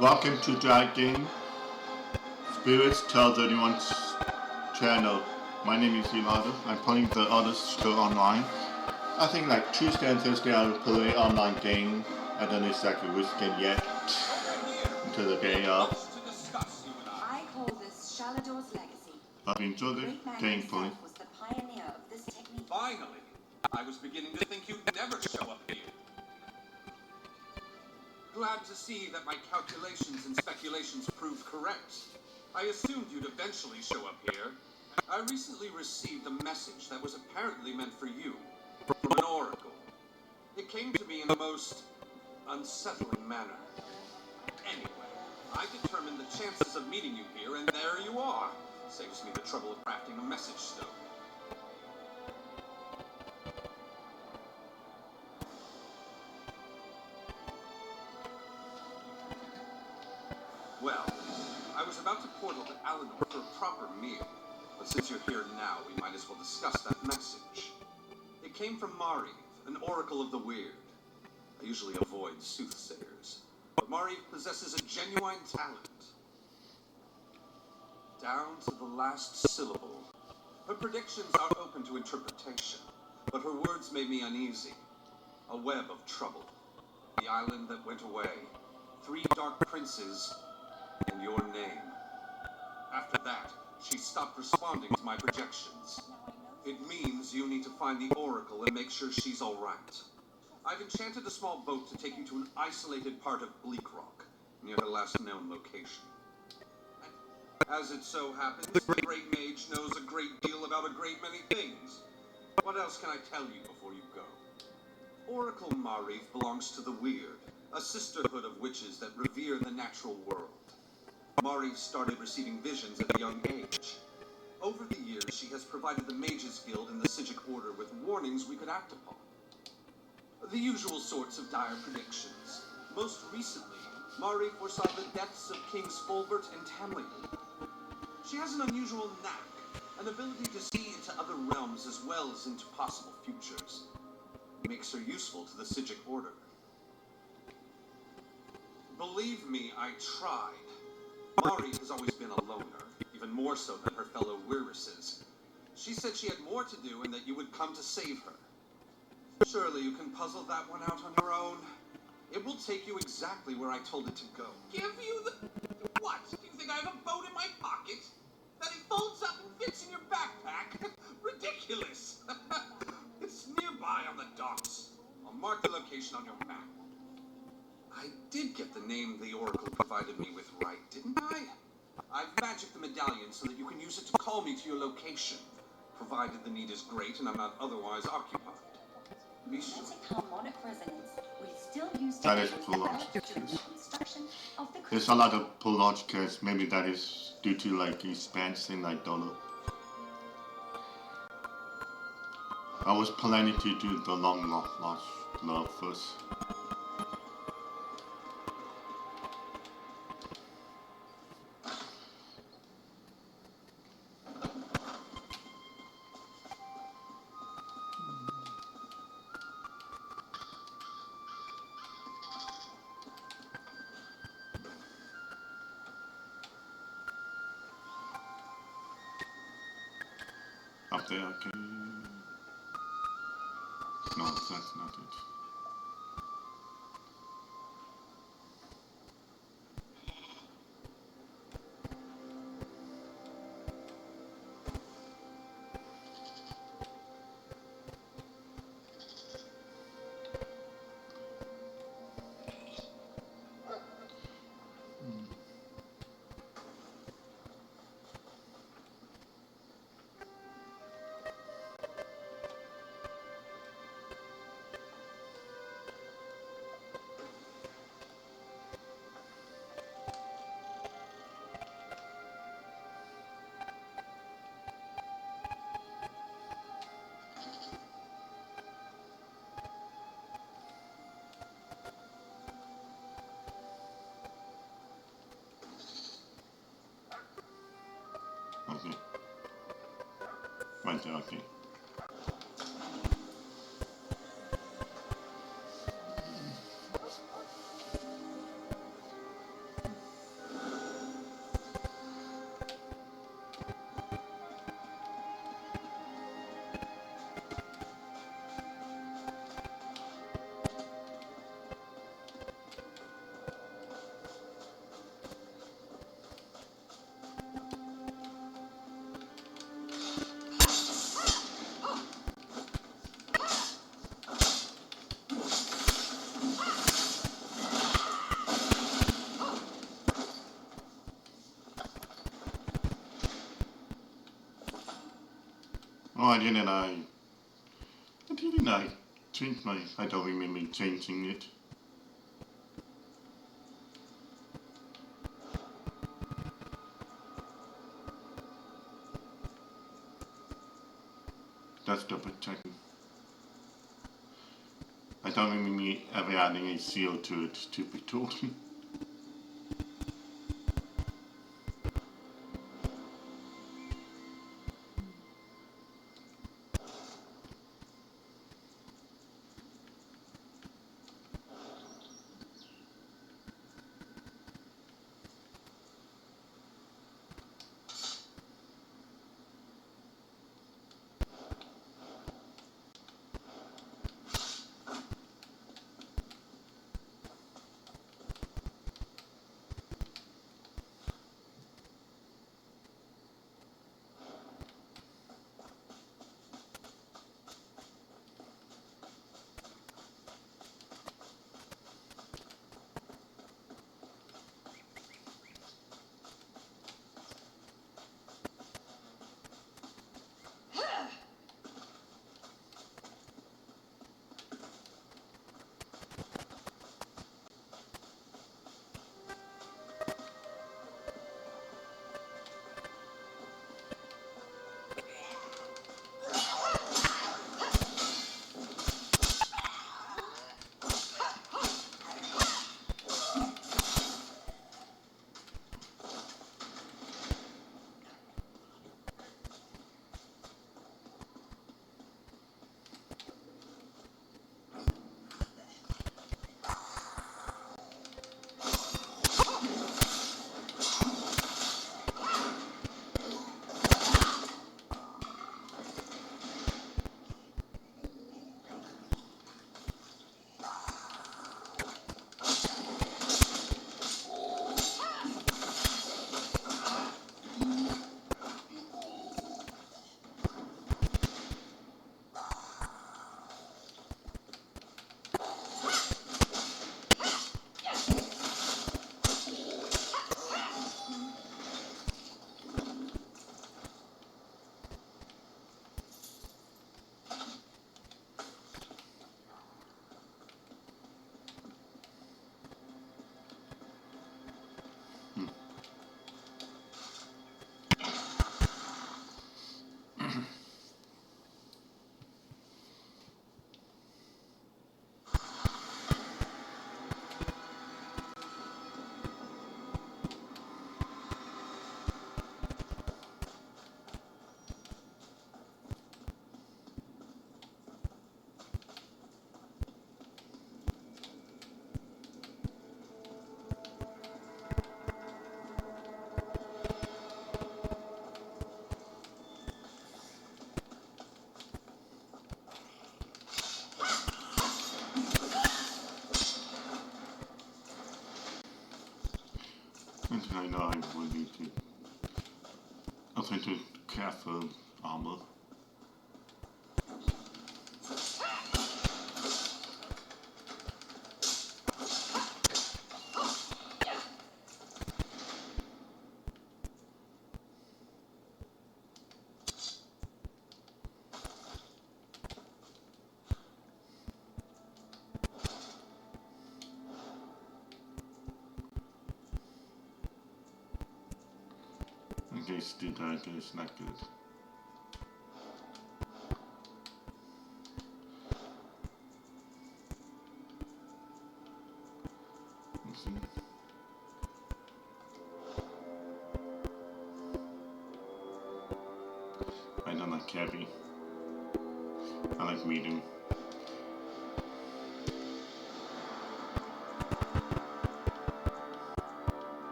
Welcome to Dragon Spirits Tell 31's channel. My name is Ilado. I'm playing the others go online. I think like Tuesday and Thursday I'll play online game. I don't know exactly which game yet. Until the day of. I call this Shalador's legacy. I've enjoyed the gameplay. Was the pioneer of this technique. Finally! I was beginning to think you'd never show up here. Glad to see that my calculations and speculations proved correct. I assumed you'd eventually show up here. I recently received a message that was apparently meant for you, from an oracle. It came to me in the most unsettling manner. Anyway, I determined the chances of meeting you here, and there you are. Saves me the trouble of crafting a message stone. Well, I was about to portal to Alinor for a proper meal, but since you're here now, we might as well discuss that message. It came from Mariv, an oracle of the weird. I usually avoid soothsayers, but Mariv possesses a genuine talent. Down to the last syllable. Her predictions are open to interpretation, but her words made me uneasy. A web of trouble. The island that went away. 3 dark princes, and your name. After that, she stopped responding to my projections. It means you need to find the Oracle and make sure she's alright. I've enchanted a small boat to take you to an isolated part of Bleak Rock, near her last known location. As it so happens, the Great Mage knows a great deal about a great many things. What else can I tell you before you go? Oracle Mariv belongs to the Weird, a sisterhood of witches that revere the natural world. Mariv started receiving visions at a young age. Over the years, she has provided the Mages Guild and the Psijic Order with warnings we could act upon. The usual sorts of dire predictions. Most recently, Mariv foresaw the deaths of Kings Fulbert and Tamlin. She has an unusual knack, an ability to see into other realms as well as into possible futures. It makes her useful to the Psijic Order. Believe me, I tried. Mariv has always been a loner, even more so than her fellow Wyrrises. She said she had more to do and that you would come to save her. Surely you can puzzle that one out on your own. It will take you exactly where I told it to go. Give you the... What? Do you think I have a boat in my pocket? That it folds up and fits in your backpack? Ridiculous! It's nearby on the docks. I'll mark the location on your map. I did get the name the Oracle provided me with right, didn't I? I've magicked the medallion so that you can use it to call me to your location, provided the need is great and I'm not otherwise occupied. Be sure. Harmonic resonance. We still use That is too large. construction of the There's a lot of pull large because maybe that is due to like expansion, I don't know. I was planning to do the long love first. Up there, okay. No, that's not it. Okay. Right there, okay. why didn't I change my, I don't remember changing it. That's double checking. I don't remember me ever adding a seal to it, to be told. I know I will need to. I'll try to careful armor. Okay, still that is not good. Let's see. I don't like heavy. I like medium.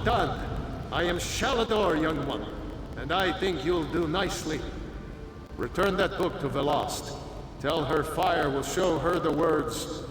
done. I am Shalador, young one, and I think you'll do nicely. Return that book to Velost. Tell her fire will show her the words.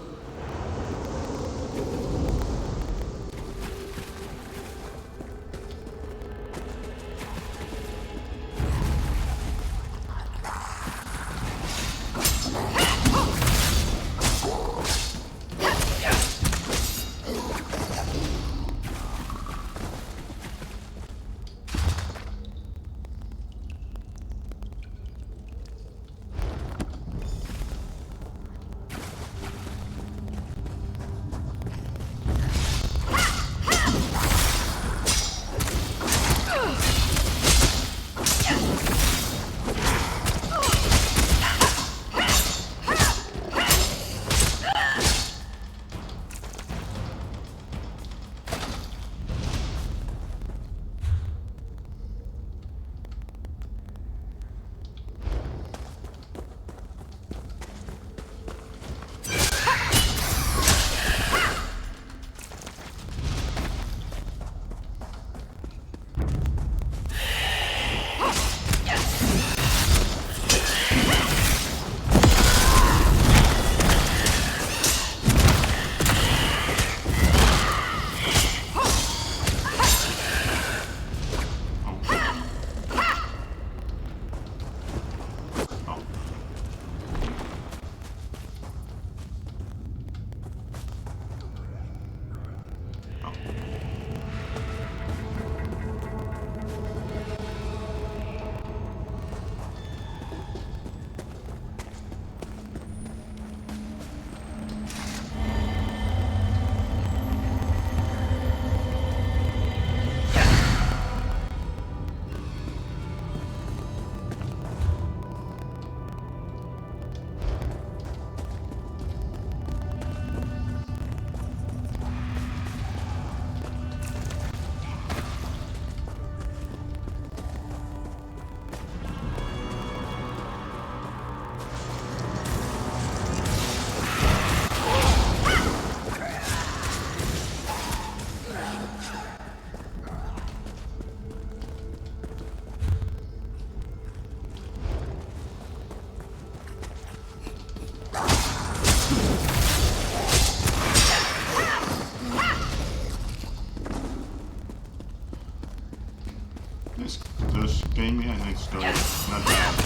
This game here needs story. Not bad.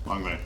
Wrong way.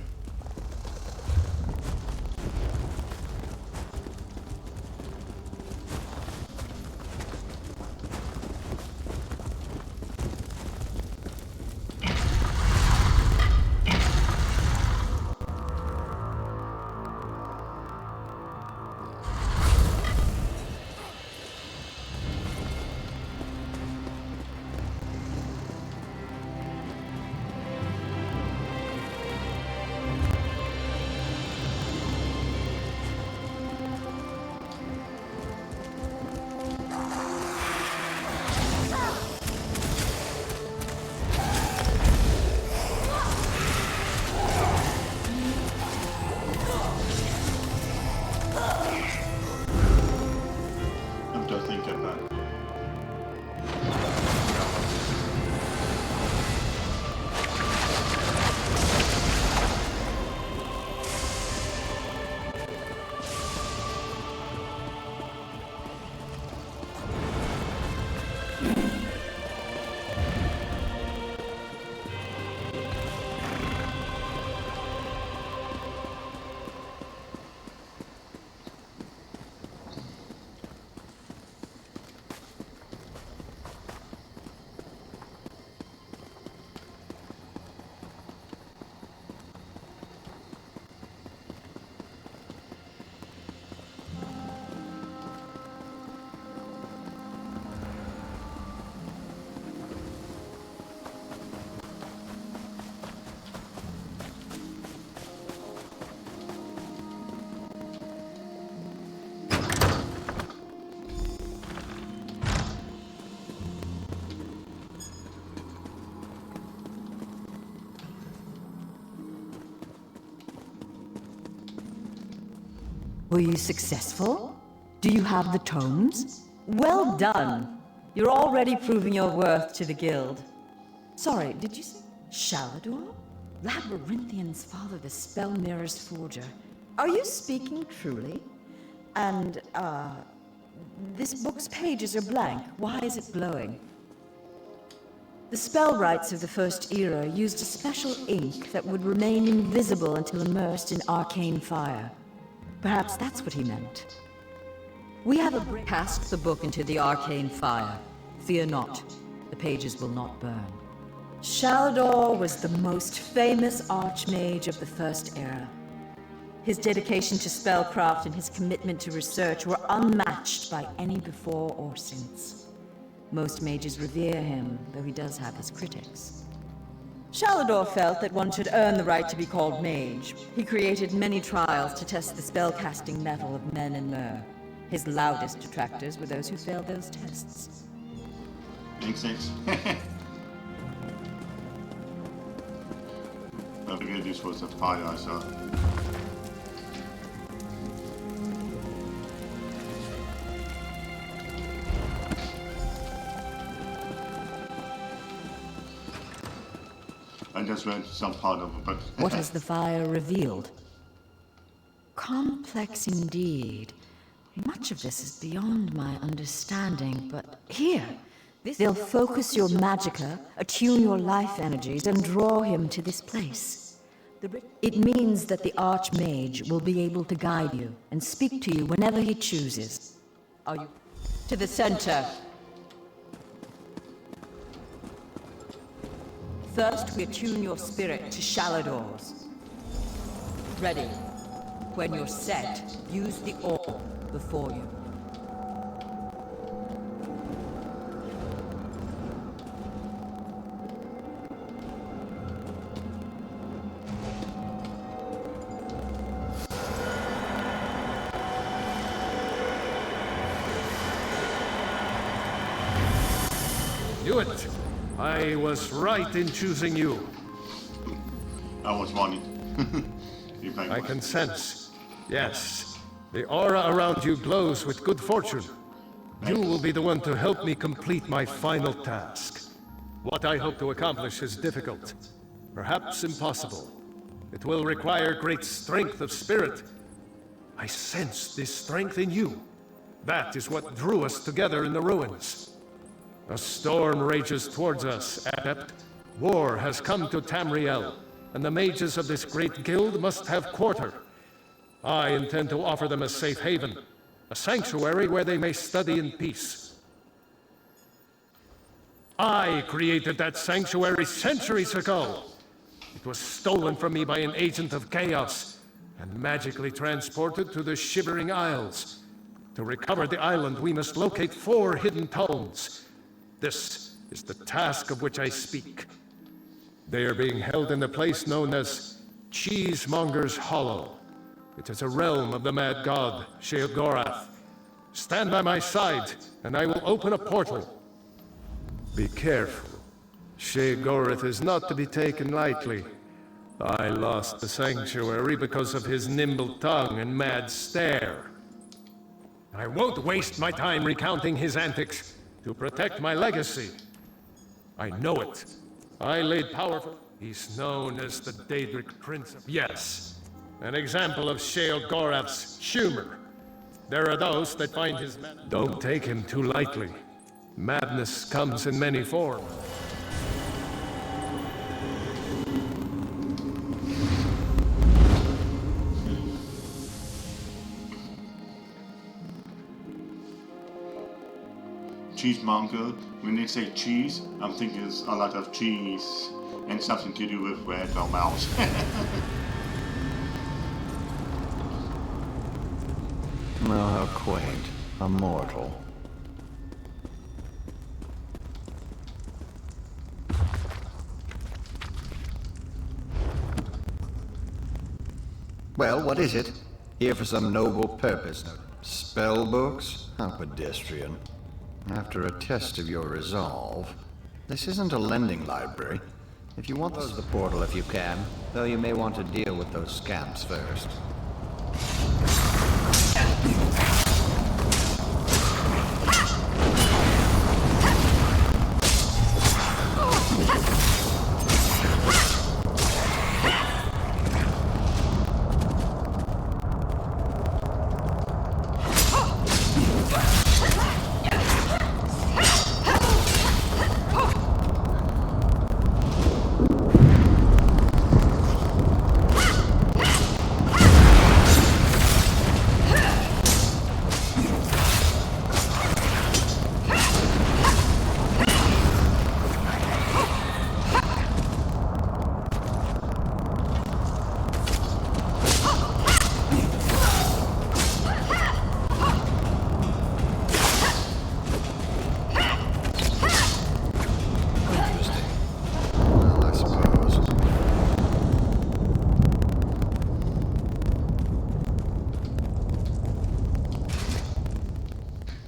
Were you successful? Do you have the tomes? Well done! You're already proving your worth to the guild. Sorry, did you say Shalador? Labyrinthian's father, the Spell Mirror's forger. Are you speaking truly? And, this book's pages are blank. Why is it glowing? The spellwrights of the First Era used a special ink that would remain invisible until immersed in arcane fire. Perhaps that's what he meant. We have cast the book into the arcane fire. Fear not, the pages will not burn. Shalador was the most famous archmage of the First Era. His dedication to spellcraft and his commitment to research were unmatched by any before or since. Most mages revere him, though he does have his critics. Shalador felt that one should earn the right to be called mage. He created many trials to test the spellcasting mettle of men in Mer. His loudest detractors were those who failed those tests. Makes sense. I figured this was a fire I saw. I just read some part of it, but... What has the fire revealed? Complex indeed. Much of this is beyond my understanding, but here, they'll focus your magicka, attune your life energies, and draw him to this place. It means that the Archmage will be able to guide you and speak to you whenever he chooses. Are you... To the center. First, we attune your spirit to Shalador's. Ready. When you're set, use the orb before you. Knew it! I was right in choosing you. I was wanted. I can sense. Yes. The aura around you glows with good fortune. You will be the one to help me complete my final task. What I hope to accomplish is difficult. Perhaps impossible. It will require great strength of spirit. I sense this strength in you. That is what drew us together in the ruins. A storm rages towards us, Adept. War has come to Tamriel, and the mages of this great guild must have quarter. I intend to offer them a safe haven, a sanctuary where they may study in peace. I created that sanctuary centuries ago. It was stolen from me by an agent of chaos, and magically transported to the Shivering Isles. To recover the island, we must locate 4 hidden tomes. This is the task of which I speak. They are being held in the place known as Cheesemonger's Hollow. It is a realm of the mad god, Sheogorath. Stand by my side, and I will open a portal. Be careful. Sheogorath is not to be taken lightly. I lost the sanctuary because of his nimble tongue and mad stare. I won't waste my time recounting his antics. To protect my legacy. I know it. I laid powerful... He's known as the Daedric Prince of... Yes. An example of Sheogorath's humor. There are those that find his... Don't take him too lightly. Madness comes in many forms. Cheesemonger, when they say cheese, I'm thinking it's a lot of cheese and something to do with red or mouse. Oh, how quaint. A mortal. Well, what is it? Here for some noble purpose. Spell books? How pedestrian. After a test of your resolve, this isn't a lending library. If you want close the portal if you can, though you may want to deal with those scamps first.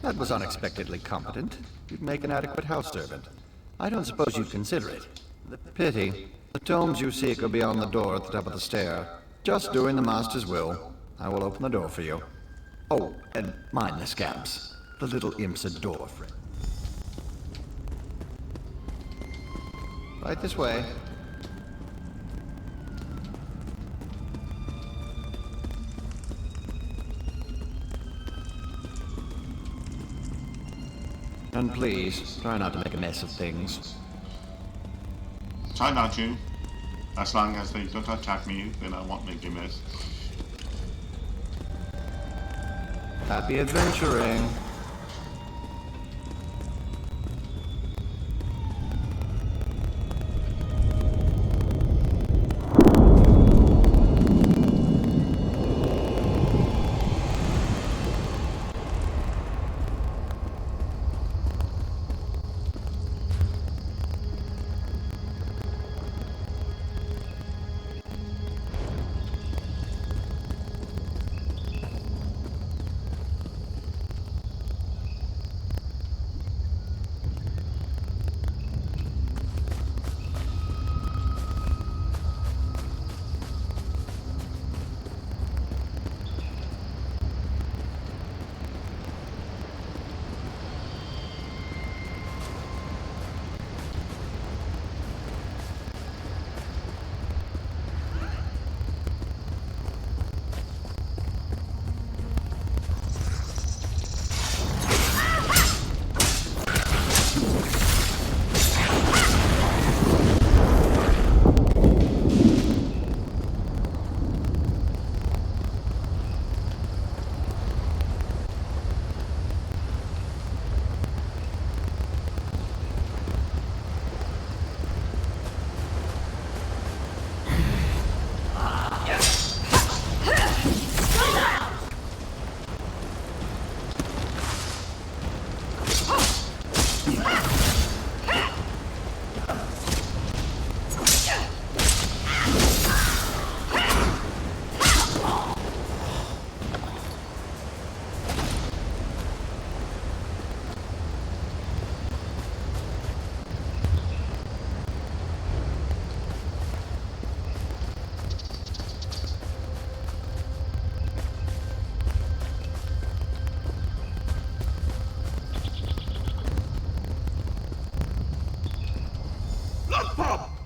That was unexpectedly competent. You'd make an adequate house servant. I don't suppose you'd consider it. The pity. The tomes you seek are beyond the door at the top of the stair. Just doing the master's will. I will open the door for you. Oh, and mind the scamps. The little imps adore Fred. Right this way. And please, try not to make a mess of things. Try not to. As long as they don't attack me, then I won't make a mess. Happy adventuring.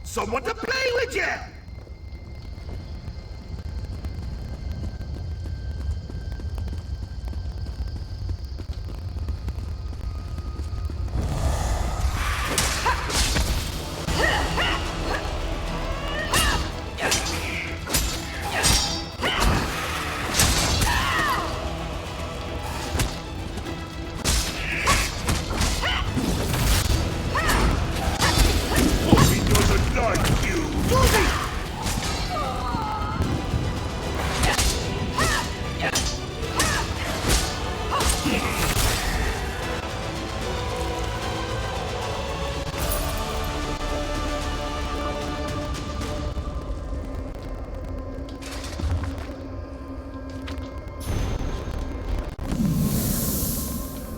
Someone to play with you!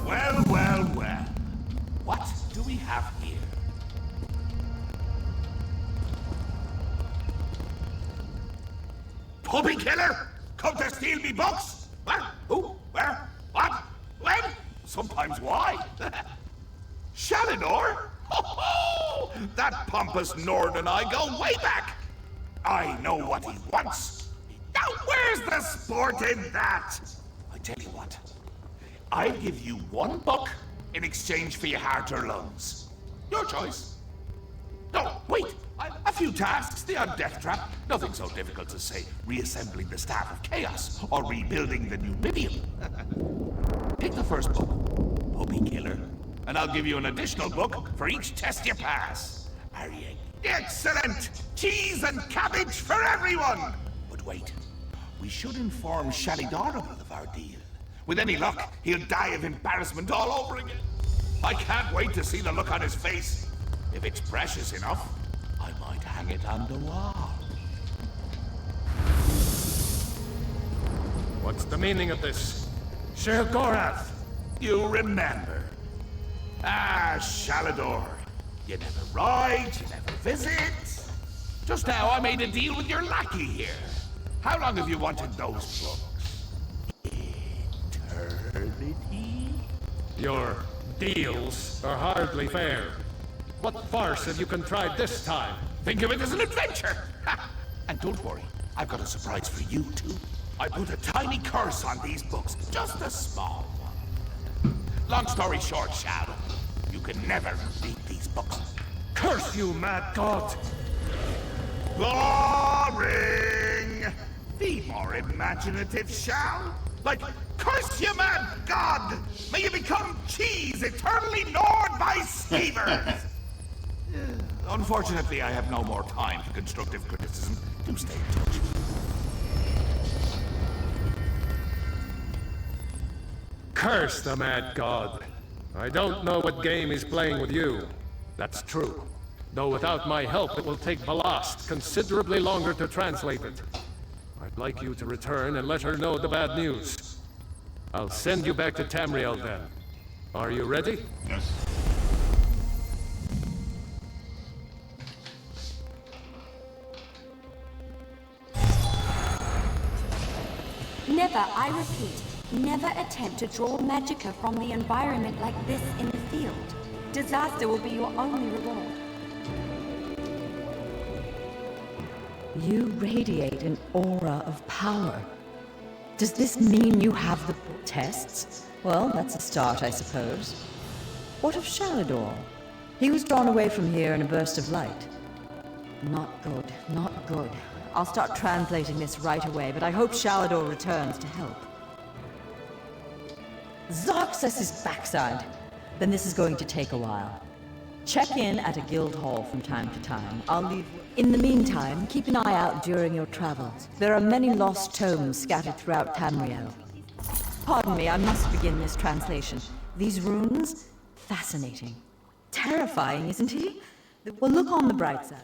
Well. What do we have here? Puppy killer? Come to steal me books? What? Who? Where? What? When? Sometimes why? Shalinor? Oh, that pompous Nord and I go way back. I know what he wants. Now where's the sport in that? I tell you what. I'll give you one book in exchange for your heart or lungs. Your choice. No, wait. A few tasks, the odd death trap. Nothing so difficult to say reassembling the Staff of Chaos or rebuilding the Numidium. Pick the first book, Puppy Killer, and I'll give you an additional book for each test you pass. Are you? Excellent! Cheese and cabbage for everyone! But wait, we should inform Shalidor of our deal. With any luck, he'll die of embarrassment all over again. I can't wait to see the look on his face. If it's precious enough, I might hang it on the wall. What's the meaning of this? Sheogorath! You remember. Ah, Shalador. You never ride, you never visit. Just now I made a deal with your lackey here. How long have you wanted those books? Eternity? Your deals are hardly fair. What farce have you contrived this time? Think of it as an adventure! Ha! And don't worry, I've got a surprise for you too. I put a tiny curse on these books, just a small one. Long story short, Shal, you can never read these books. Curse you, mad god! Boring! Be more imaginative, Shal. Like, curse you, mad god! May you become cheese eternally gnawed by skeevers! Unfortunately, I have no more time for constructive criticism. Do stay in touch. Curse the mad god! I don't know what game he's playing with you. That's true. Though without my help, it will take Balast considerably longer to translate it. I'd like you to return and let her know the bad news. I'll send you back to Tamriel then. Are you ready? Yes. Never, I repeat, never attempt to draw magicka from the environment like this in the field. Disaster will be your only reward. You radiate an aura of power. Does this mean you have the tests? Well, that's a start, I suppose. What of Shalador? He was drawn away from here in a burst of light. Not good, not good. I'll start translating this right away, but I hope Shalador returns to help. Zarxus' backside! Then this is going to take a while. Check in at a guild hall from time to time. I'll leave. In the meantime, keep an eye out during your travels. There are many lost tomes scattered throughout Tamriel. Pardon me, I must begin this translation. These runes? Fascinating. Terrifying, isn't he? Well, look on the bright side.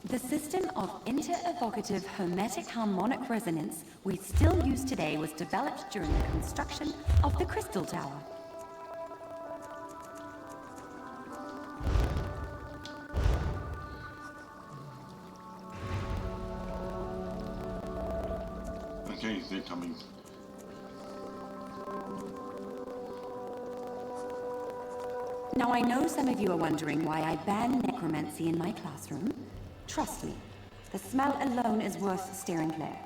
The system of inter-evocative hermetic harmonic resonance we still use today was developed during the construction of the Crystal Tower. Okay, they're coming. Now I know some of you are wondering why I ban necromancy in my classroom. Trust me, the smell alone is worth steering clear.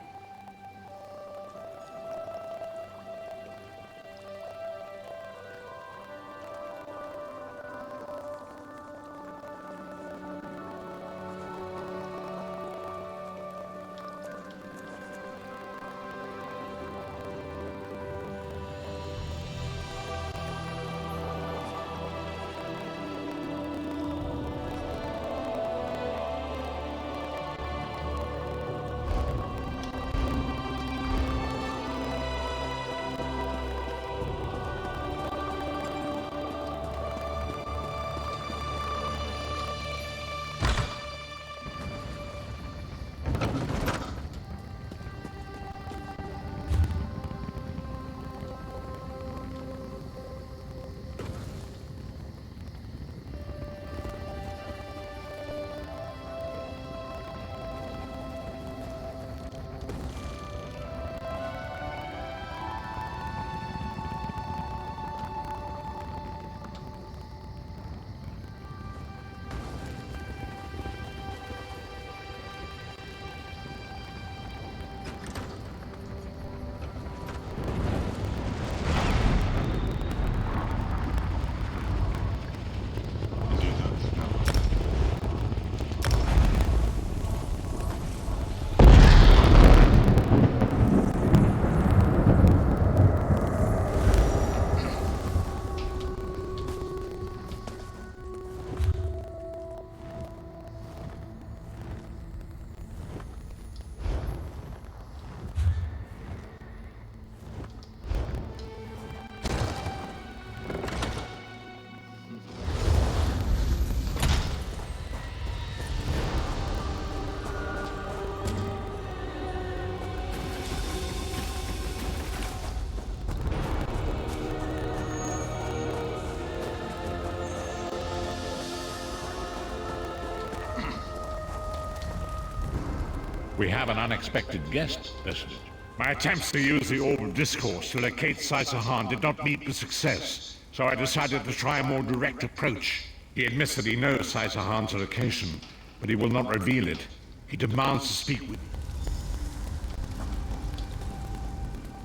We have an unexpected guest, Vestige. My attempts to use the Orb of Discourse to locate Saisahan did not meet with success, so I decided to try a more direct approach. He admits that he knows Saisahan's location, but he will not reveal it. He demands to speak with you.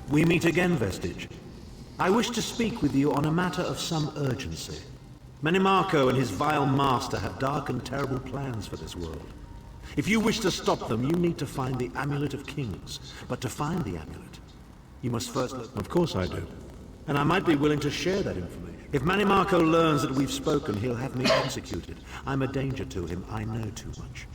We meet again, Vestige. I wish to speak with you on a matter of some urgency. Menimarco and his vile master have dark and terrible plans for this world. If you wish to stop them, you need to find the Amulet of Kings. But to find the amulet, you must first look... Of course I do. And I might be willing to share that information. If Menimarco learns that we've spoken, he'll have me executed. I'm a danger to him. I know too much.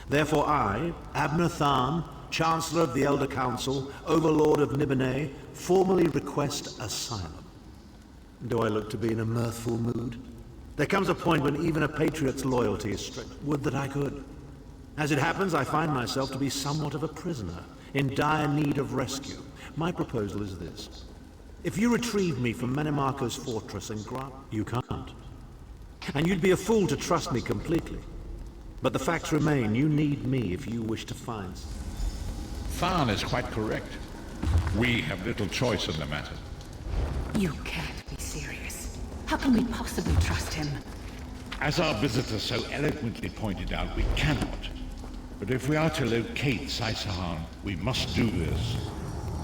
Therefore I, Abner Tharn, Chancellor of the Elder Council, Overlord of Nibene, formally request asylum. Do I look to be in a mirthful mood? There comes a point when even a patriot's loyalty is strict. Would that I could. As it happens, I find myself to be somewhat of a prisoner, in dire need of rescue. My proposal is this. If you retrieve me from Menimarco's fortress and grant... You can't. And you'd be a fool to trust me completely. But the facts remain, you need me if you wish to find... Tharn is quite correct. We have little choice in the matter. You can't be serious. How can we possibly trust him? As our visitor so eloquently pointed out, we cannot. But if we are to locate Saisahan, we must do this.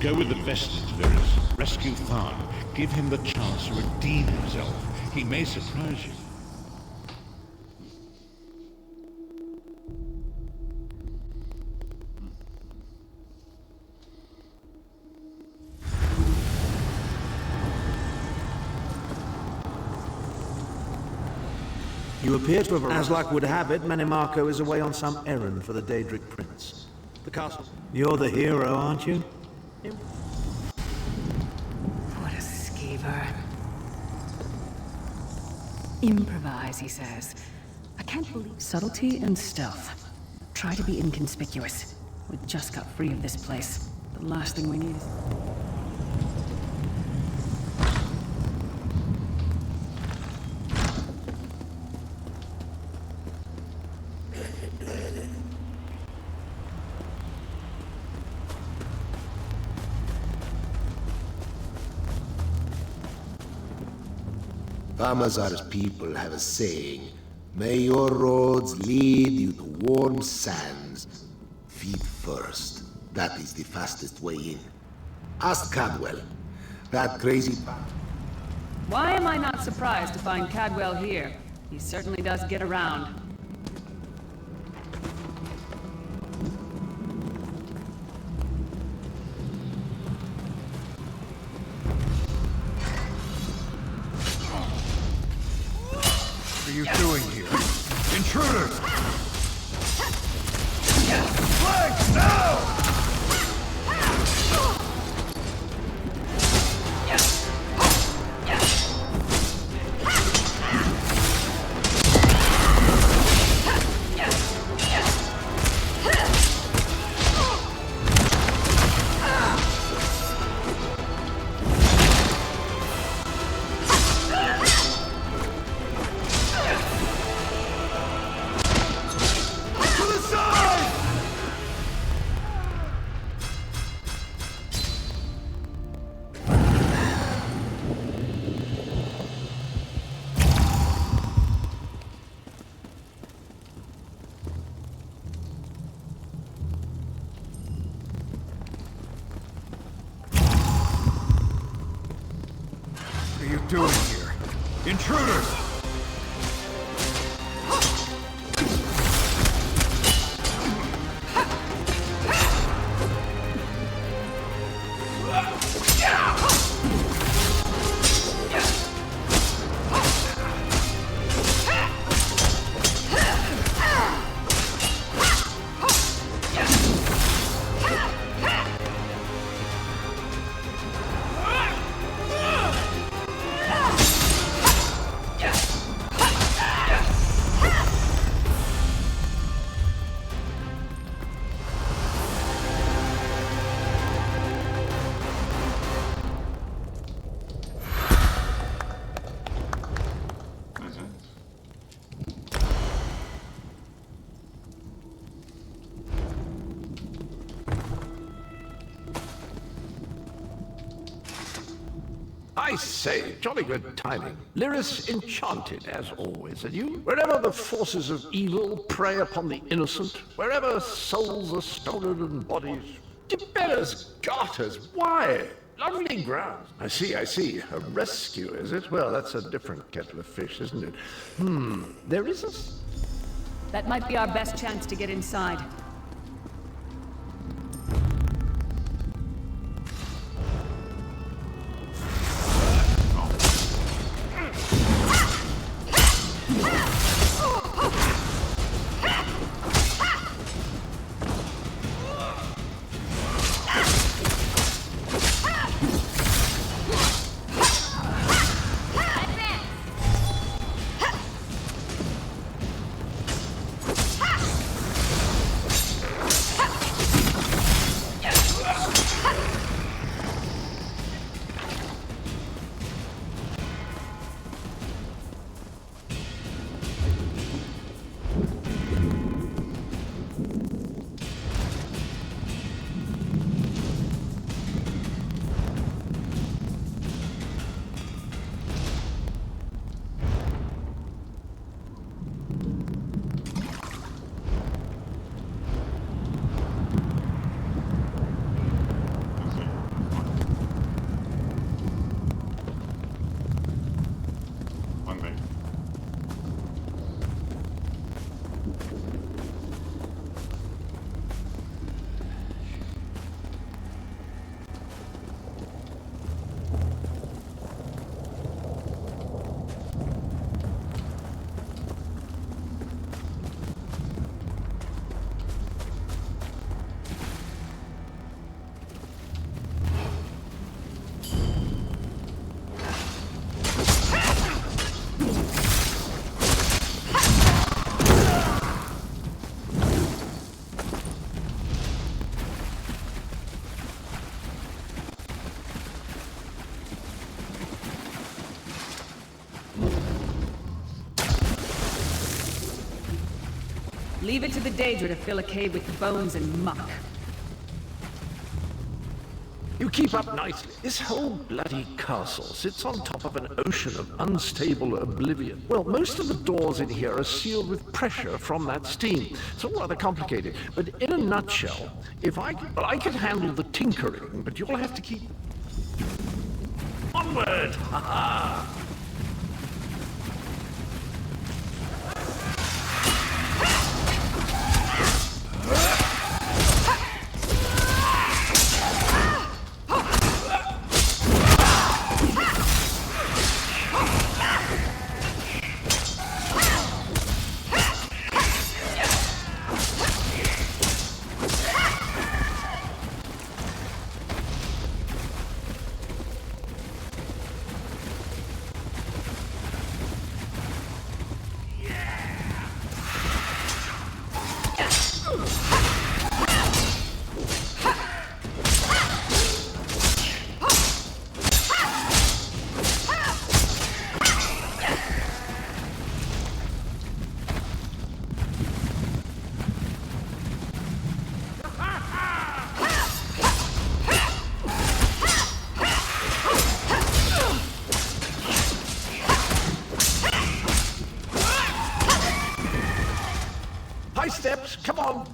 Go with the Vestige, Virus. Rescue Tharn. Give him the chance to redeem himself. He may surprise you. You appear to have... As luck would have it, Menimarco is away on some errand for the Daedric Prince. The castle... You're the hero, aren't you? What a skeever. Improvise, he says. I can't believe subtlety and stealth. Try to be inconspicuous. We just got free of this place. The last thing we need is... Amazar's people have a saying, may your roads lead you to warm sands. Feet first. That is the fastest way in. Ask Cadwell. That crazy... Why am I not surprised to find Cadwell here? He certainly does get around. What are you doing here? Intruders! Flank now! What are you doing here? Intruders! Yeah! I say, jolly good timing. Lyris enchanted, as always, and you? Wherever the forces of evil prey upon the innocent, wherever souls are stolen and bodies... Tibetta's garters, why? Lovely grounds. I see. A rescue, is it? Well, that's a different kettle of fish, isn't it? There is a... That might be our best chance to get inside. Leave it to the Daedra to fill a cave with bones and muck. You keep up nicely. This whole bloody castle sits on top of an ocean of unstable oblivion. Well, most of the doors in here are sealed with pressure from that steam. It's all rather complicated, but in a nutshell, I can handle the tinkering, but you'll have to keep... Onward! Ha ha! Steps, come on!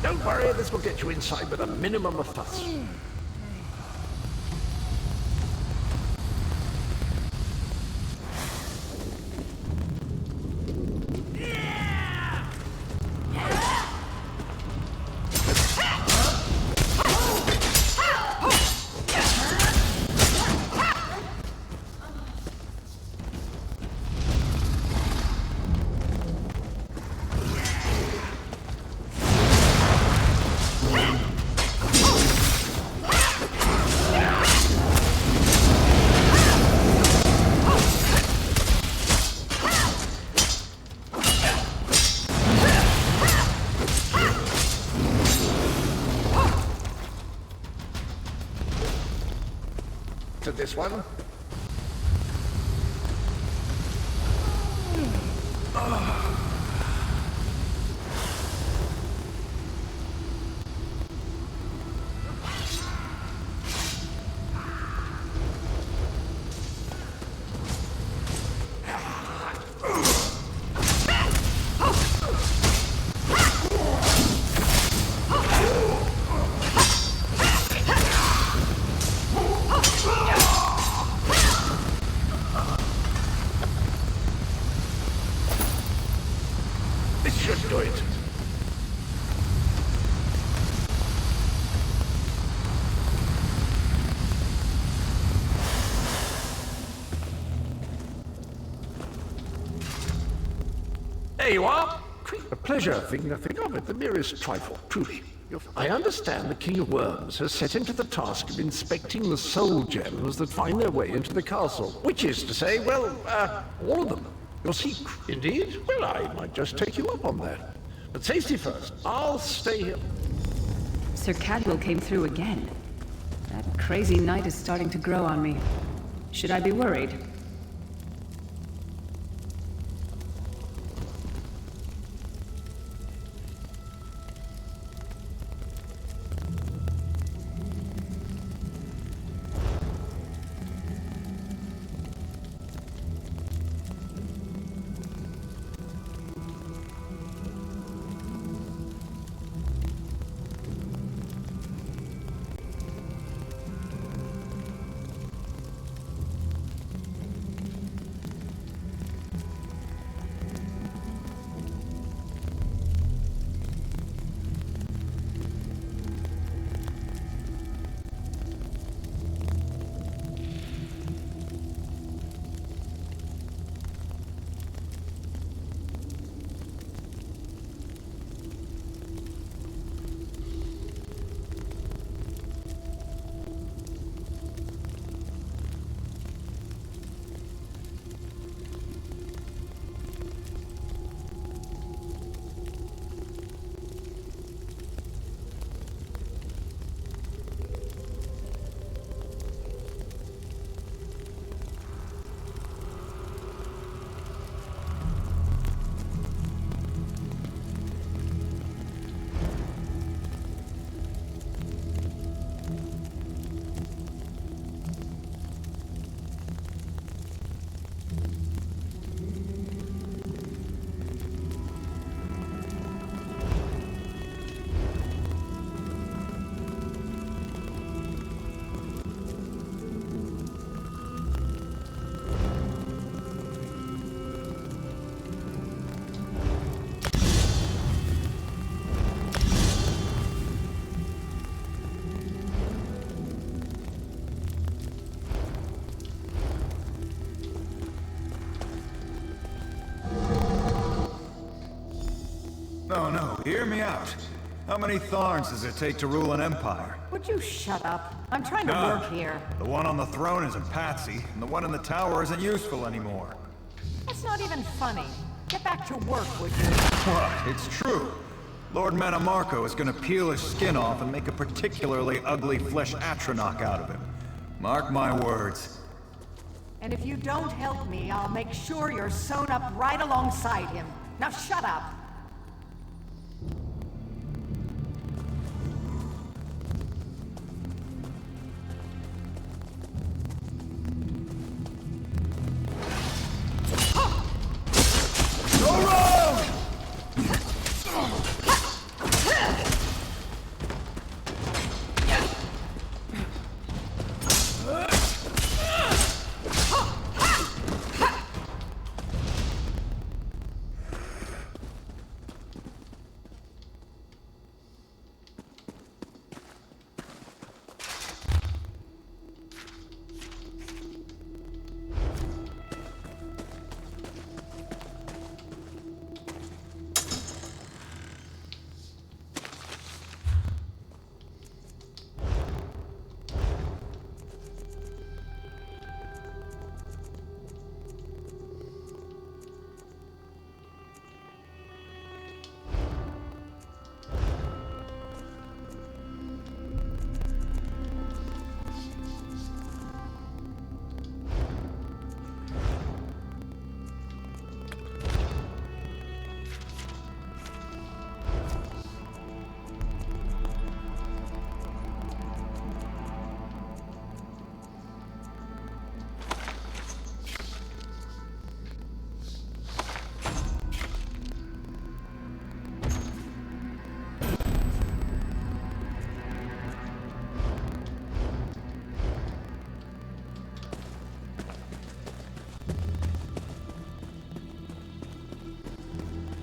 Don't worry, this will get you inside with a minimum of fuss. this one. This should do it. There you are. A pleasure, think nothing of it. The merest trifle, truly. I understand the King of Worms has set him to the task of inspecting the soul gems that find their way into the castle. Which is to say, well, all of them. Your secret. Indeed? Well, I might just take you up on that. But safety first. I'll stay here. Sir Cadwell came through again. That crazy night is starting to grow on me. Should I be worried? No, hear me out. How many Tharns does it take to rule an empire? Would you shut up? I'm trying to No. work here. The one on the throne is a patsy, and the one in the tower isn't useful anymore. That's not even funny. Get back to work, would you? What? It's true. Lord Metamarco is gonna peel his skin off and make a particularly ugly flesh Atronach out of him. Mark my words. And if you don't help me, I'll make sure you're sewn up right alongside him. Now shut up!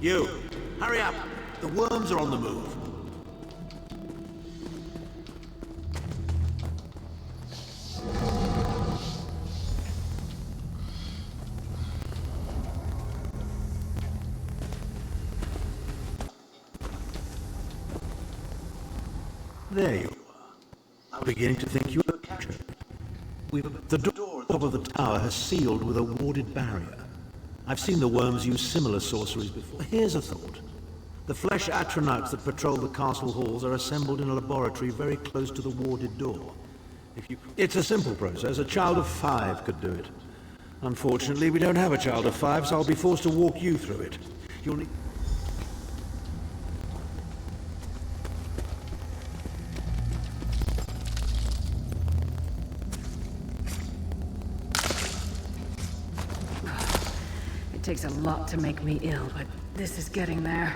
You, hurry up. The worms are on the move. There you are. I'm beginning to think you were captured. The door at the top of the tower has sealed with a warded barrier. I've seen the worms use similar sorceries before. Here's a thought. The flesh atronachs that patrol the castle halls are assembled in a laboratory very close to the warded door. It's a simple process. A child of 5 could do it. Unfortunately, we don't have a child of 5, so I'll be forced to walk you through it. You'll need... It takes a lot to make me ill, but this is getting there.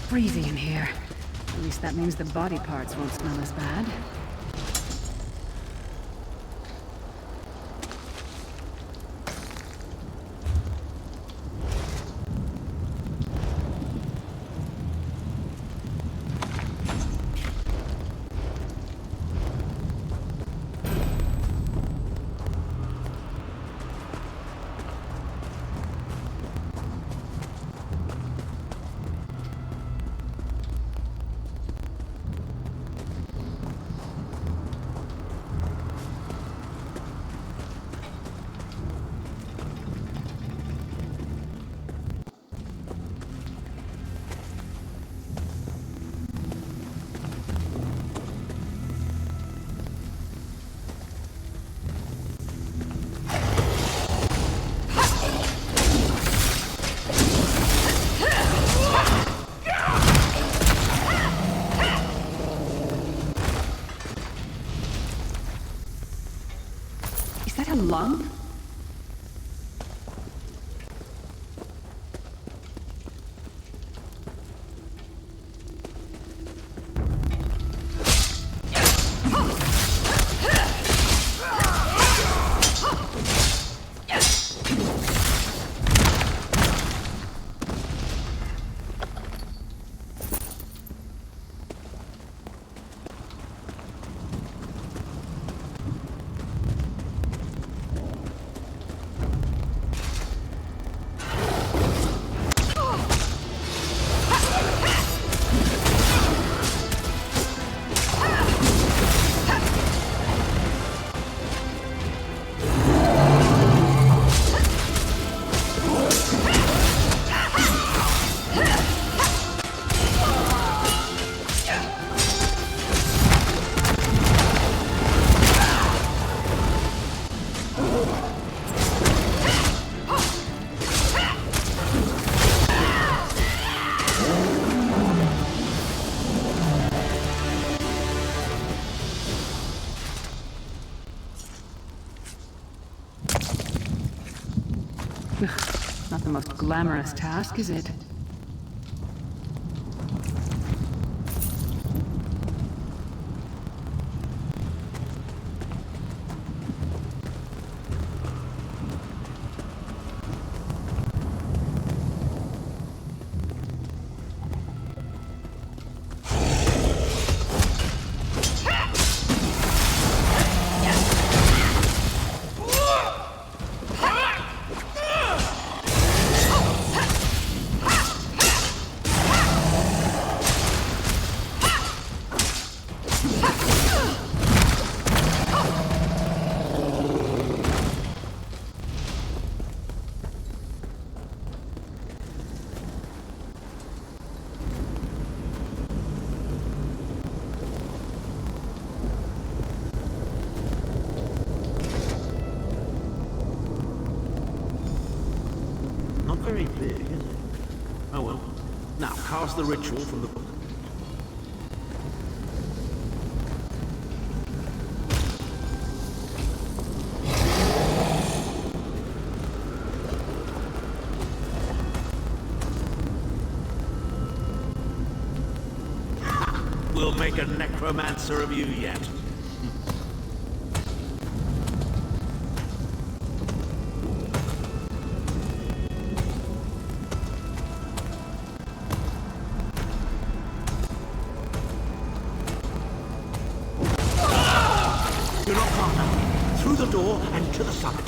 Freezing in here. At least that means the body parts won't smell as bad. Is that a lung? Not the most glamorous task, is it? Not very big, is it? Oh well. Now, cast the ritual from the book. We'll make a necromancer of you yet. You're not far now. Through the door and to the summit.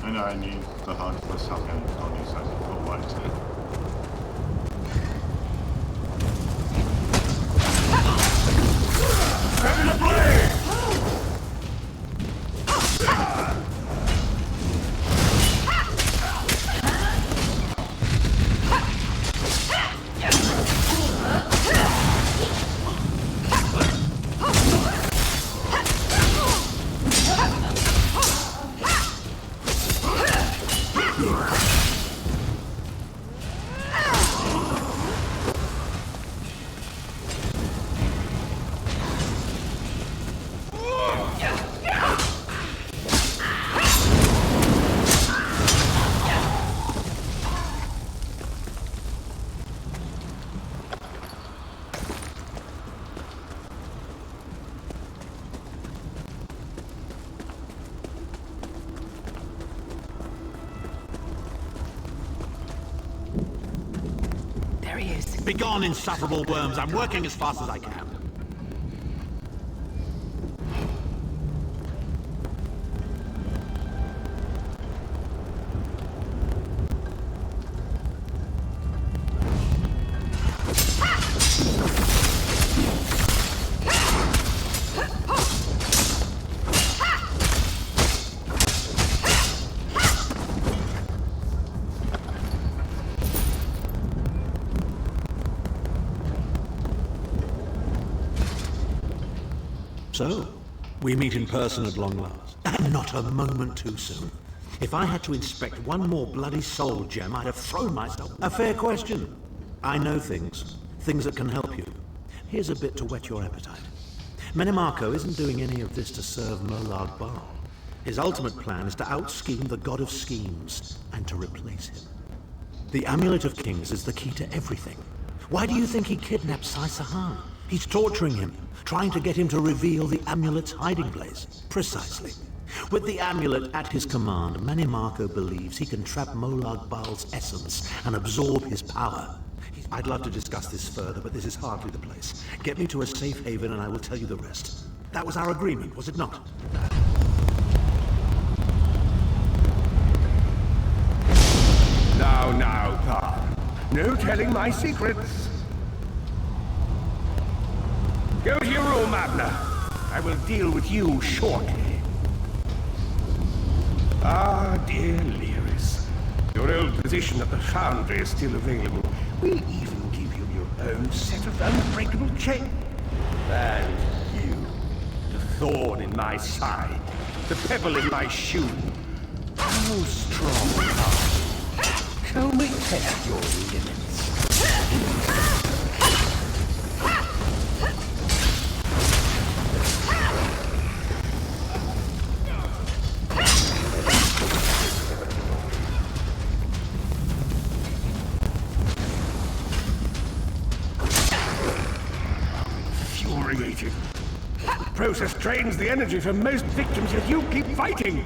And I need the hunt for something on these sides for a while too. Begone, insufferable worms. I'm working as fast as I can. So, we meet in person at long last. And not a moment too soon. If I had to inspect one more bloody soul gem, I'd have thrown myself. A fair question. I know things. Things that can help you. Here's a bit to whet your appetite. Menimarco isn't doing any of this to serve Molag Bal. His ultimate plan is to out-scheme the god of schemes and to replace him. The Amulet of Kings is the key to everything. Why do you think he kidnapped Sai Sahan? He's torturing him, trying to get him to reveal the amulet's hiding place. Precisely. With the amulet at his command, Menimarco believes he can trap Molag Bal's essence and absorb his power. I'd love to discuss this further, but this is hardly the place. Get me to a safe haven and I will tell you the rest. That was our agreement, was it not? Now, Par. No telling my secrets. Go to your room, Abner. I will deal with you shortly. Ah, dear Lyris. Your old position at the Foundry is still available. We'll even give you your own set of unbreakable chains. And you, the thorn in my side, the pebble in my shoe. How strong are you? Shall we test your limits? Infuriating. The process drains the energy from most victims, yet you keep fighting.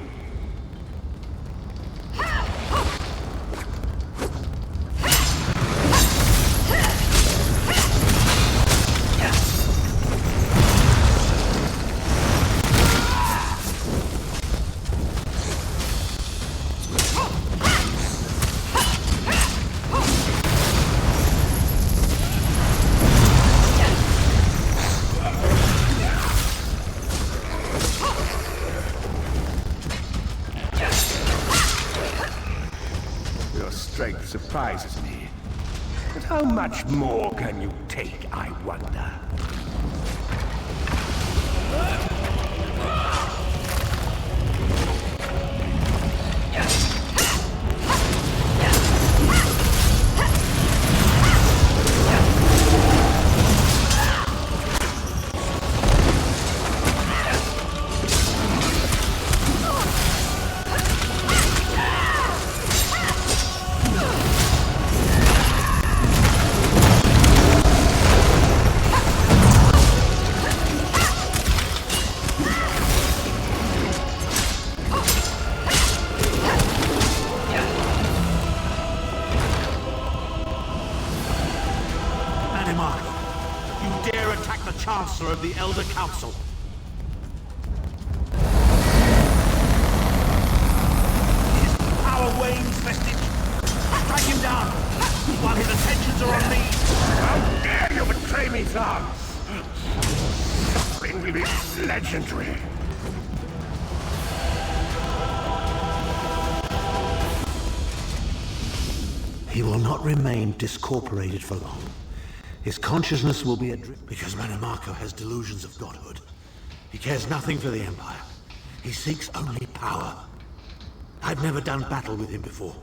Strength surprises me. But how much more can you take, I wonder? You dare attack the Chancellor of the Elder Council. His power wanes, Vestige. Strike him down, while his attentions are on me. How dare you betray me, Zahn? Suffering will be legendary. He will not remain discorporated for long. His consciousness will be adrift because Manimarco has delusions of godhood. He cares nothing for the Empire. He seeks only power. I've never done battle with him before.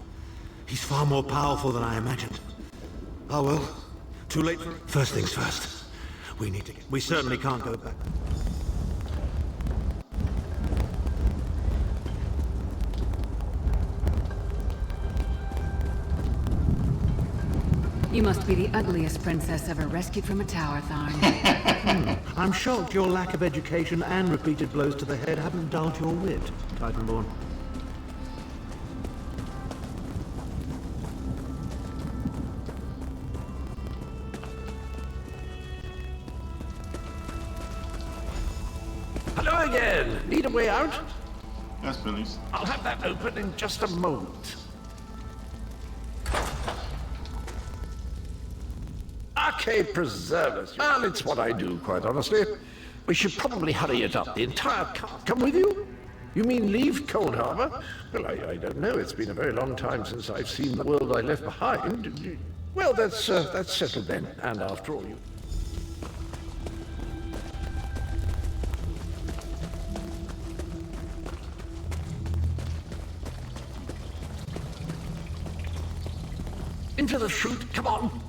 He's far more powerful than I imagined. Oh well, too late for it. First things first. We certainly can't go back. You must be the ugliest princess ever rescued from a tower, Tharn. I'm shocked your lack of education and repeated blows to the head haven't dulled your wit, Titanborn. Hello again. Need a way out? Yes, please. I'll have that open in just a moment. Arcade preservers. Well, it's what I do, quite honestly. We should probably hurry it up. The entire cast come with you? You mean leave Cold Harbor? Well, I don't know. It's been a very long time since I've seen the world I left behind. Well, that's settled then. And after all, you... Into the chute, come on!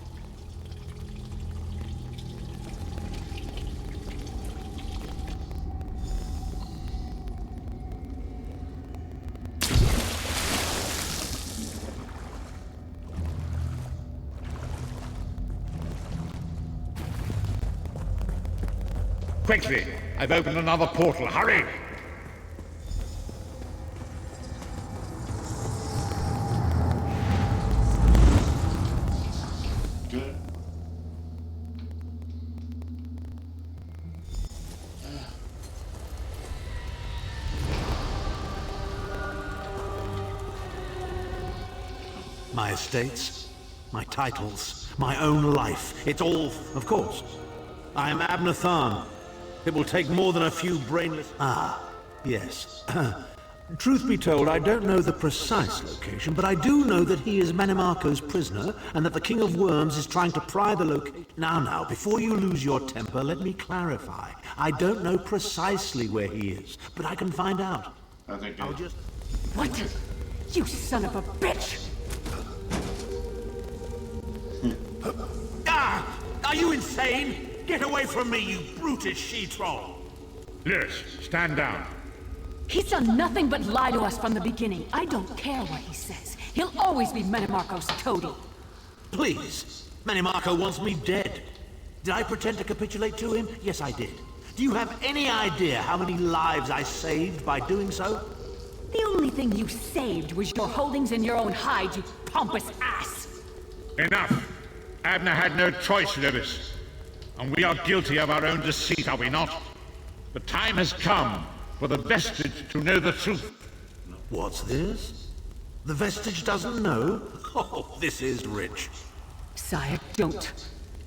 Quickly! I've opened another portal. Hurry! Good. My estates, my titles, my own life. It's all, of course. I am Abner Tharn. It will take more than a few brainless... Ah, yes. Truth be told, I don't know the precise location, but I do know that he is Manimarco's prisoner, and that the King of Worms is trying to pry the location... Now, before you lose your temper, let me clarify. I don't know precisely where he is, but I can find out. I think What? You son of a bitch! Are you insane? Get away from me, you brutish she-troll! Lyris, stand down. He's done nothing but lie to us from the beginning. I don't care what he says. He'll always be Metamarco's toady. Please. Manimarco wants me dead. Did I pretend to capitulate to him? Yes, I did. Do you have any idea how many lives I saved by doing so? The only thing you saved was your holdings in your own hide, you pompous ass! Enough! Abner had no choice, Lyris. And we are guilty of our own deceit, are we not? The time has come for the Vestige to know the truth. What's this? The Vestige doesn't know? Oh, this is rich. Sire, don't.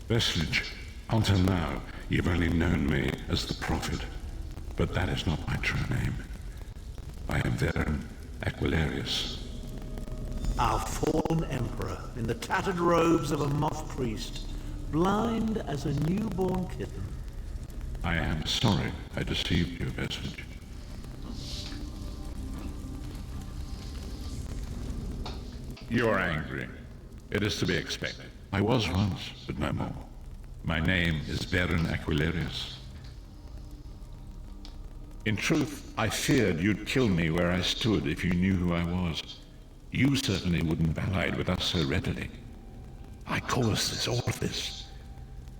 Vestige, until now, you've only known me as the Prophet. But that is not my true name. I am Veren Aquilarius. Our fallen emperor, in the tattered robes of a moth priest, blind as a newborn kitten. I am sorry I deceived you, Vestige. You are angry. It is to be expected. I was once, but no more. My name is Veren Aquilarius. In truth, I feared you'd kill me where I stood if you knew who I was. You certainly wouldn't allied with us so readily. I caused this, all of this.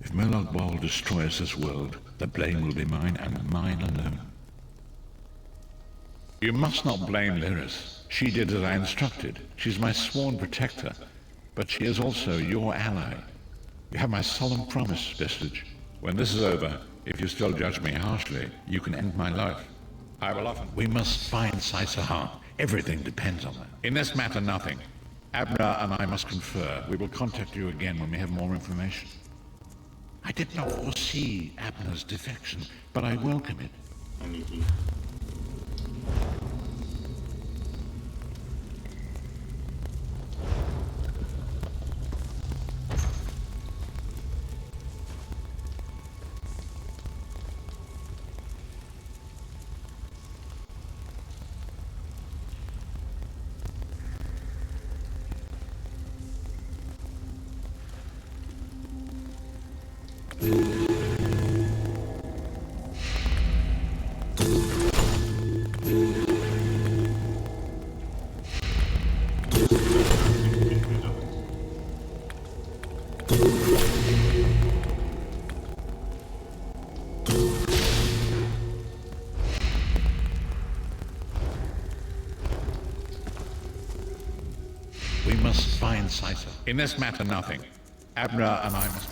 If Molag Bal destroys this world, the blame will be mine and mine alone. You must not blame Lyris. She did as I instructed. She's my sworn protector, but she is also your ally. You have my solemn promise, Vestige. When this is over, if you still judge me harshly, you can end my life. I will often. We must find Saisahan. Everything depends on that. In this matter, nothing. Abner and I must confer. We will contact you again when we have more information. I did not foresee Abner's defection, but I welcome it. We must find Saisa. In this matter, nothing. Abner and I must...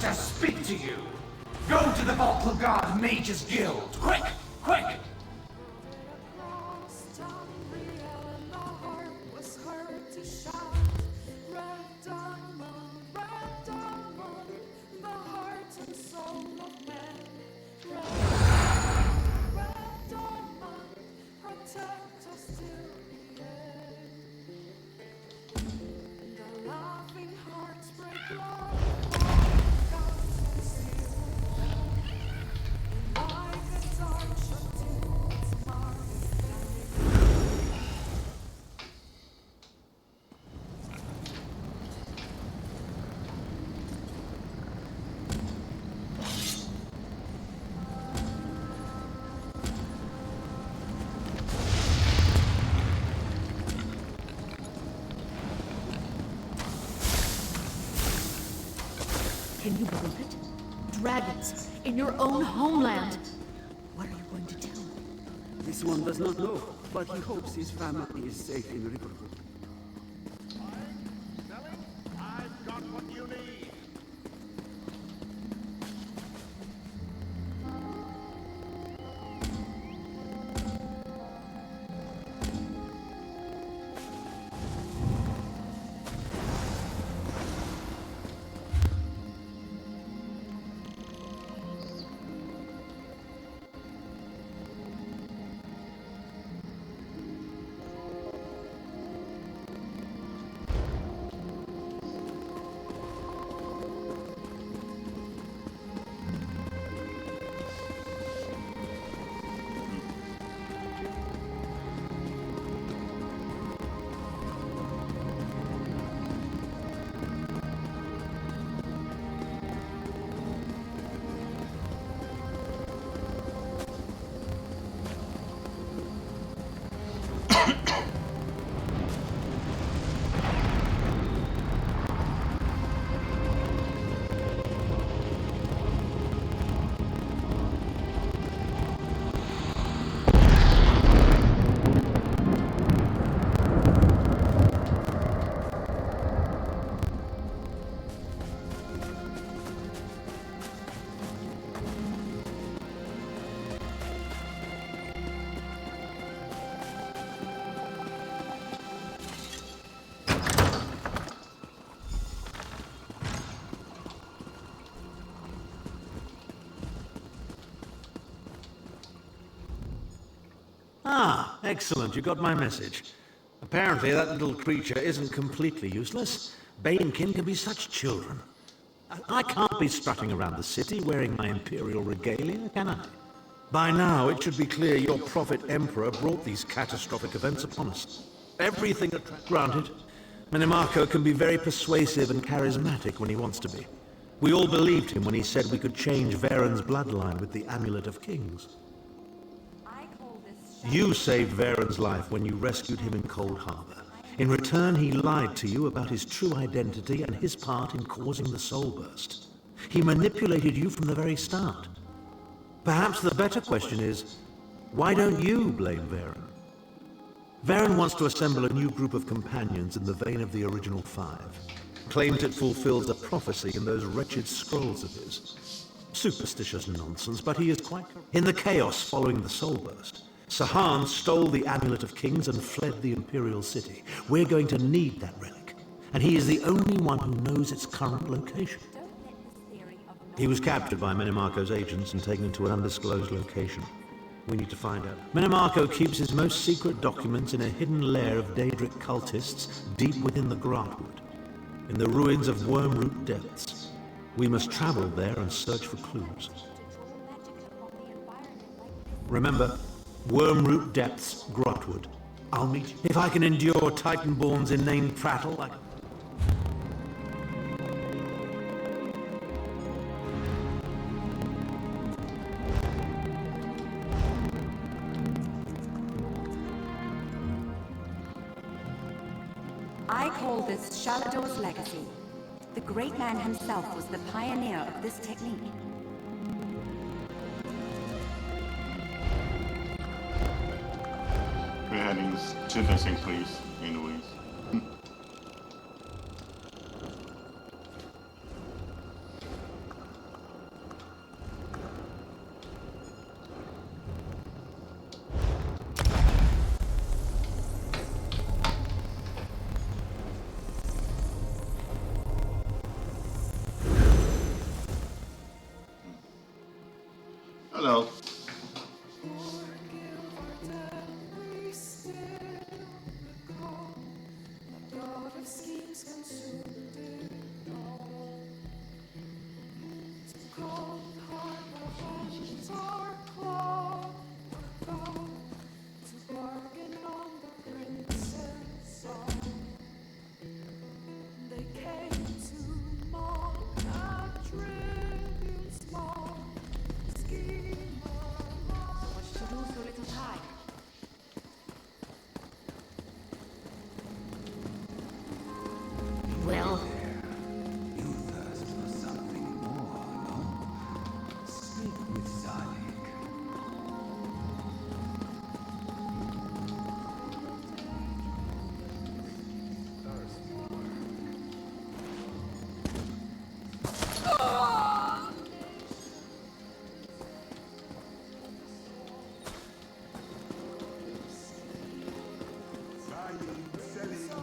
to speak to you. Go to the Volklegard Mages Guild. Quick! Quick! Can you believe it? Dragons in your own homeland. What are you going to tell me? This one does not know, but he hopes his family is safe in Riverwood. I've got what you need. Ah, excellent. You got my message. Apparently that little creature isn't completely useless. Banekin can be such children. I can't be strutting around the city wearing my imperial regalia, can I? By now, it should be clear your prophet emperor brought these catastrophic events upon us. Everything granted. Minimarco can be very persuasive and charismatic when he wants to be. We all believed him when he said we could change Varen's bloodline with the Amulet of Kings. You saved Varen's life when you rescued him in Cold Harbor. In return, he lied to you about his true identity and his part in causing the Soul Burst. He manipulated you from the very start. Perhaps the better question is, why don't you blame Varen? Varen wants to assemble a new group of companions in the vein of the original five. Claims it fulfills a prophecy in those wretched scrolls of his. Superstitious nonsense, but he is quite correct. In the chaos following the Soul Burst, Sahan stole the Amulet of Kings and fled the Imperial City. We're going to need that relic, and he is the only one who knows its current location. He was captured by Minimarco's agents and taken to an undisclosed location. We need to find out. Minimarco keeps his most secret documents in a hidden lair of Daedric cultists deep within the Grotwood, in the ruins of Wormroot Depths. We must travel there and search for clues. Remember, Wormroot Depths, Grotwood. I'll meet you. If I can endure Titanborn's inane prattle, I call this Shalador's legacy. The great man himself was the pioneer of this technique. We're heading to the same place, anyways. Hello. Well, You thirst for something more, no? Speak with Zalik.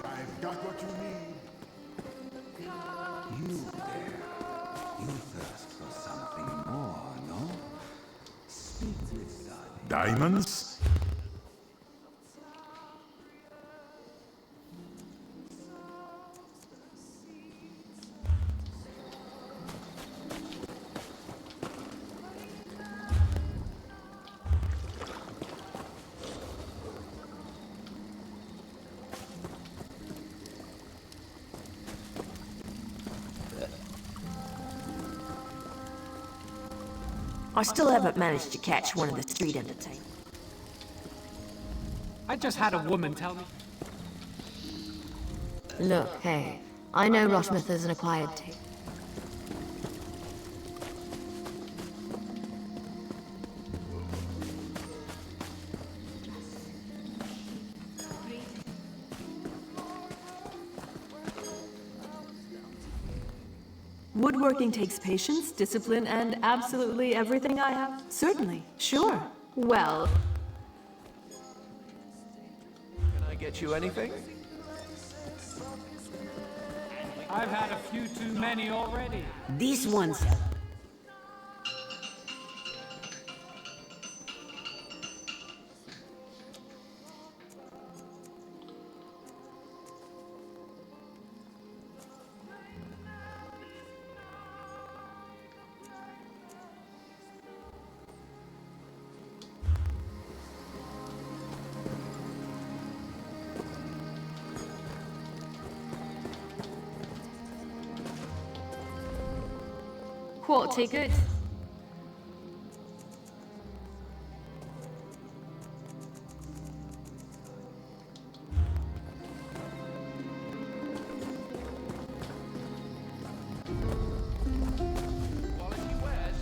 I've got what you need. You there. You thirst for something more, no? Speak with Zalik. Diamonds? I still haven't managed to catch one of the street entertainers. I just had a woman tell me. look, hey. I know Rotmouth is an acquired taste. Woodworking takes patience, discipline, and absolutely everything I have. Certainly, sure. Well, Can I get you anything? I've had a few too many already. This one's... quality good.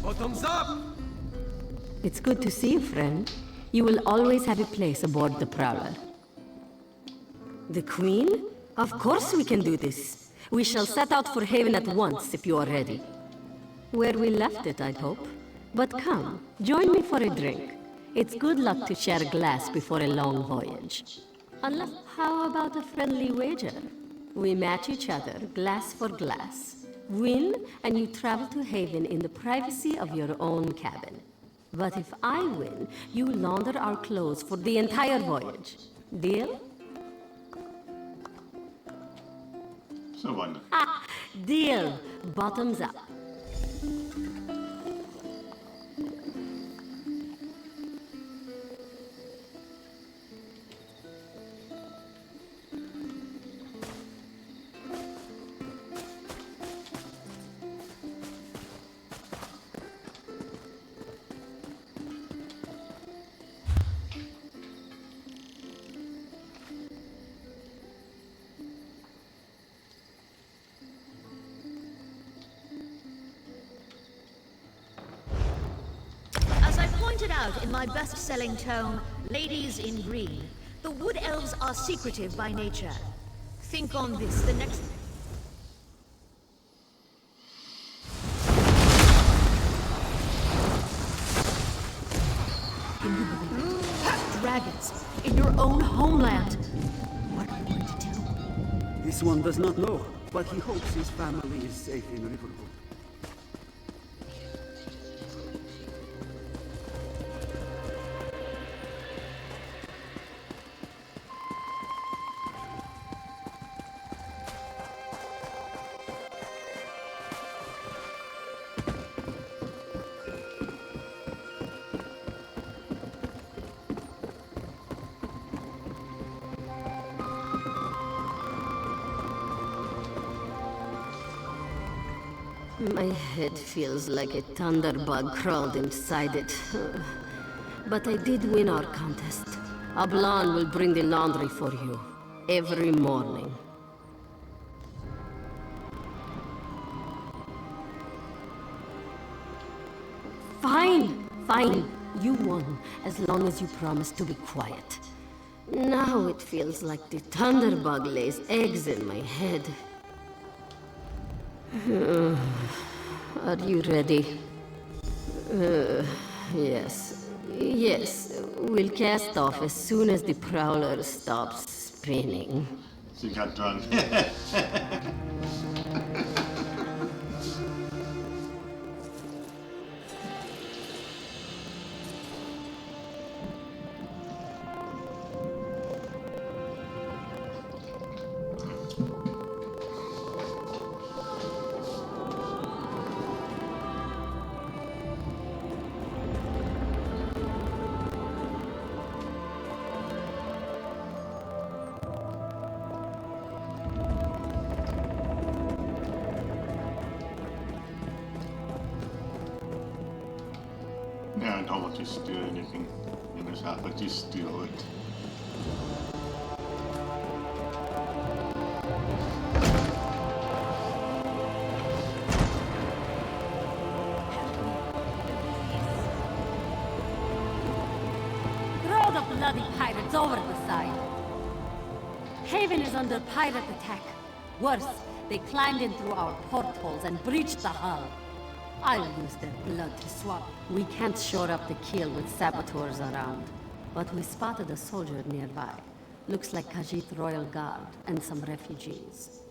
Bottoms up! It's good to see you, friend. You will always have a place aboard the Prowler. The Queen? Of course we can do this. We shall set out for Haven at once, if you are ready. Where we left it, I'd hope. But come, join me for a drink. It's good luck to share a glass before a long voyage. Unless, how about a friendly wager? We match each other, glass for glass. Win, and you travel to Haven in the privacy of your own cabin. But if I win, you launder our clothes for the entire voyage. Deal? So wonderful. Ha! Deal! Bottoms up. As I pointed out in my best-selling tome, Ladies in Green, the Wood Elves are secretive by nature. Think on this the next... Dragons, in your own homeland. What are you going to do? This one does not know, but he hopes his family is safe in Riverwood. My head feels like a thunderbug crawled inside it. But I did win our contest. Ablan will bring the laundry for you. Every morning. Fine, fine. You won, as long as you promise to be quiet. Now it feels like the thunderbug lays eggs in my head. Are you ready? Yes. Yes. We'll cast off as soon as the prowler stops spinning. She got drunk. Yeah, I don't want to steal anything in this house, but just steal it. Throw the bloody pirates over the side. Haven is under pirate attack. Worse, they climbed in through our portholes and breached the hull. I'll use their blood to swap. We can't shore up the keel with saboteurs around. But we spotted a soldier nearby. Looks like Khajiit Royal Guard and some refugees.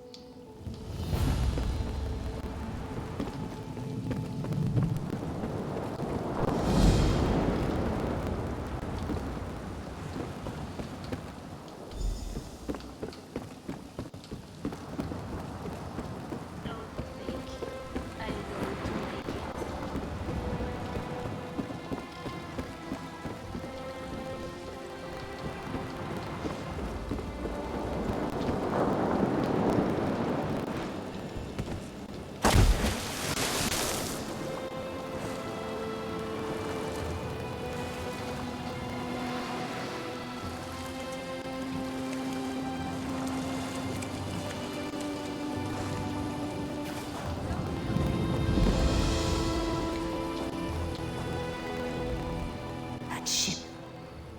Ship.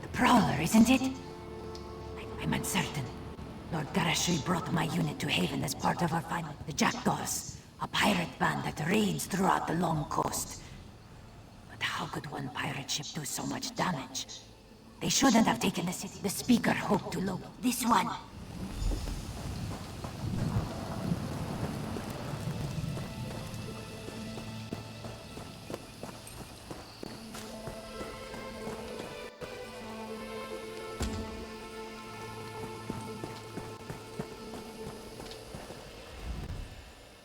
The Prowler, isn't it? I'm uncertain. Lord Garashri brought my unit to Haven as part of our fight. The Jackdaws, a pirate band that raids throughout the long coast. But how could one pirate ship do so much damage? They shouldn't have taken the city. The Speaker hoped to locate this one.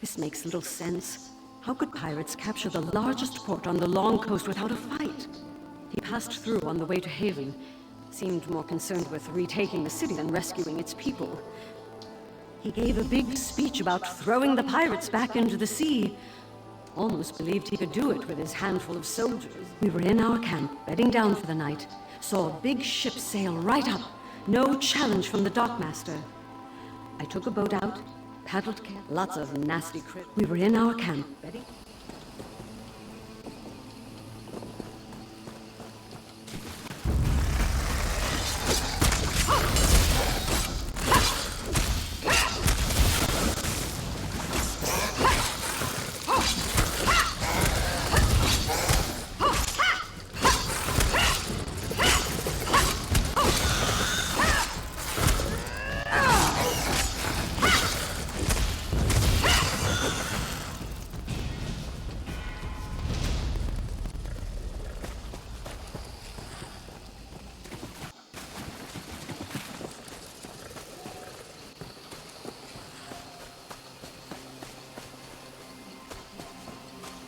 This makes little sense. How could pirates capture the largest port on the long coast without a fight? He passed through on the way to Haven. Seemed more concerned with retaking the city than rescuing its people. He gave a big speech about throwing the pirates back into the sea. Almost believed he could do it with his handful of soldiers. We were in our camp, bedding down for the night. Saw a big ship sail right up. No challenge from the dockmaster. I took a boat out, paddled camp, lots of nasty crit. We were in our camp, Betty.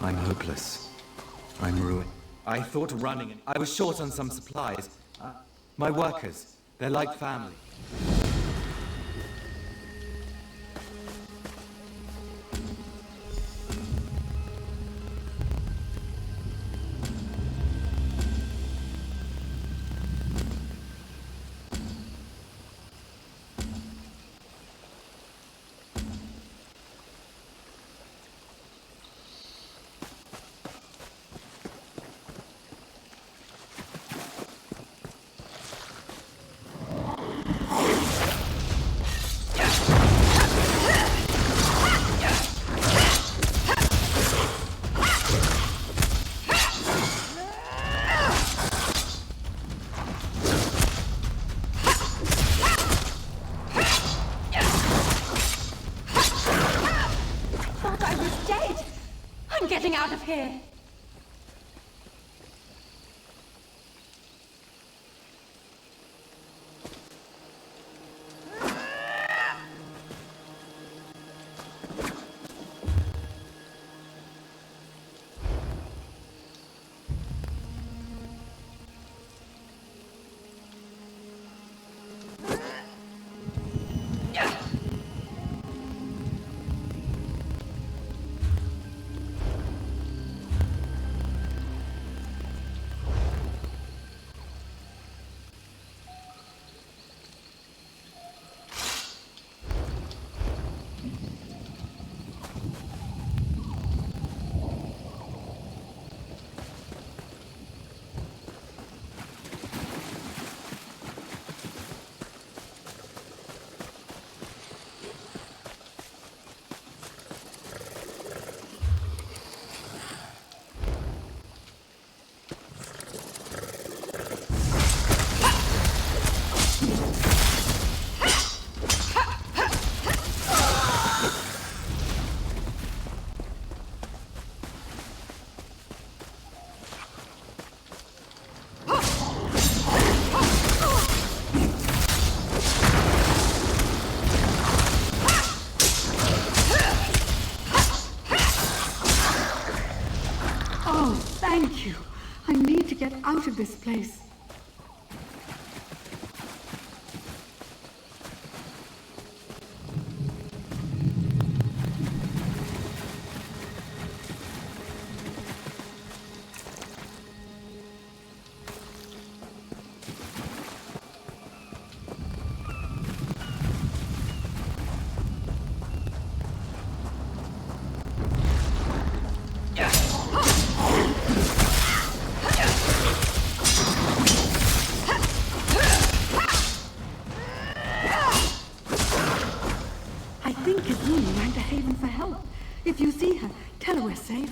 I'm hopeless. I'm ruined. I thought of running. I was short on some supplies. My workers, they're like family. out of here! Thank you. I need to get out of this place. If you see her, tell her we're safe.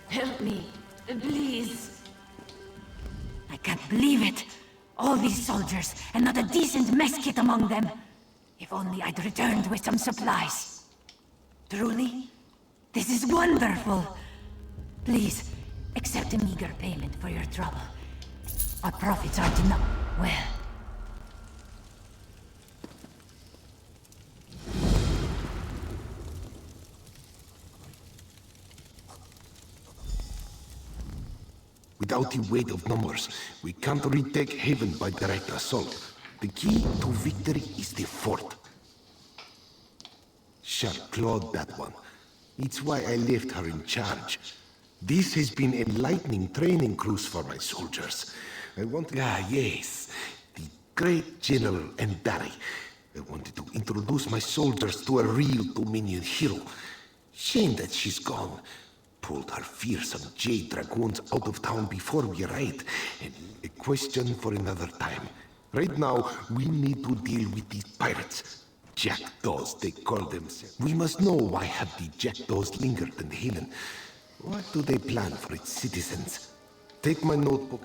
Help me, please. I can't believe it. All these soldiers, and not a decent mess kit among them. If only I'd returned with some supplies. Truly, this is wonderful. Please, accept a meager payment for your trouble. Our profits aren't enough. Well... Without the weight of numbers, we can't retake Haven by direct assault. The key to victory is the fort. Sharp clawed that one. It's why I left her in charge. This has been an enlightening training cruise for my soldiers. I want... yes. The great General Endari. I wanted to introduce my soldiers to a real Dominion hero. Shame that she's gone. Pulled her fearsome Jade Dragoons out of town before we arrived. And a question for another time. Right now, we need to deal with these pirates. Jackdaws, they call themselves. We must know why have the jackdaws lingered in Helen. What do they plan for its citizens? Take my notebook.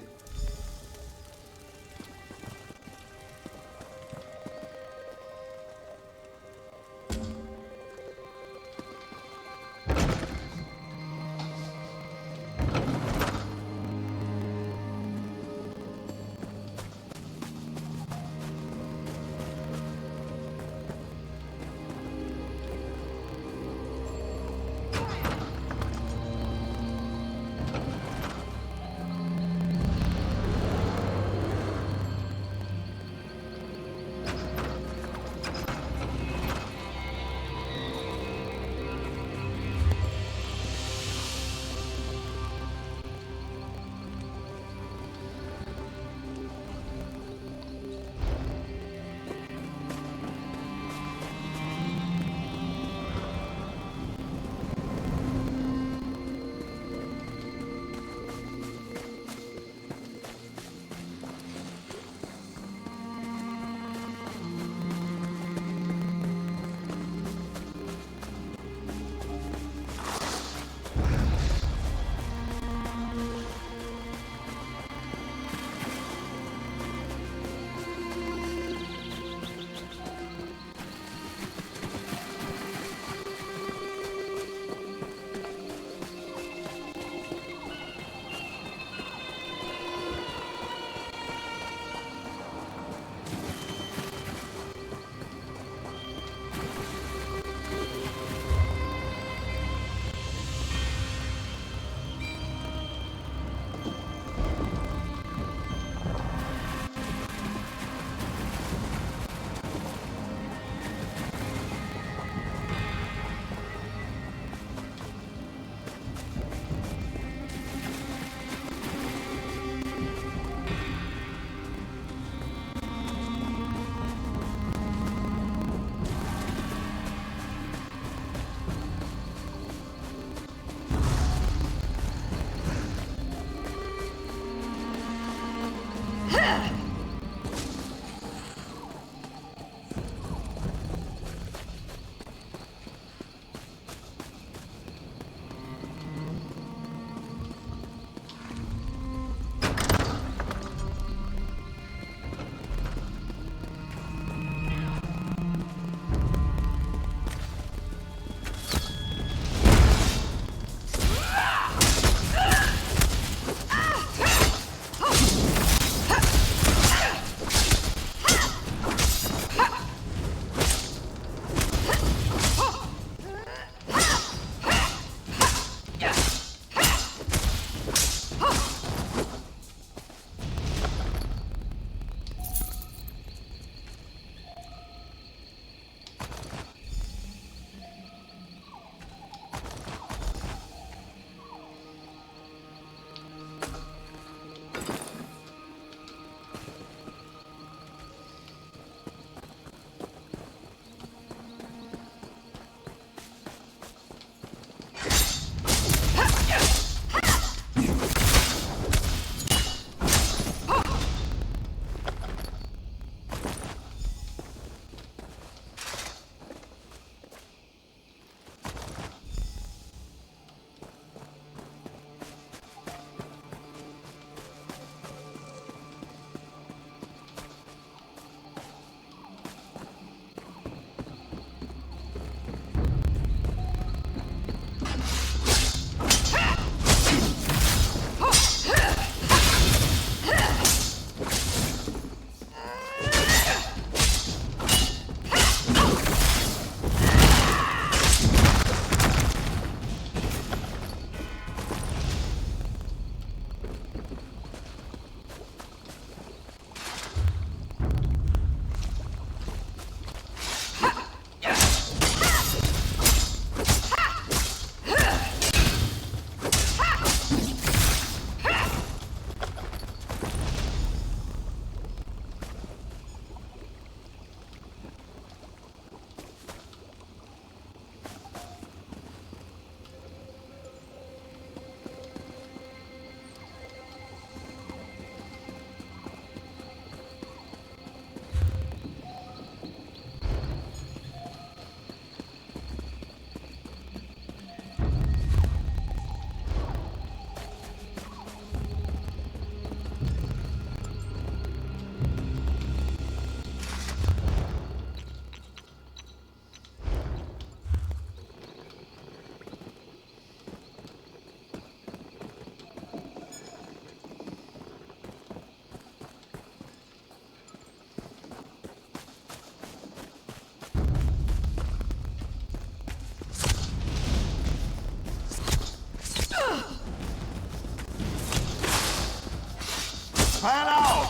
man out!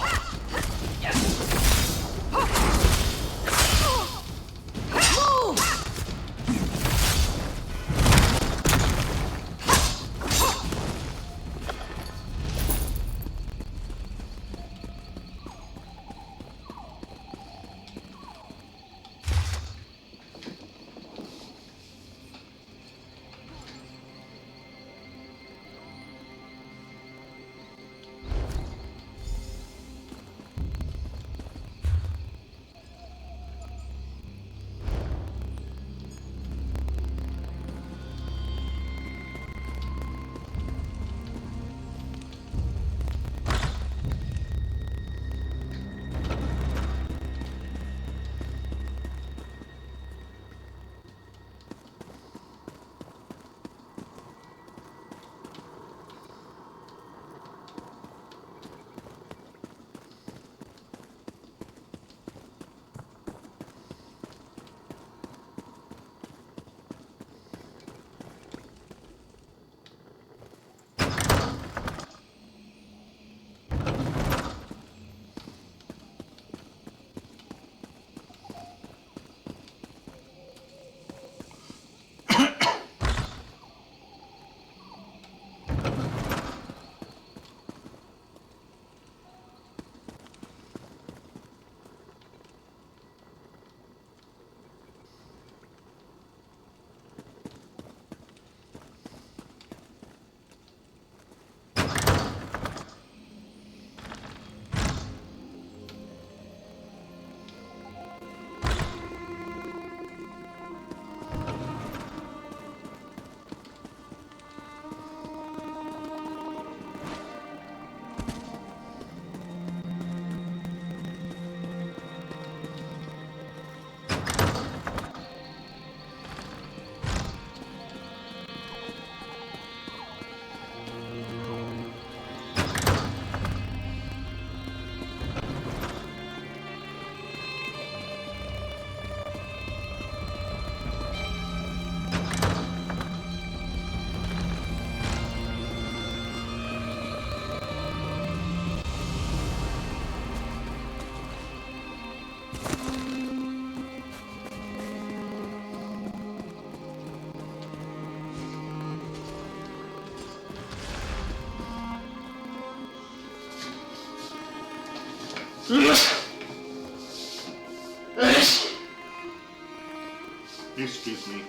Excuse me.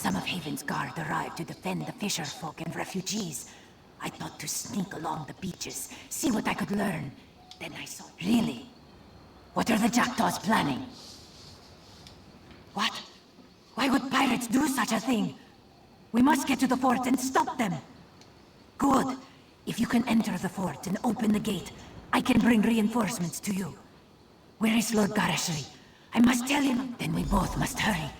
Some of Haven's guard arrived to defend the fisher folk and refugees. I thought to sneak along the beaches, see what I could learn. Then I saw... Really? What are the Jackdaws planning? What? Why would pirates do such a thing? We must get to the fort and stop them. Good. If you can enter the fort and open the gate, I can bring reinforcements to you. Where is Lord Garashri? I must tell him. Then we both must hurry.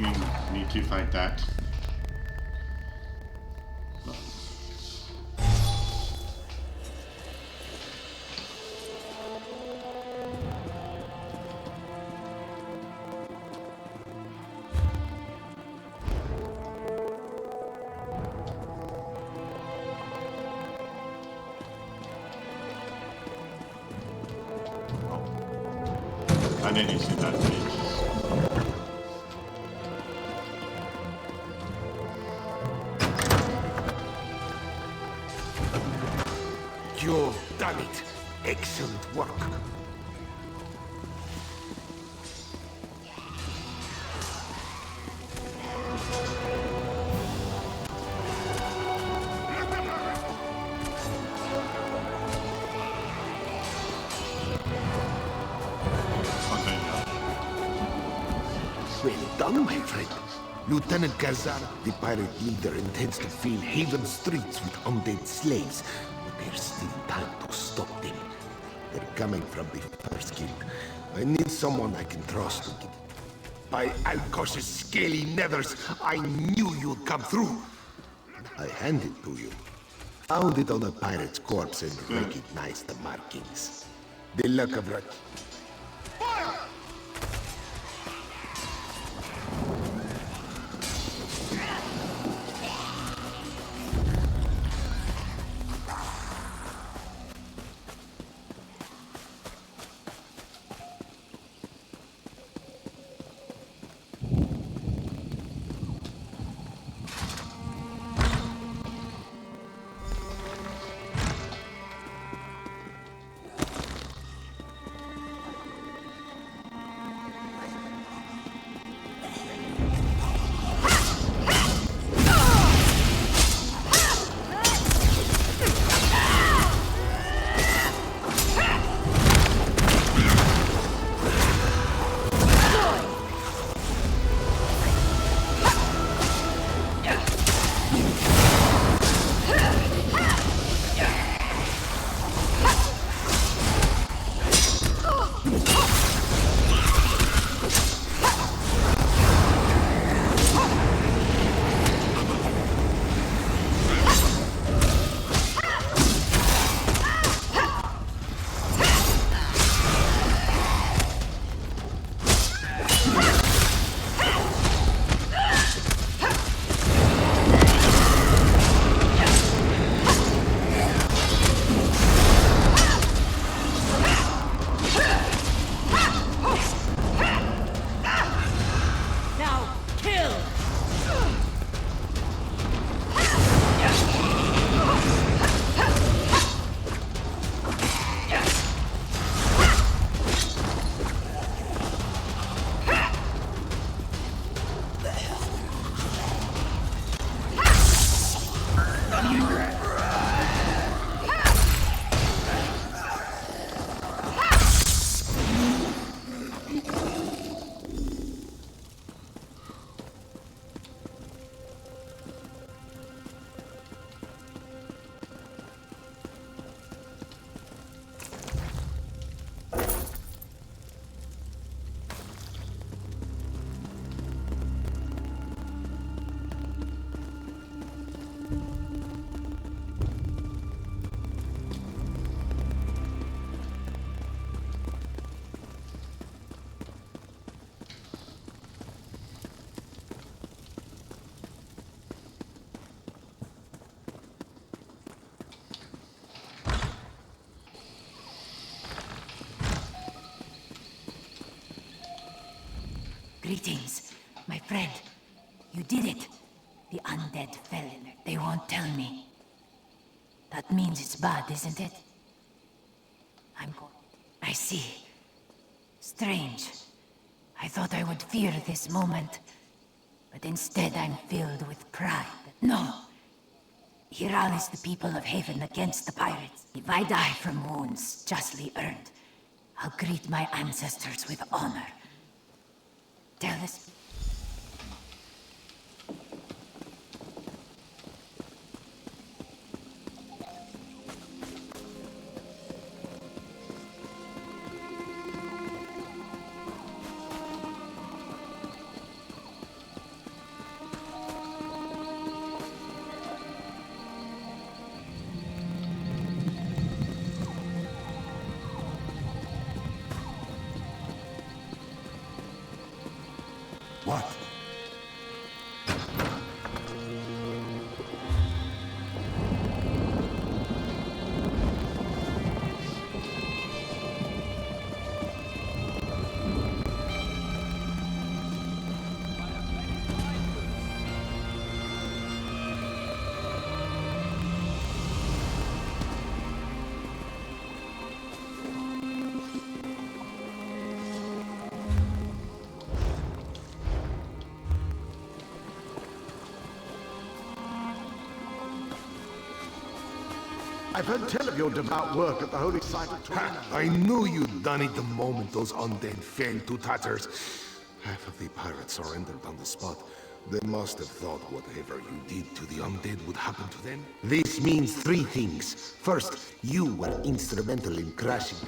assuming we need to fight that. And then you see that page. You've done it. Excellent work. Well done, my friend. Lieutenant Kazan, the pirate leader, intends to fill Haven streets with undead slaves. But there's still time to stop them. They're coming from the first guild. I need someone I can trust to get it. By Alkosh's scaly nethers, I knew you'd come through. I hand it to you. Found it on a pirate's corpse and recognized the markings. The luck of it. Greetings, my friend. You did it. The undead fell. They won't tell me. That means it's bad, isn't it? I see. Strange. I thought I would fear this moment. But instead I'm filled with pride. No! Here rallies the people of Haven against the pirates. If I die from wounds justly earned, I'll greet my ancestors with honor. Tell us. I've heard tell of your devout work at the holy site of Torina. I knew you'd done it the moment those undead fell to tatters. Half of the pirates surrendered on the spot. They must have thought whatever you did to the undead would happen to them. This means three things. First, you were instrumental in crashing.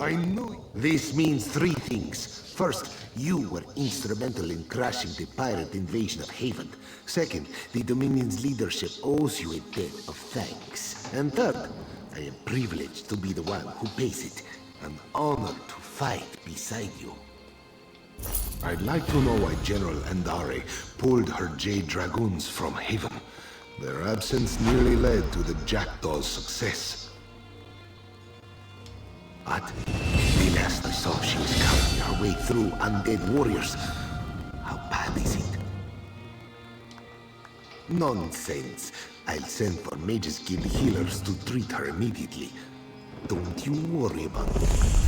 I knew. This means three things. First, you were instrumental in crashing the pirate invasion of Haven. Second, the Dominion's leadership owes you a debt of thanks. And third, I am privileged to be the one who pays it. An honor to fight beside you. I'd like to know why General Andare pulled her Jade Dragoons from Haven. Their absence nearly led to the Jackdaw's success. But the last I saw, she was carving her way through undead warriors. How bad is it? Nonsense. I'll send for Mage's Guild healers to treat her immediately. Don't you worry about it.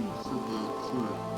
Super cool.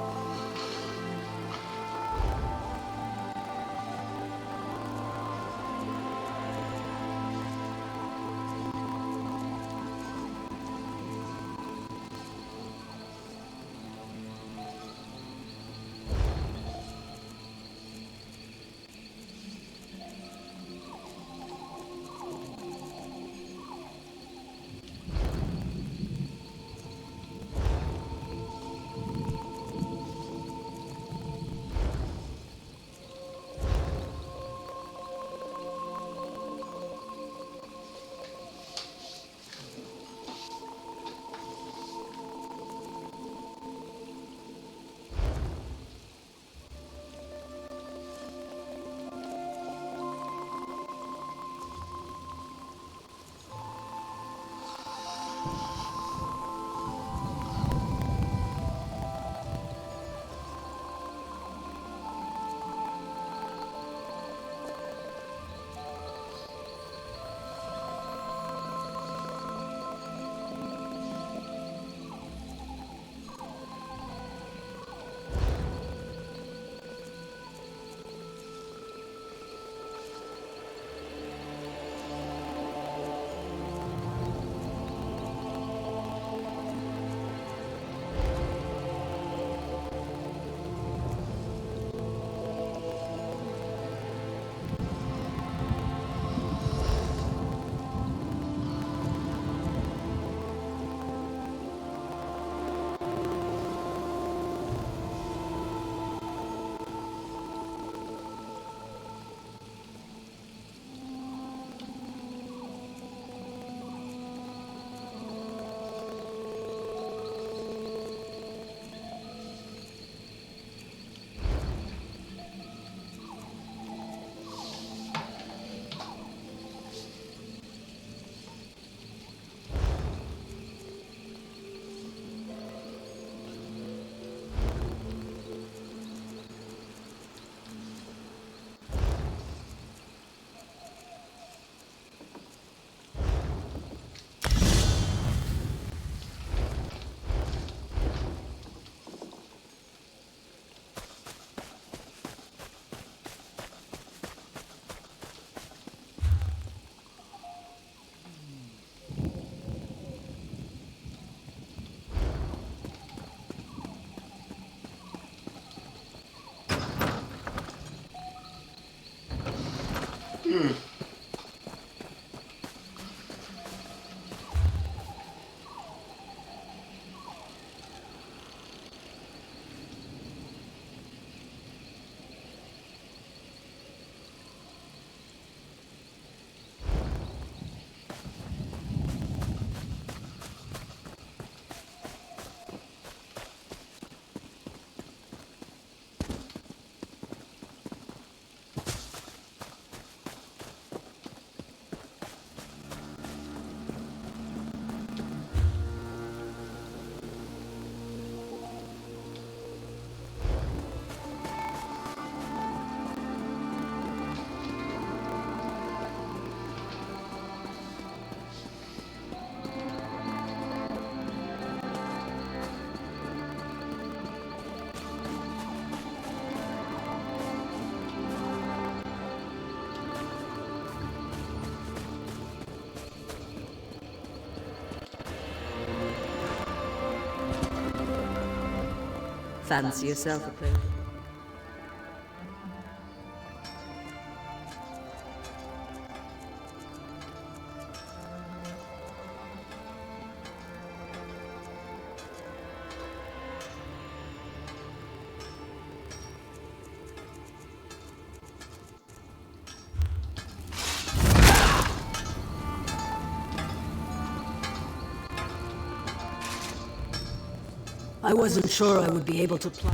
Fancy yourself a play. I wasn't sure I would be able to play.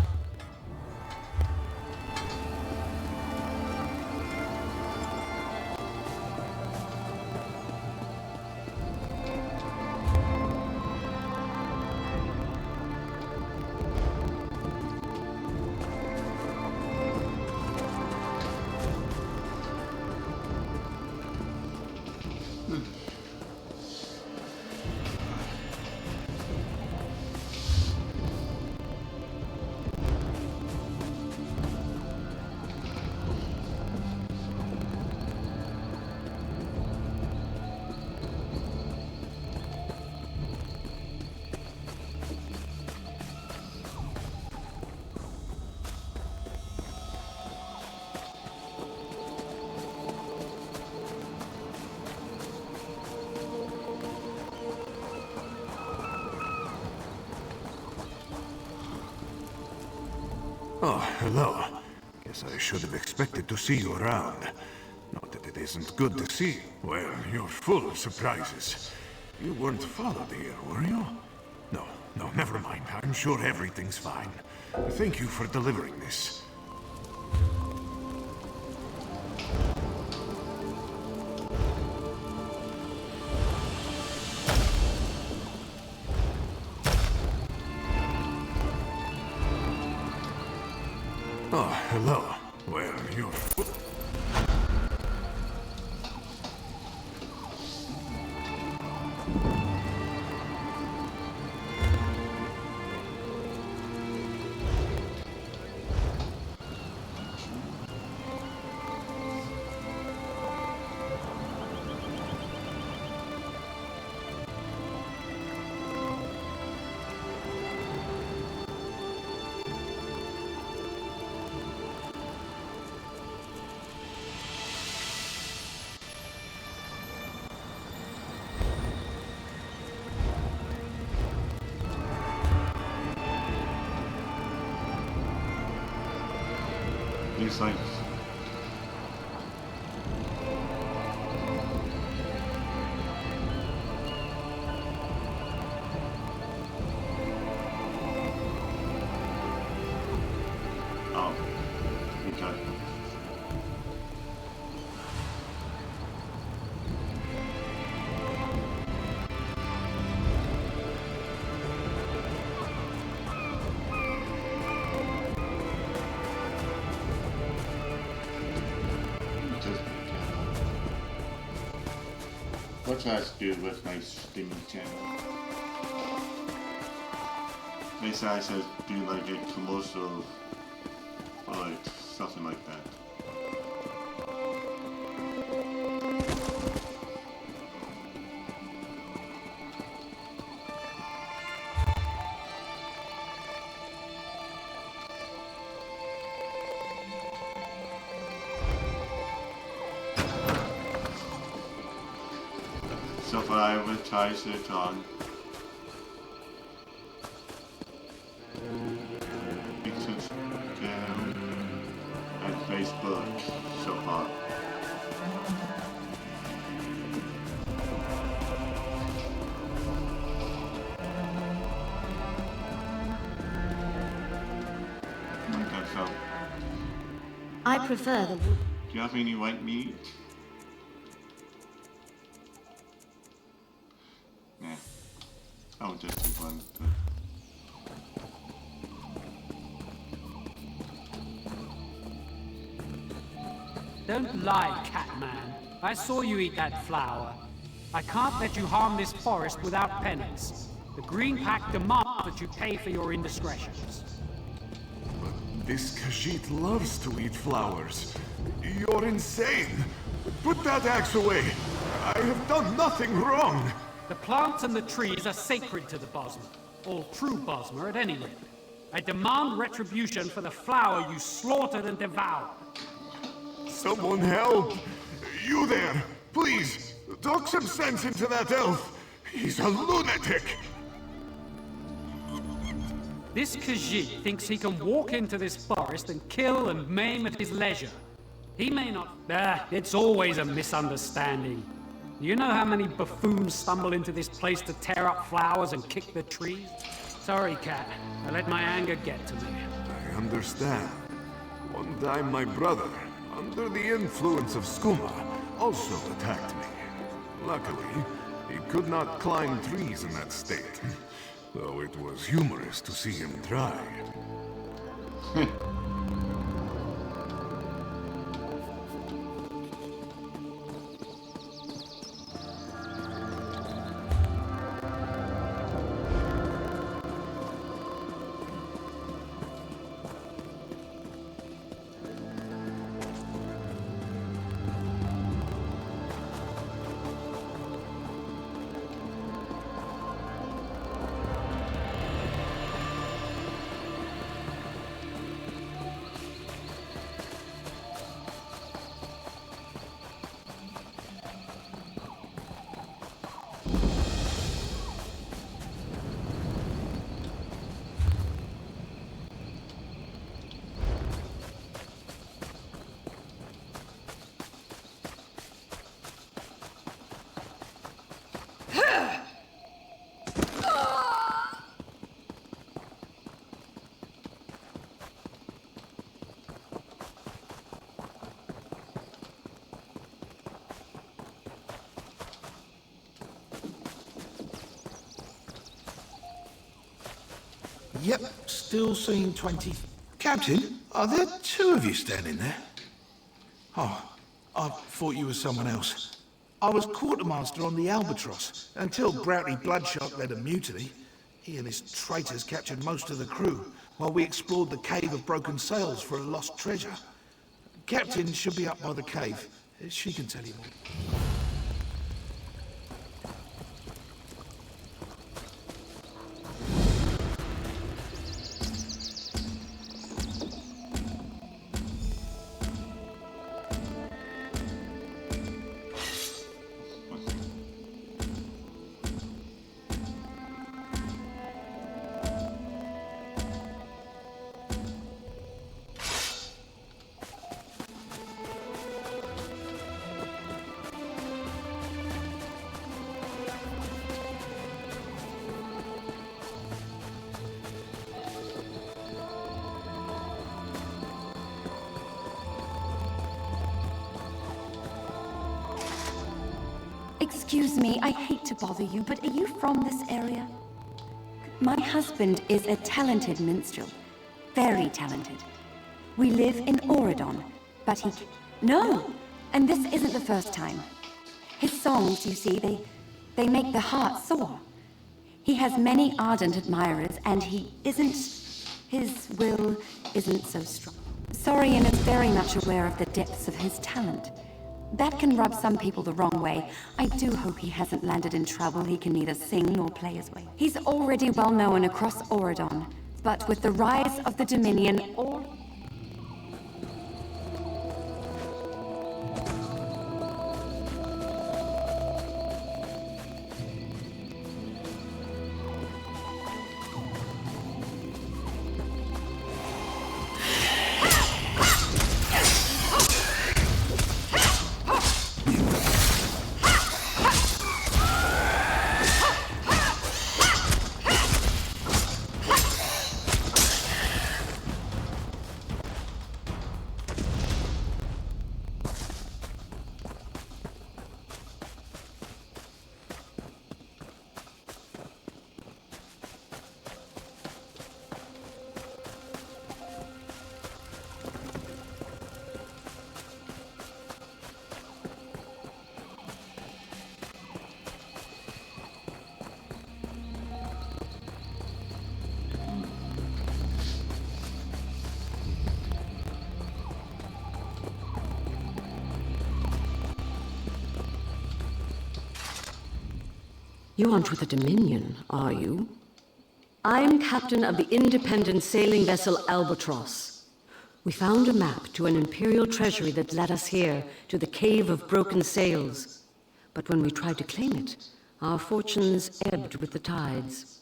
Oh, hello. Guess I should have expected to see you around. Not that it isn't good to see. Well, you're full of surprises. You weren't followed here, were you? No, never mind. I'm sure everything's fine. Thank you for delivering this. Oh, hello. Well, you're... These things. Oh, okay. What should I do with my streaming channel? They say I should do like a commercial or like something like that. So if I advertise it on Instagram and Facebook so far. Okay, so I prefer the... do you have any white meat? Yeah. I'll just take one. Don't lie, Catman. I saw you eat that flower. I can't let you harm this forest without penance. The Green Pact demands that you pay for your indiscretions. This Khajiit loves to eat flowers. You're insane! Put that axe away! I have done nothing wrong! The plants and the trees are sacred to the Bosmer. All true Bosmer, at any rate. I demand retribution for the flower you slaughtered and devoured. Someone help! You there! Please! Talk some sense into that elf! He's a lunatic! This Khajiit thinks he can walk into this forest and kill and maim at his leisure. He may not... it's always a misunderstanding. You know how many buffoons stumble into this place to tear up flowers and kick the trees? Sorry, Cat. I let my anger get to me. I understand. One time my brother, under the influence of skooma, also attacked me. Luckily, he could not climb trees in that state. Though it was humorous to see him try. Yep, still seeing 20. Captain, are there two of you standing there? Oh, I thought you were someone else. I was quartermaster on the Albatross until Broughty Bloodshot led a mutiny. He and his traitors captured most of the crew while we explored the Cave of Broken Sails for a lost treasure. Captain should be up by the cave. She can tell you more. Excuse me, I hate to bother you, but are you from this area? My husband is a talented minstrel. Very talented. We live in Auradon, but he... No! And this isn't the first time. His songs, you see, they make the heart soar. He has many ardent admirers, and he isn't... His will isn't so strong. Sorian is very much aware of the depths of his talent. That can rub some people the wrong way. I do hope he hasn't landed in trouble. He can neither sing nor play his way. He's already well known across Auradon, but with the rise of the Dominion, You aren't with the Dominion, are you? I'm captain of the independent sailing vessel Albatross. We found a map to an Imperial treasury that led us here, to the Cave of Broken Sails. But when we tried to claim it, our fortunes ebbed with the tides.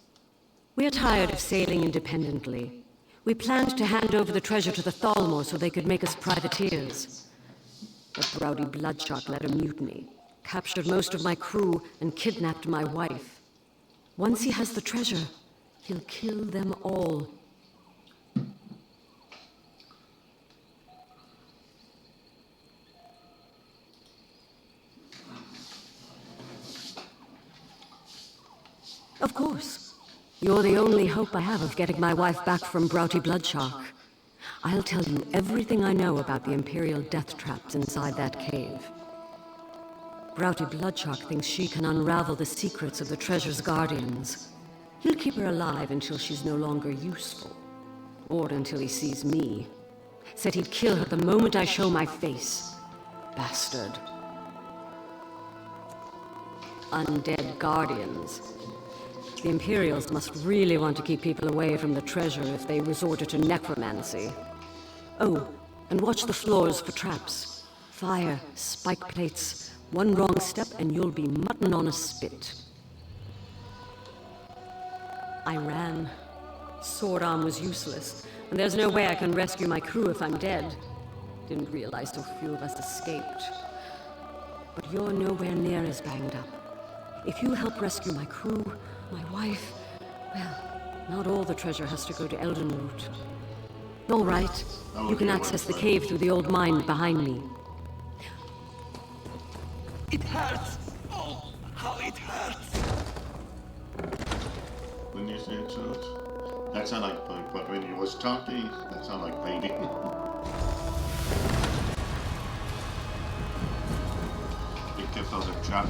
We are tired of sailing independently. We planned to hand over the treasure to the Thalmor so they could make us privateers. But Broughty Bloodshot led a mutiny, captured most of my crew, and kidnapped my wife. Once he has the treasure, he'll kill them all. Of course. You're the only hope I have of getting my wife back from Broughty Bloodshark. I'll tell you everything I know about the Imperial death traps inside that cave. Broughty Bloodshark thinks she can unravel the secrets of the treasure's guardians. He'll keep her alive until she's no longer useful. Or until he sees me. Said he'd kill her the moment I show my face. Bastard. Undead guardians. The Imperials must really want to keep people away from the treasure if they resorted to necromancy. Oh, and watch the floors for traps. Fire, spike plates. One wrong step and you'll be mutton on a spit. I ran. Sword arm was useless, and there's no way I can rescue my crew if I'm dead. Didn't realize so few of us escaped. But you're nowhere near as banged up. If you help rescue my crew, my wife, well, not all the treasure has to go to Eldenroot. All right, you can access the cave through the old mine behind me. It hurts! Oh, how it hurts! When you say it hurts. That sounded like Bug, but when he was talking, that sounded like Lady. Be careful of the trap.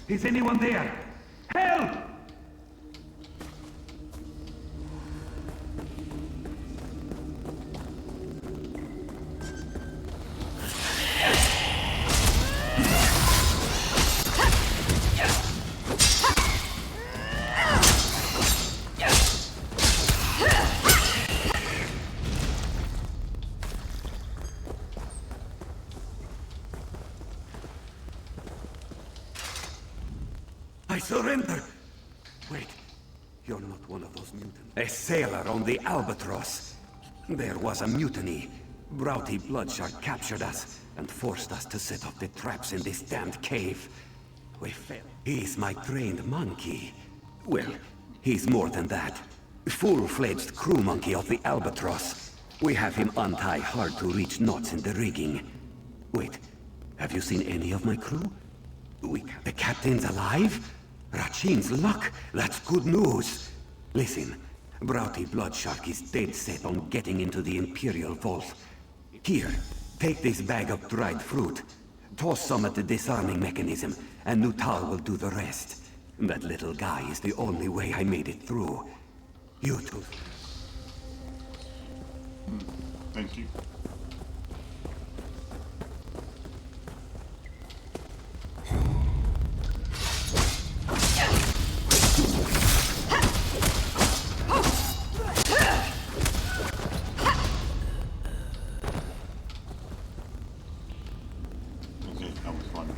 Is anyone there? Help! I surrender! Wait, you're not one of those mutants. A sailor on the Albatross. There was a mutiny. Broughty Bloodshark captured us and forced us to set off the traps in this damned cave. We failed. He's my trained monkey. Well, he's more than that. Full-fledged crew monkey of the Albatross. We have him untie hard-to-reach knots in the rigging. Wait, have you seen any of my crew? The captain's alive? Rachin's luck! That's good news! Listen, Broughty Bloodshark is dead set on getting into the Imperial Vault. Here, take this bag of dried fruit. Toss some at the disarming mechanism, and Nutal will do the rest. That little guy is the only way I made it through. You two. Thank you. Okay, that was fun.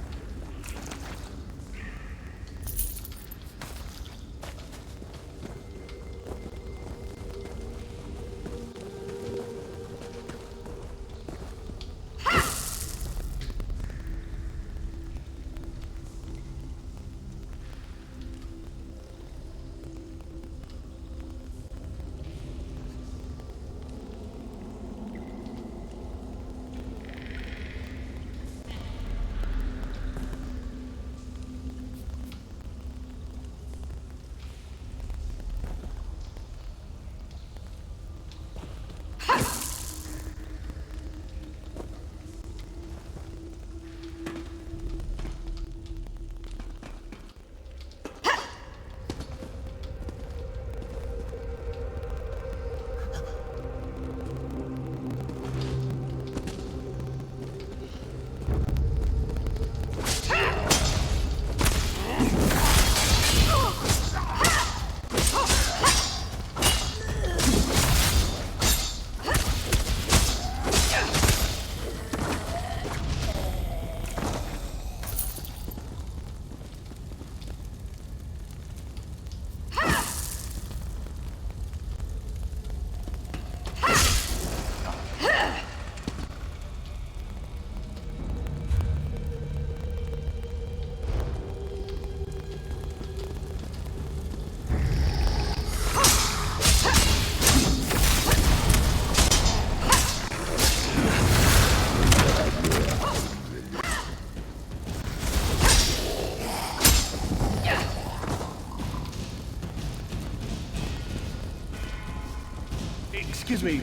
Excuse me.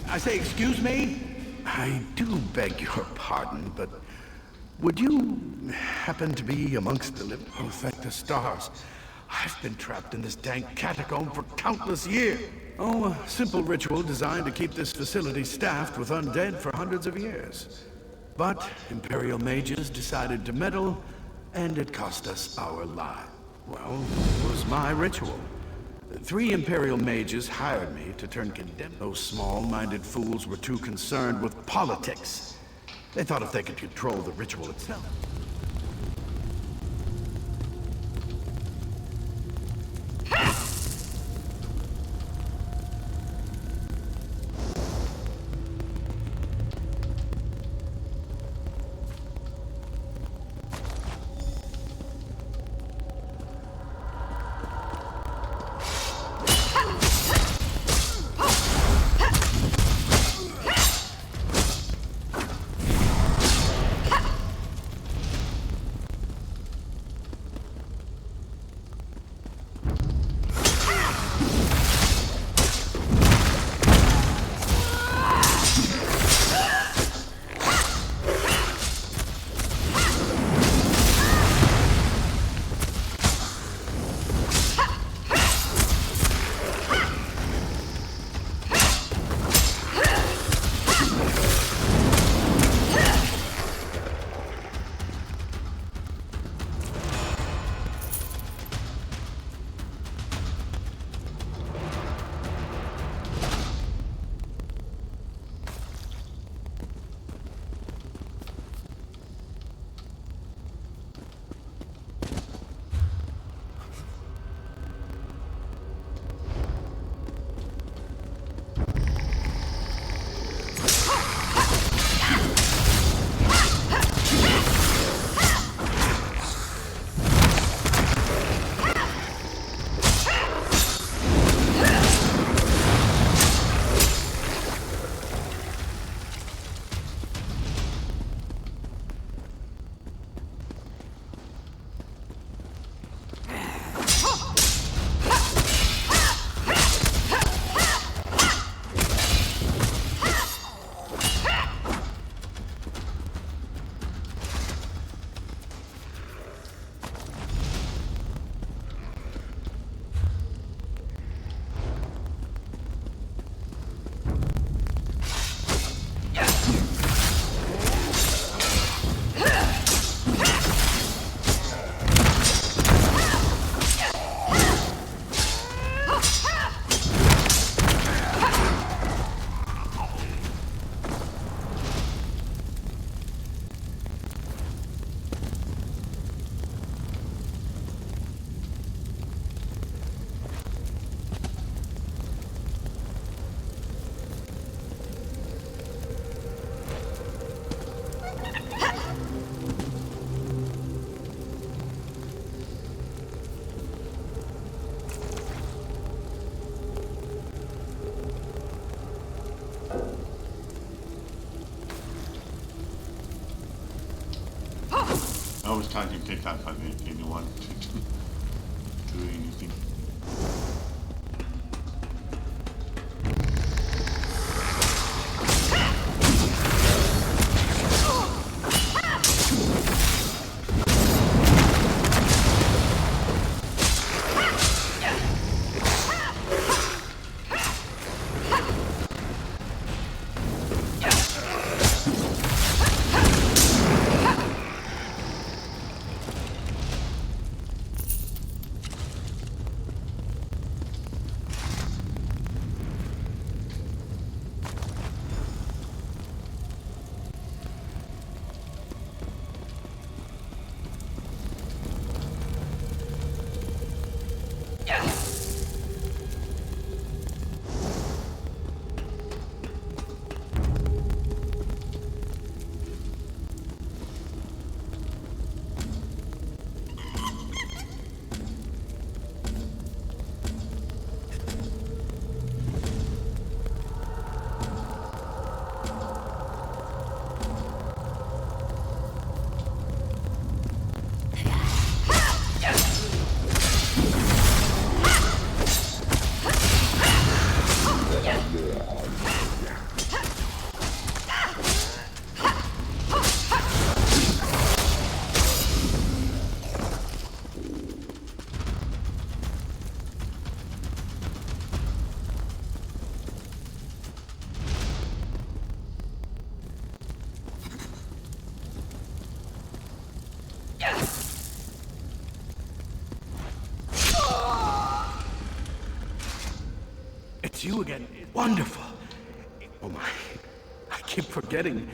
I say, excuse me? I do beg your pardon, but would you happen to be amongst the living? Oh, thank the stars. I've been trapped in this dank catacomb for countless years. Oh, a simple ritual designed to keep this facility staffed with undead for hundreds of years. But Imperial mages decided to meddle, and it cost us our lives. Well, it was my ritual. 3 Imperial mages hired me to turn condemned. Those small-minded fools were too concerned with politics. They thought if they could control the ritual itself. always trying to take out by anyone to do anything. It's you again. Wonderful. Oh my. I keep forgetting.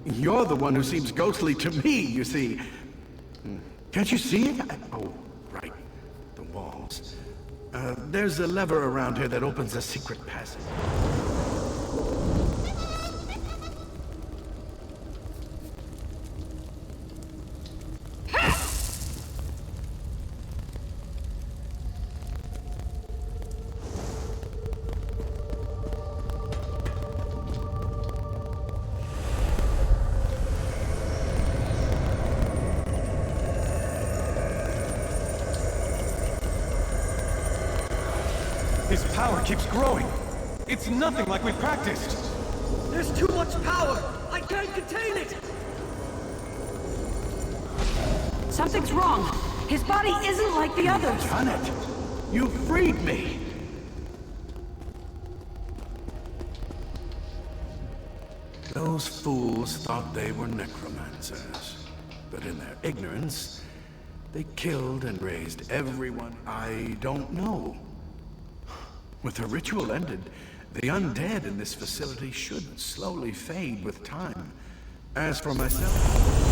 You're the one who seems ghostly to me, you see. Can't you see it? Oh, right. The walls. There's a lever around here that opens a secret passage. His power keeps growing. It's nothing like we practiced. There's too much power! I can't contain it! Something's wrong. His body isn't like the others. Janet, you freed me. Those fools thought they were necromancers. But in their ignorance, they killed and raised everyone I don't know. With the ritual ended, the undead in this facility should slowly fade with time. As for myself...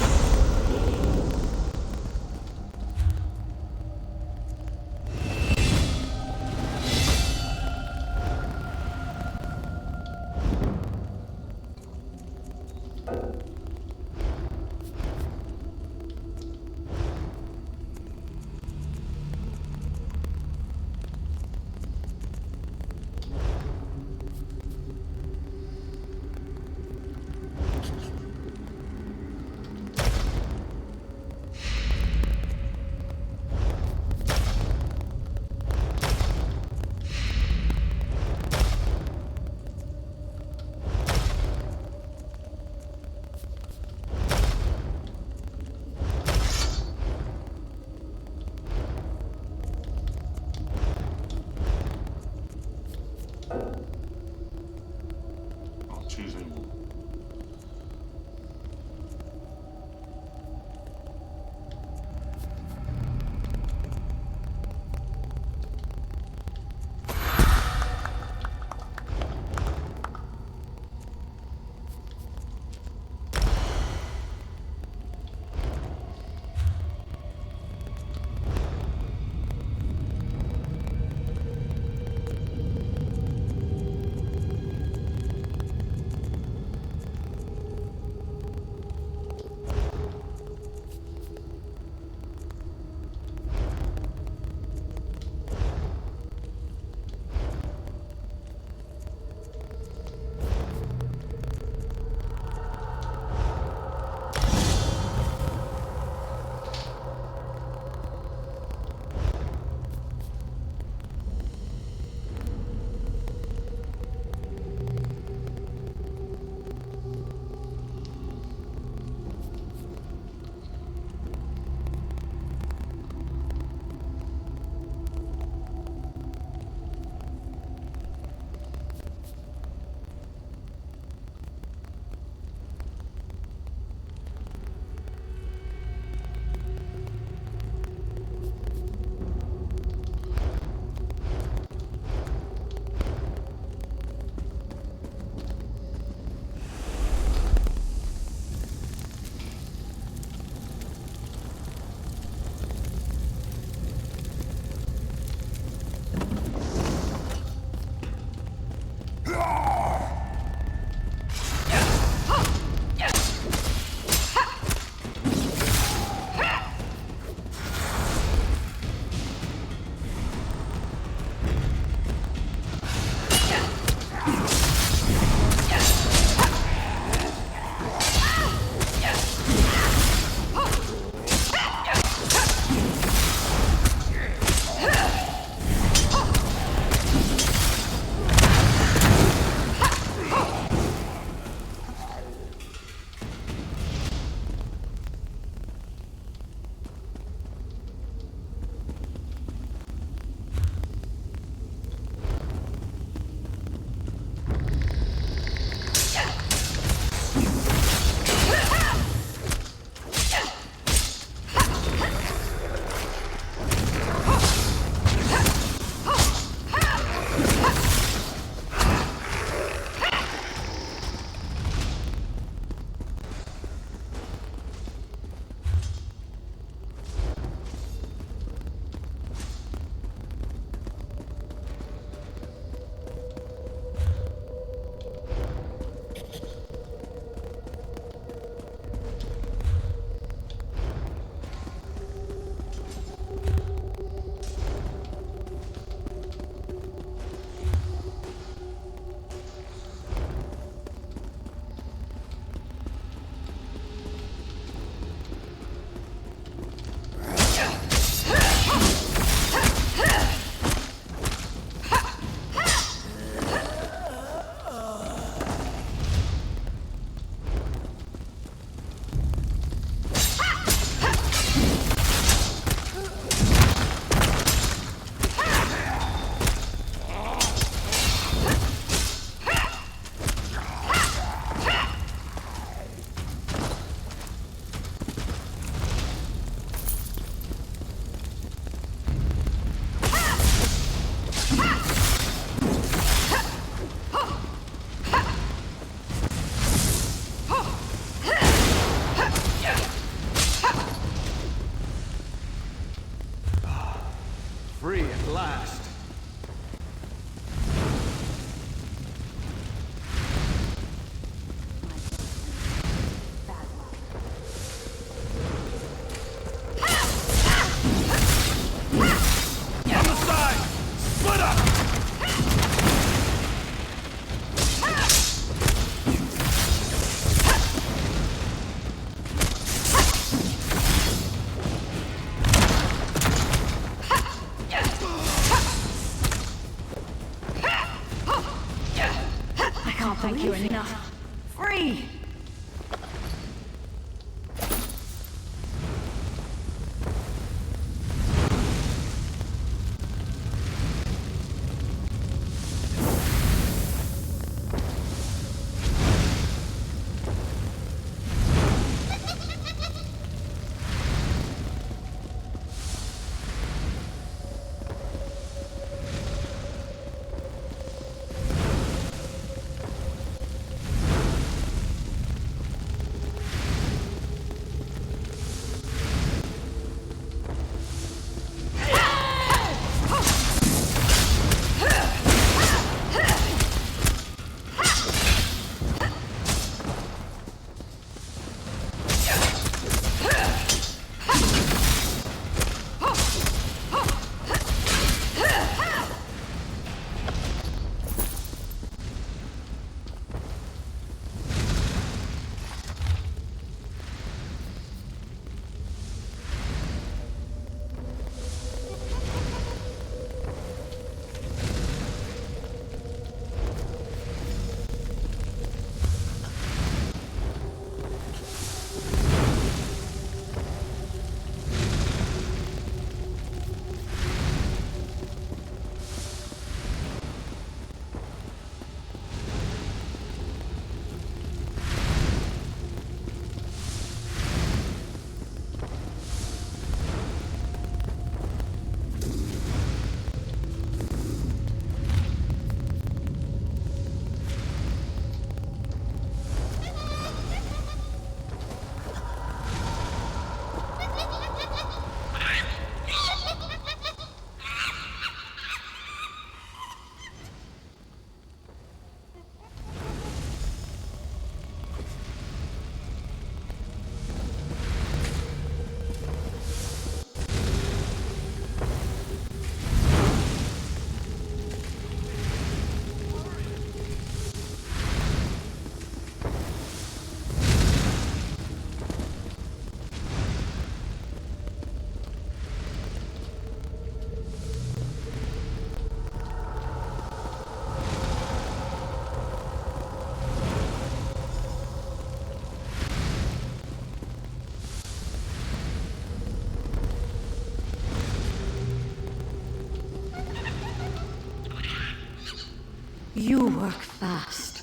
You work fast.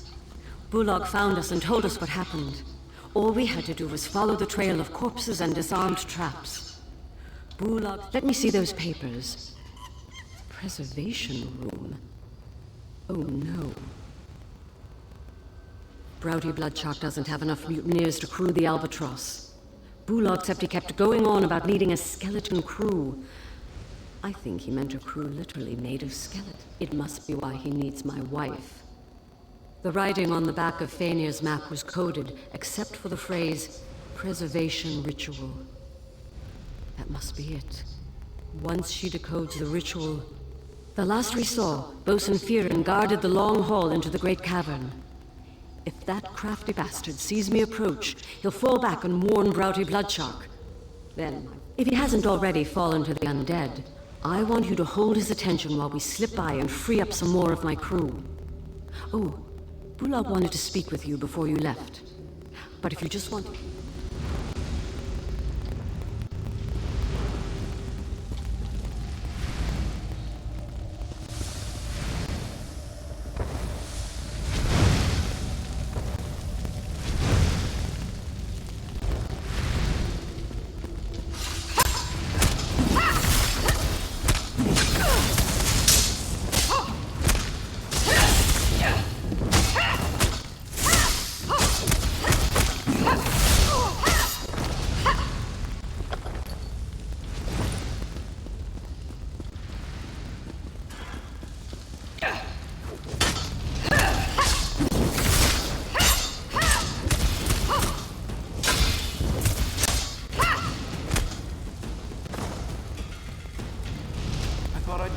Bullock found us and told us what happened. All we had to do was follow the trail of corpses and disarmed traps. Bullock... Let me see those papers. Preservation room. Oh no. Broughty Bloodshark doesn't have enough mutineers to crew the Albatross. Bullock Septi kept going on about needing a skeleton crew. I think he meant a crew literally made of skeleton. It must be why he needs my wife. The writing on the back of Faenir's map was coded, except for the phrase, preservation ritual. That must be it. Once she decodes the ritual... The last we saw, Bosun Fearin guarded the long hall into the great cavern. If that crafty bastard sees me approach, he'll fall back and warn Broughty Bloodshark. Then, if he hasn't already fallen to the undead, I want you to hold his attention while we slip by and free up some more of my crew. Oh, Bullock wanted to speak with you before you left. But if you just want...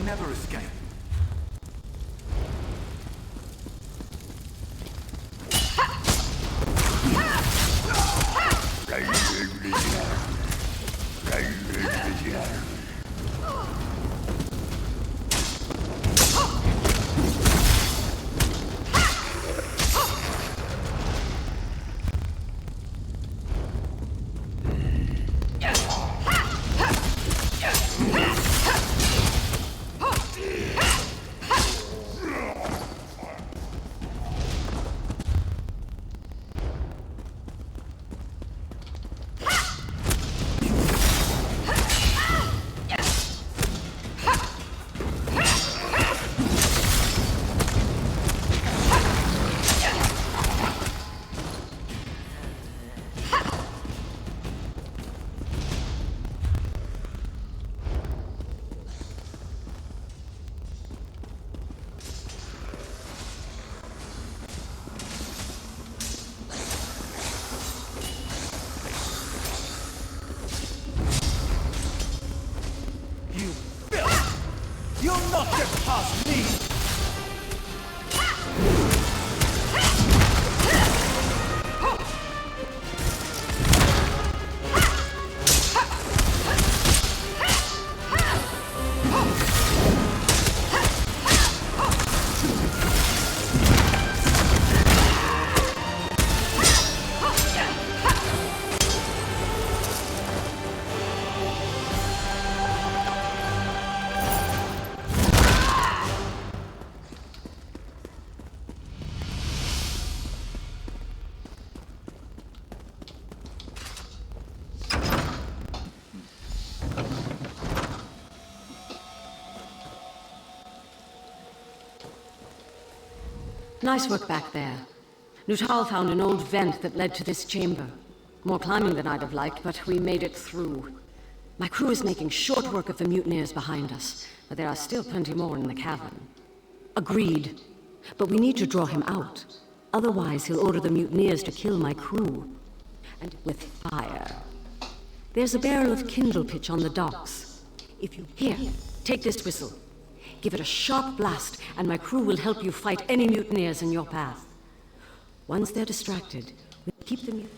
Never escape. You'll not get past me! Nice work back there. Nuttall found an old vent that led to this chamber. More climbing than I'd have liked, but we made it through. My crew is making short work of the mutineers behind us, but there are still plenty more in the cavern. Agreed. But we need to draw him out. Otherwise, he'll order the mutineers to kill my crew. And with fire. There's a barrel of kindle pitch on the docks. If you... Here, take this whistle. Give it a sharp blast, and my crew will help you fight any mutineers in your path. Once they're distracted, we keep them...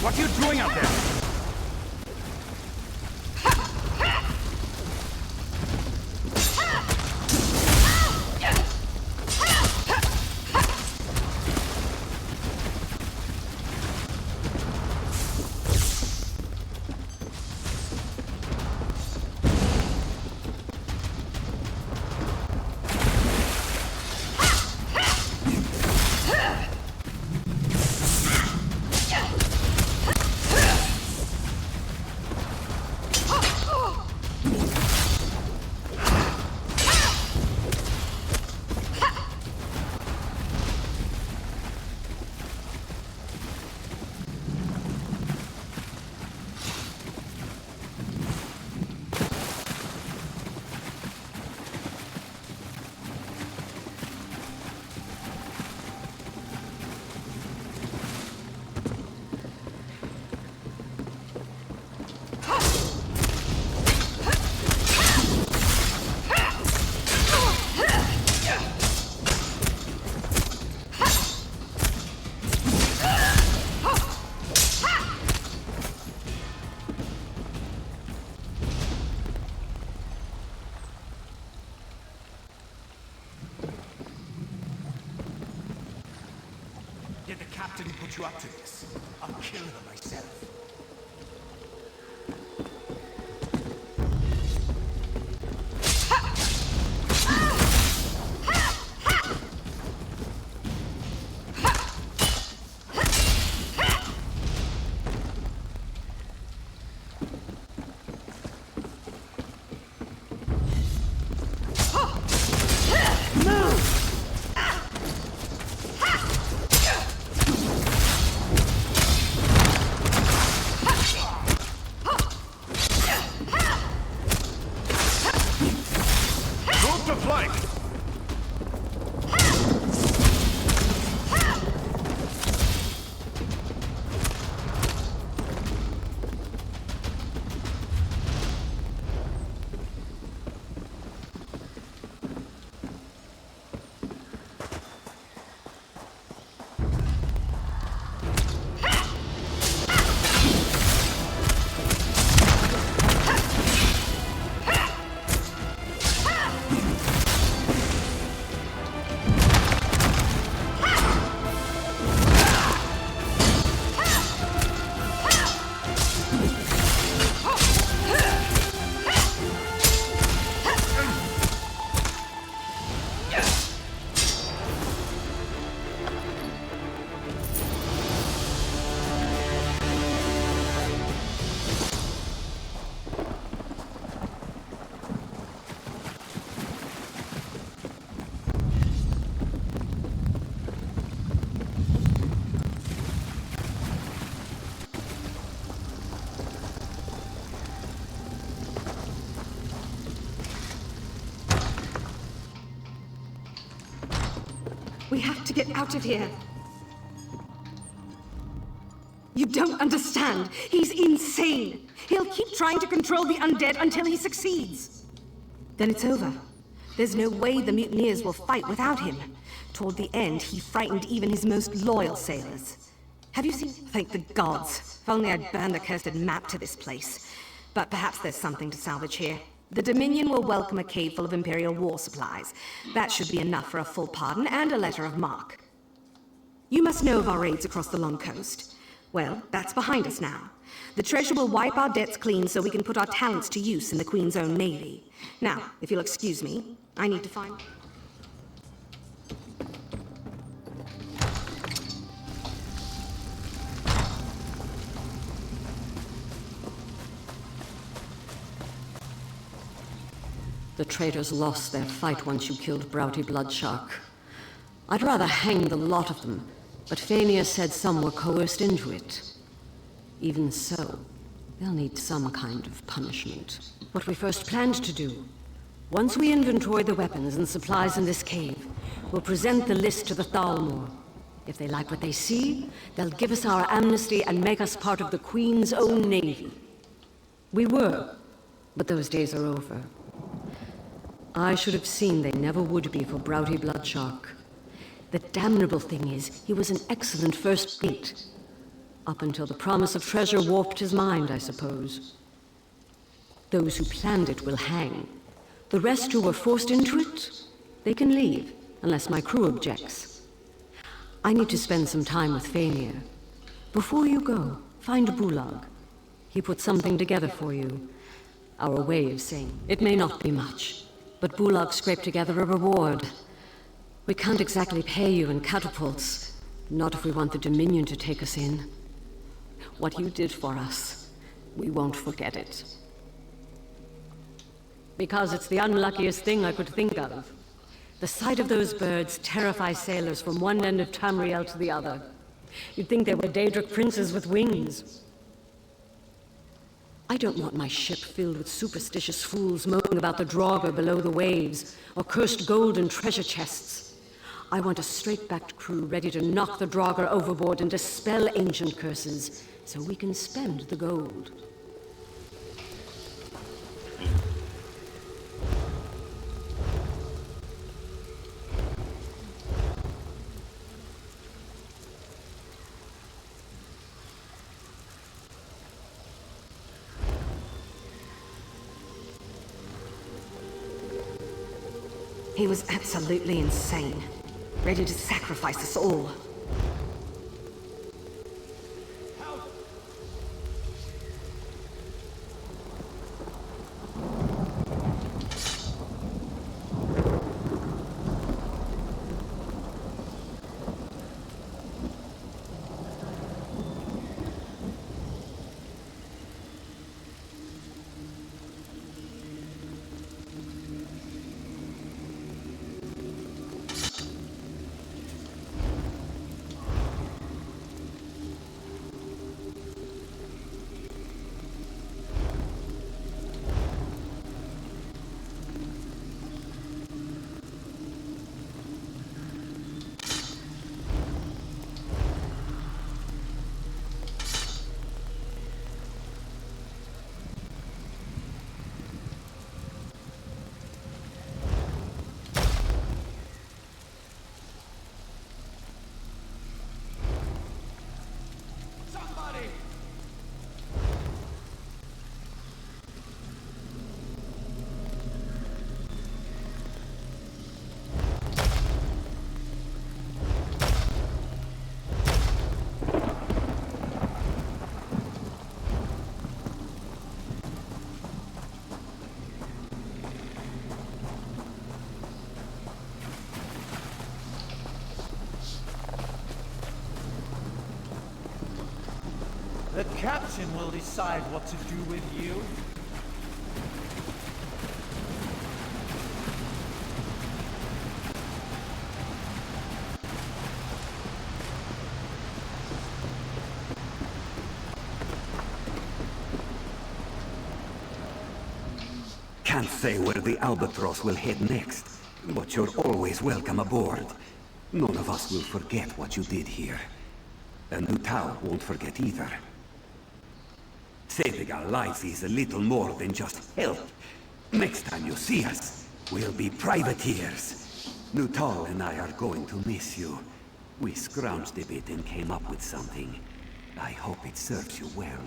What are you doing out there? Did the captain put you up to this? I'll kill them myself. We have to get out of here. You don't understand. He's insane. He'll keep trying to control the undead until he succeeds. Then it's over. There's no way the mutineers will fight without him. Toward the end, he frightened even his most loyal sailors. Have you seen? Thank the gods. If only I'd burned the cursed map to this place. But perhaps there's something to salvage here. The Dominion will welcome a cave full of Imperial war supplies. That should be enough for a full pardon and a letter of marque. You must know of our raids across the Long Coast. Well, that's behind us now. The treasure will wipe our debts clean so we can put our talents to use in the Queen's own navy. Now, if you'll excuse me, I need to find... The traitors lost their fight once you killed Broughty Bloodshark. I'd rather hang the lot of them, but Famia said some were coerced into it. Even so, they'll need some kind of punishment. What we first planned to do Once we inventory the weapons and supplies in this cave, we'll present the list to the Thalmor. If they like what they see, they'll give us our amnesty and make us part of the Queen's own navy. We were, but those days are over. I should have seen they never would be for Broughty Bloodshark. The damnable thing is, he was an excellent first mate. Up until the promise of treasure warped his mind, I suppose. Those who planned it will hang. The rest who were forced into it, they can leave, unless my crew objects. I need to spend some time with Fainir. Before you go, find Bulag. He put something together for you. Our way of saying it may not be much, but Bulag scraped together a reward. We can't exactly pay you in catapults, not if we want the Dominion to take us in. What you did for us, we won't forget it. Because it's the unluckiest thing I could think of. The sight of those birds terrifies sailors from one end of Tamriel to the other. You'd think they were Daedric princes with wings. I don't want my ship filled with superstitious fools moaning about the Draugr below the waves, or cursed gold and treasure chests. I want a straight-backed crew ready to knock the Draugr overboard and dispel ancient curses, so we can spend the gold. He was absolutely insane, ready to sacrifice us all. The captain will decide what to do with you. Can't say where the Albatross will head next, but you're always welcome aboard. None of us will forget what you did here. And Utau won't forget either. Saving our lives is a little more than just help. Next time you see us, we'll be privateers. Nuttall and I are going to miss you. We scrounged a bit and came up with something. I hope it serves you well.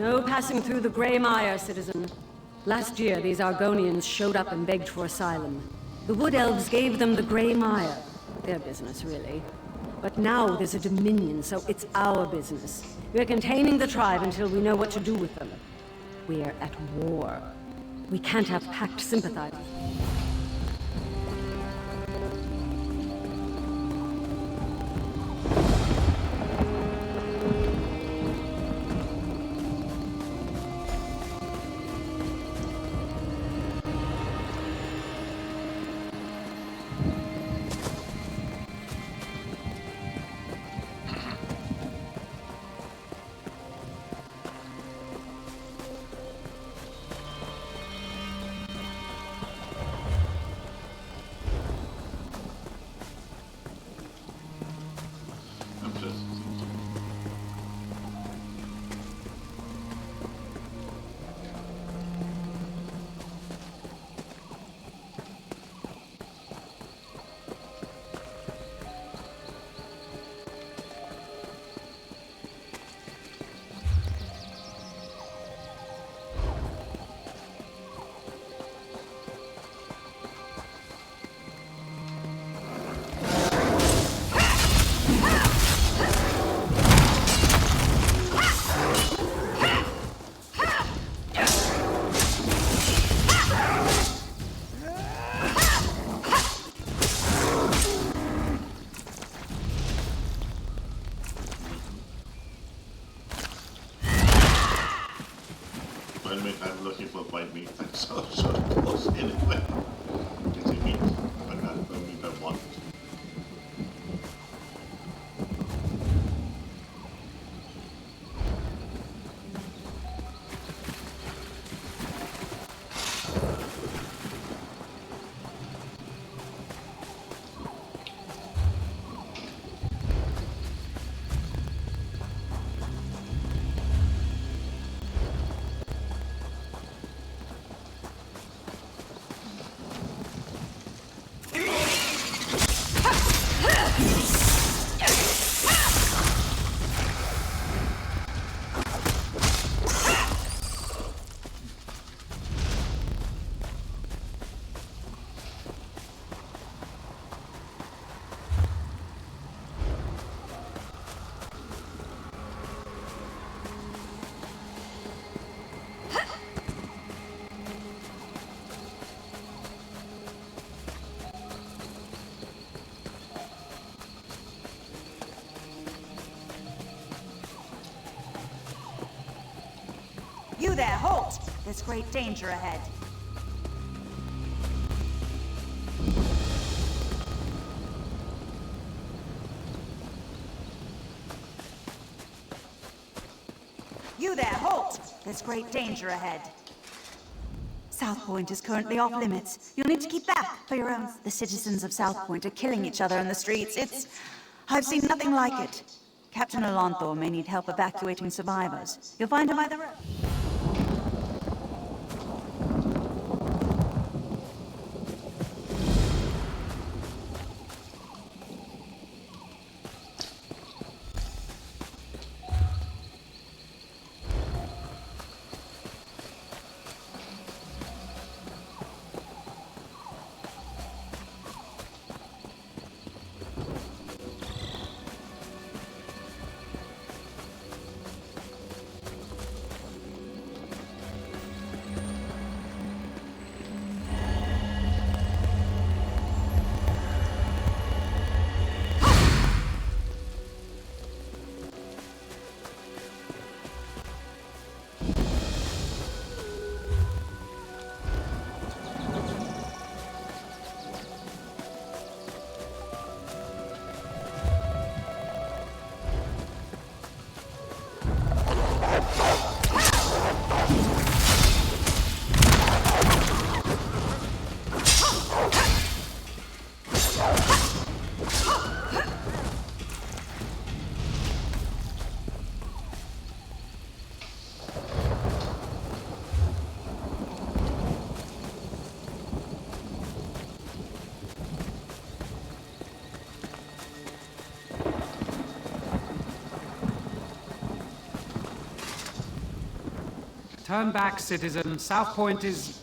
No passing through the Grey Mire, citizen. Last year, these Argonians showed up and begged for asylum. The Wood Elves gave them the Grey Mire. Their business, really. But now there's a Dominion, so it's our business. We're containing the tribe until we know what to do with them. We're at war. We can't have packed sympathizers. I'm looking for white meat. I'm so close anyway. Getting meat, but not the meat I want. You there, halt! There's great danger ahead. You there, halt! There's great danger ahead. South Point is currently off limits. You'll need to keep back for your own. The citizens of South Point are killing each other in the streets. I've seen nothing like it. Captain Alonthor may need help evacuating survivors. You'll find him by the road. Turn back, citizen. South Point is...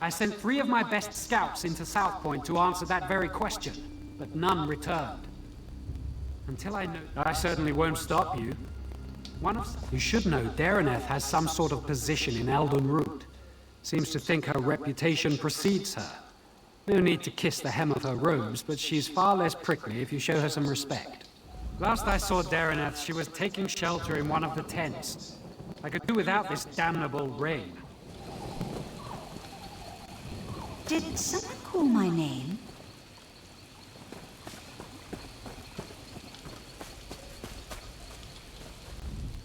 I sent 3 of my best scouts into South Point to answer that very question, but none returned. Until I know... I certainly won't stop you. You should know Dareneth has some sort of position in Elden Root. Seems to think her reputation precedes her. No need to kiss the hem of her robes, but she's far less prickly if you show her some respect. Last I saw Dareneth, she was taking shelter in one of the tents. I could do without this damnable rain. Did someone call my name?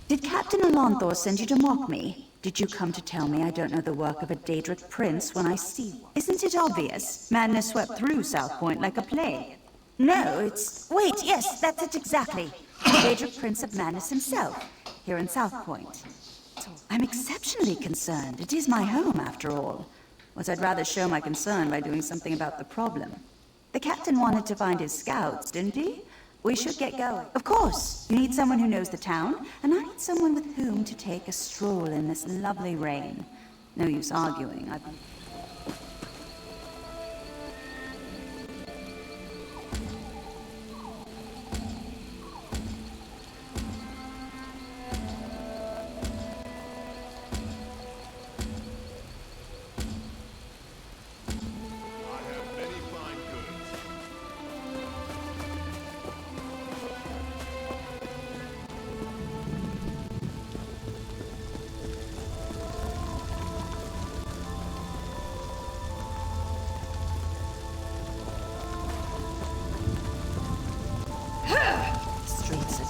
Did Captain Alonthor send you to mock me? Did you come to tell me I don't know the work of a Daedric prince when I see one? Isn't it obvious? Madness swept through South Point like a plague. No, it's... Wait, yes, that's it exactly. The Daedric Prince of Madness himself, here in South Point. I'm exceptionally concerned. It is my home, after all. Was I'd rather show my concern by doing something about the problem. The captain wanted to find his scouts, didn't he? We should get going. Of course. You need someone who knows the town, and I need someone with whom to take a stroll in this lovely rain. No use arguing.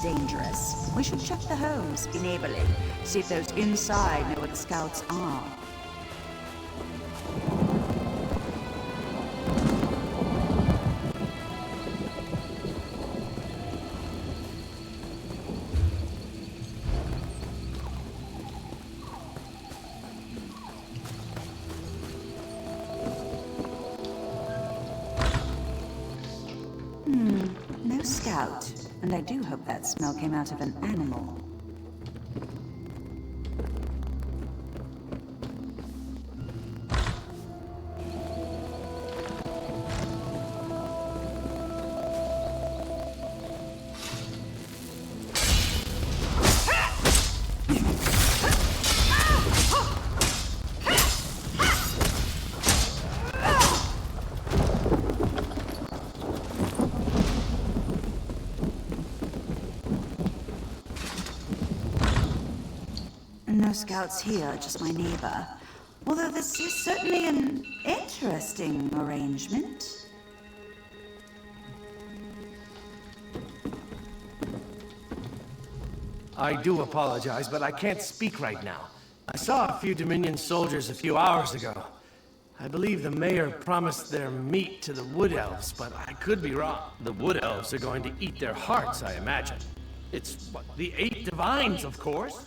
Dangerous. We should check the homes, be neighborly, see if those inside know where the scouts are. No scout. And I do hope that smell came out of an animal. No scouts here, just my neighbor. Although this is certainly an interesting arrangement. I do apologize, but I can't speak right now. I saw a few Dominion soldiers a few hours ago. I believe the mayor promised their meat to the Wood Elves, but I could be wrong. The Wood Elves are going to eat their hearts, I imagine. It's, what, the 8 Divines, of course.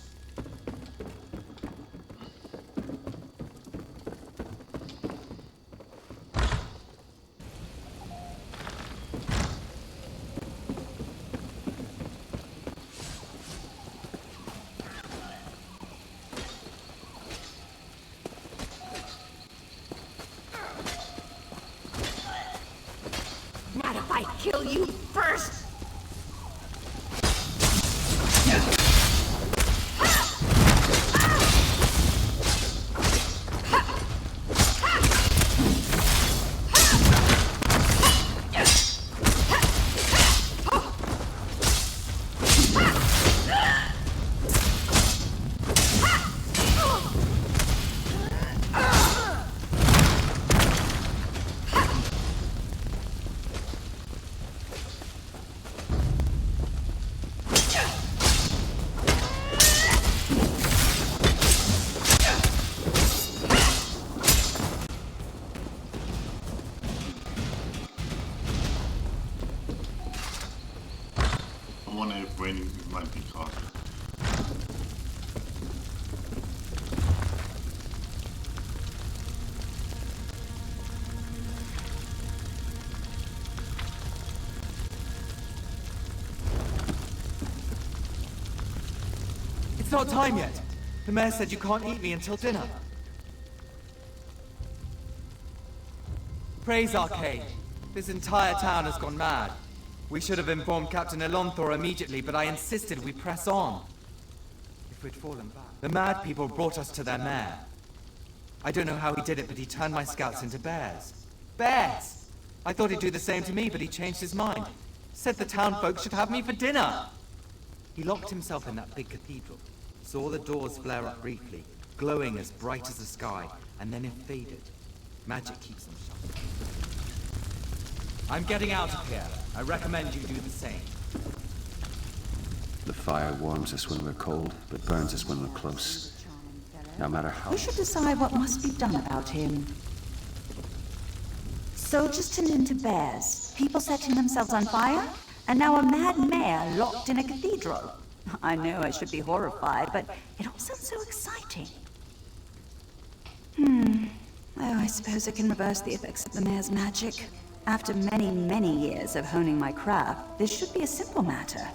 Not if I kill you first! I wonder if raining might be caused. It's not time yet. The mayor said you can't eat me until dinner. Praise Arcade. This entire town has gone mad. We should have informed Captain Elonthor immediately, but I insisted we press on. If we'd fallen back. The mad people brought us to their mayor. I don't know how he did it, but he turned my scouts into bears. Bears! I thought he'd do the same to me, but he changed his mind. Said the town folks should have me for dinner. He locked himself in that big cathedral. Saw the doors flare up briefly, glowing as bright as the sky, and then it faded. Magic keeps them shut. I'm getting out of here. I recommend you do the same. The fire warms us when we're cold, but burns us when we're close. No matter how... Who should decide what must be done about him? Soldiers turned into bears, people setting themselves on fire, and now a mad mayor locked in a cathedral. I know I should be horrified, but it all sounds so exciting. Oh, I suppose I can reverse the effects of the mayor's magic. After many, many years of honing my craft, this should be a simple matter.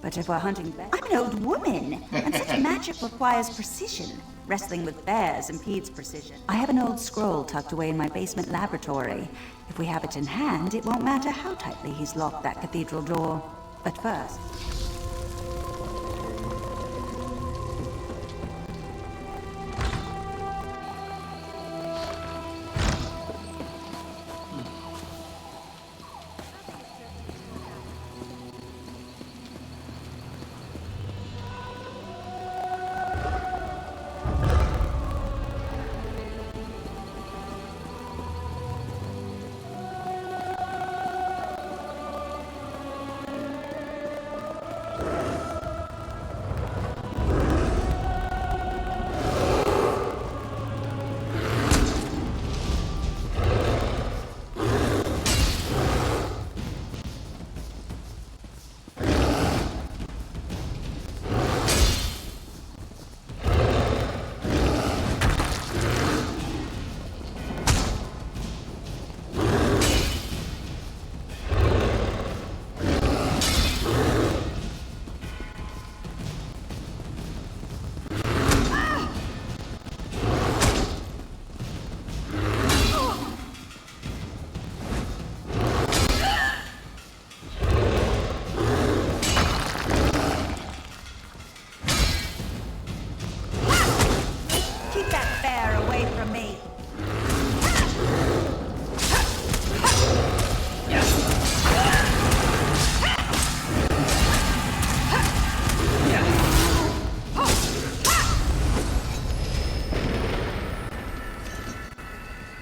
But if we're hunting bears... I'm an old woman, and such magic requires precision. Wrestling with bears impedes precision. I have an old scroll tucked away in my basement laboratory. If we have it in hand, it won't matter how tightly he's locked that cathedral door. But first...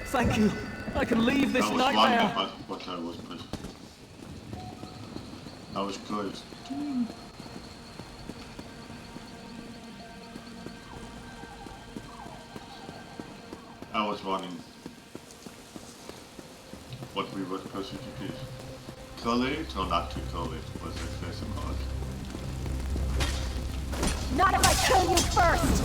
Thank you. I can leave this nightmare. That was but that was good. That was good. I was running what we were supposed to do. Kill it or not to kill it was a question mark. Not if I kill you first!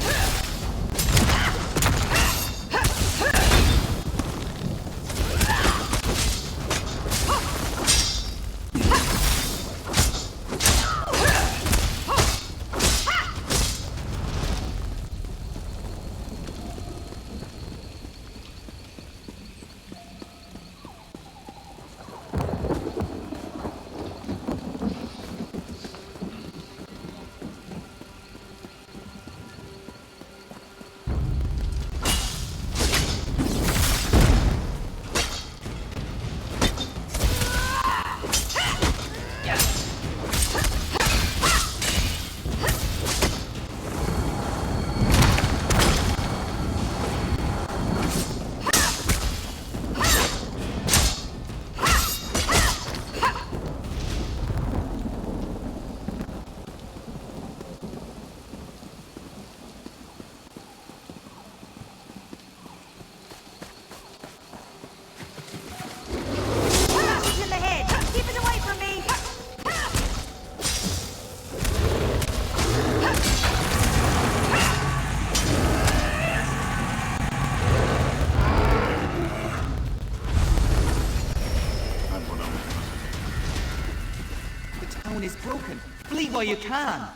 Is broken. Flee while you can.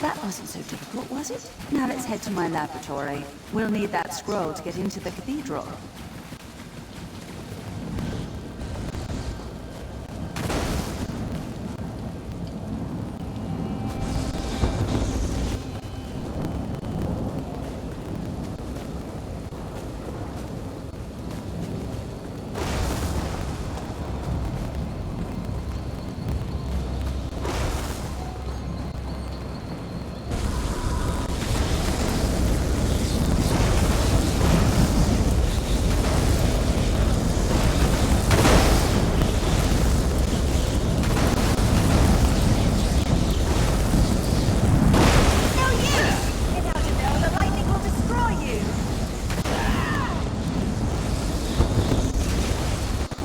That wasn't so difficult, was it? Now let's head to my laboratory. We'll need that scroll to get into the cathedral.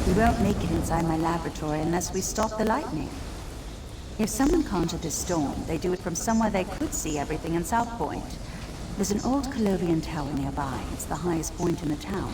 We won't make it inside my laboratory unless we stop the lightning. If someone conjured this storm, they do it from somewhere they could see everything in South Point. There's an old Colovian tower nearby. It's the highest point in the town.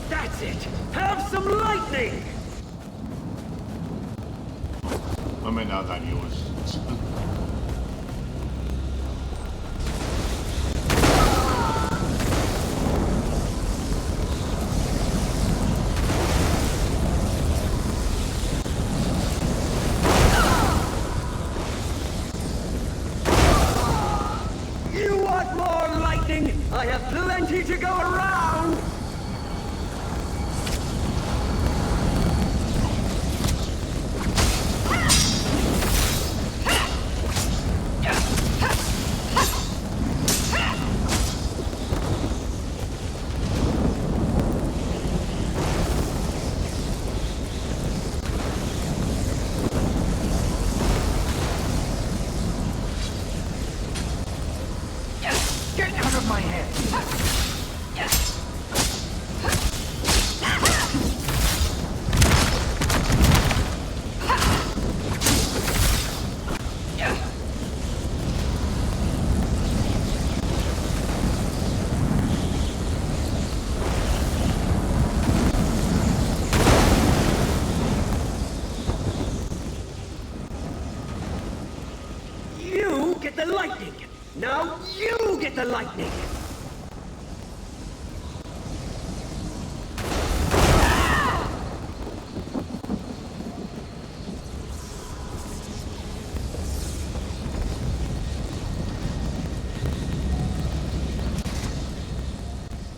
That's it! Have some lightning! I mean, now that yours. You want more lightning? I have plenty to go around! Get out of my head! You get the lightning! Now you get the lightning!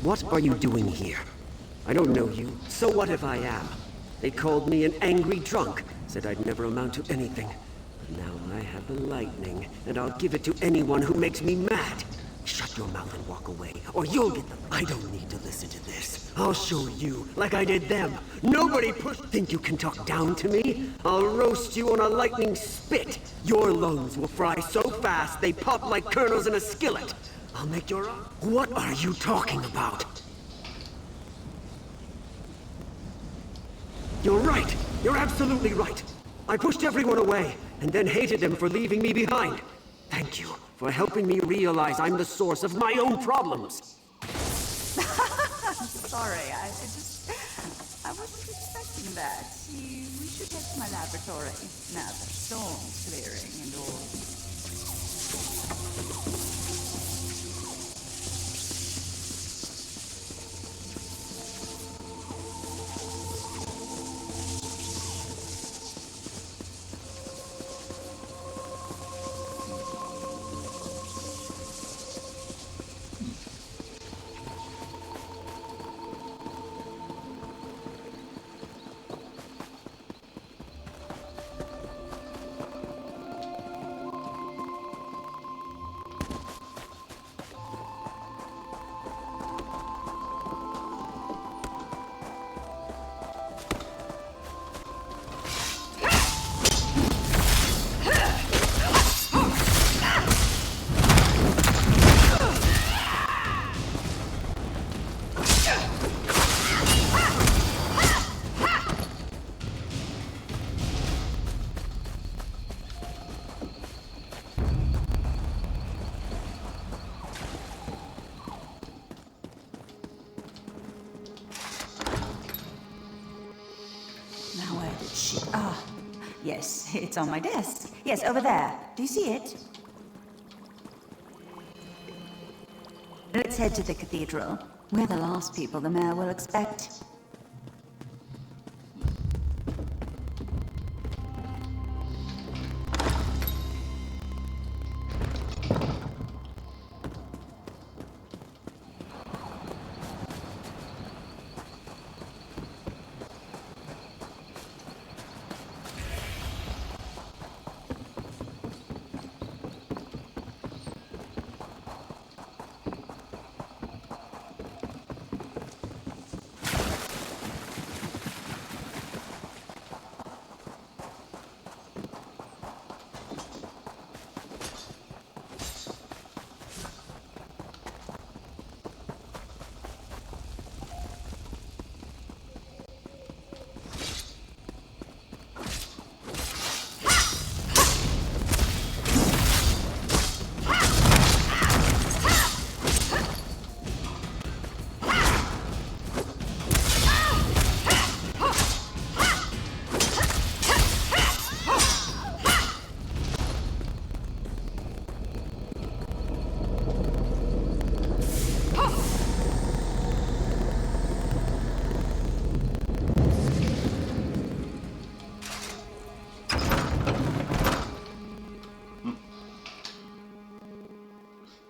What are you doing here? I don't know you, so what if I am? They called me an angry drunk, said I'd never amount to anything. But now I have the lightning, and I'll give it to anyone who makes me mad. Shut your mouth and walk away, or you'll get the... I don't need to listen to this. I'll show you, like I did them. Nobody Think you can talk down to me? I'll roast you on a lightning spit. Your lungs will fry so fast they pop like kernels in a skillet. I'll make your... What are you talking about? You're right. You're absolutely right. I pushed everyone away, and then hated them for leaving me behind. Thank you for helping me realize I'm the source of my own problems. Sorry, I wasn't expecting that. We should head to my laboratory. Now the storm's clearing and all. Yes, it's on my desk. Yes, over there. Do you see it? Let's head to the cathedral. We're the last people the mayor will expect.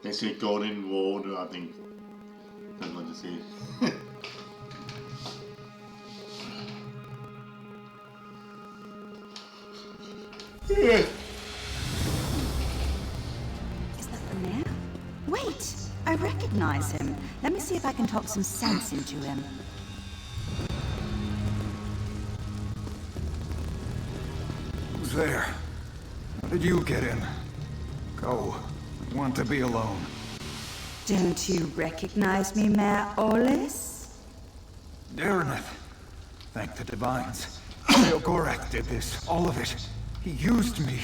They say golden water, I think. That's what they say. Is that the mayor? Wait! I recognize him. Let me see if I can talk some sense into him. Who's there? How did you get in? Go. I want to be alone. Don't you recognize me, Mayor Olis? Dareneth. Thank the Divines. Sheogorath did this. All of it. He used me.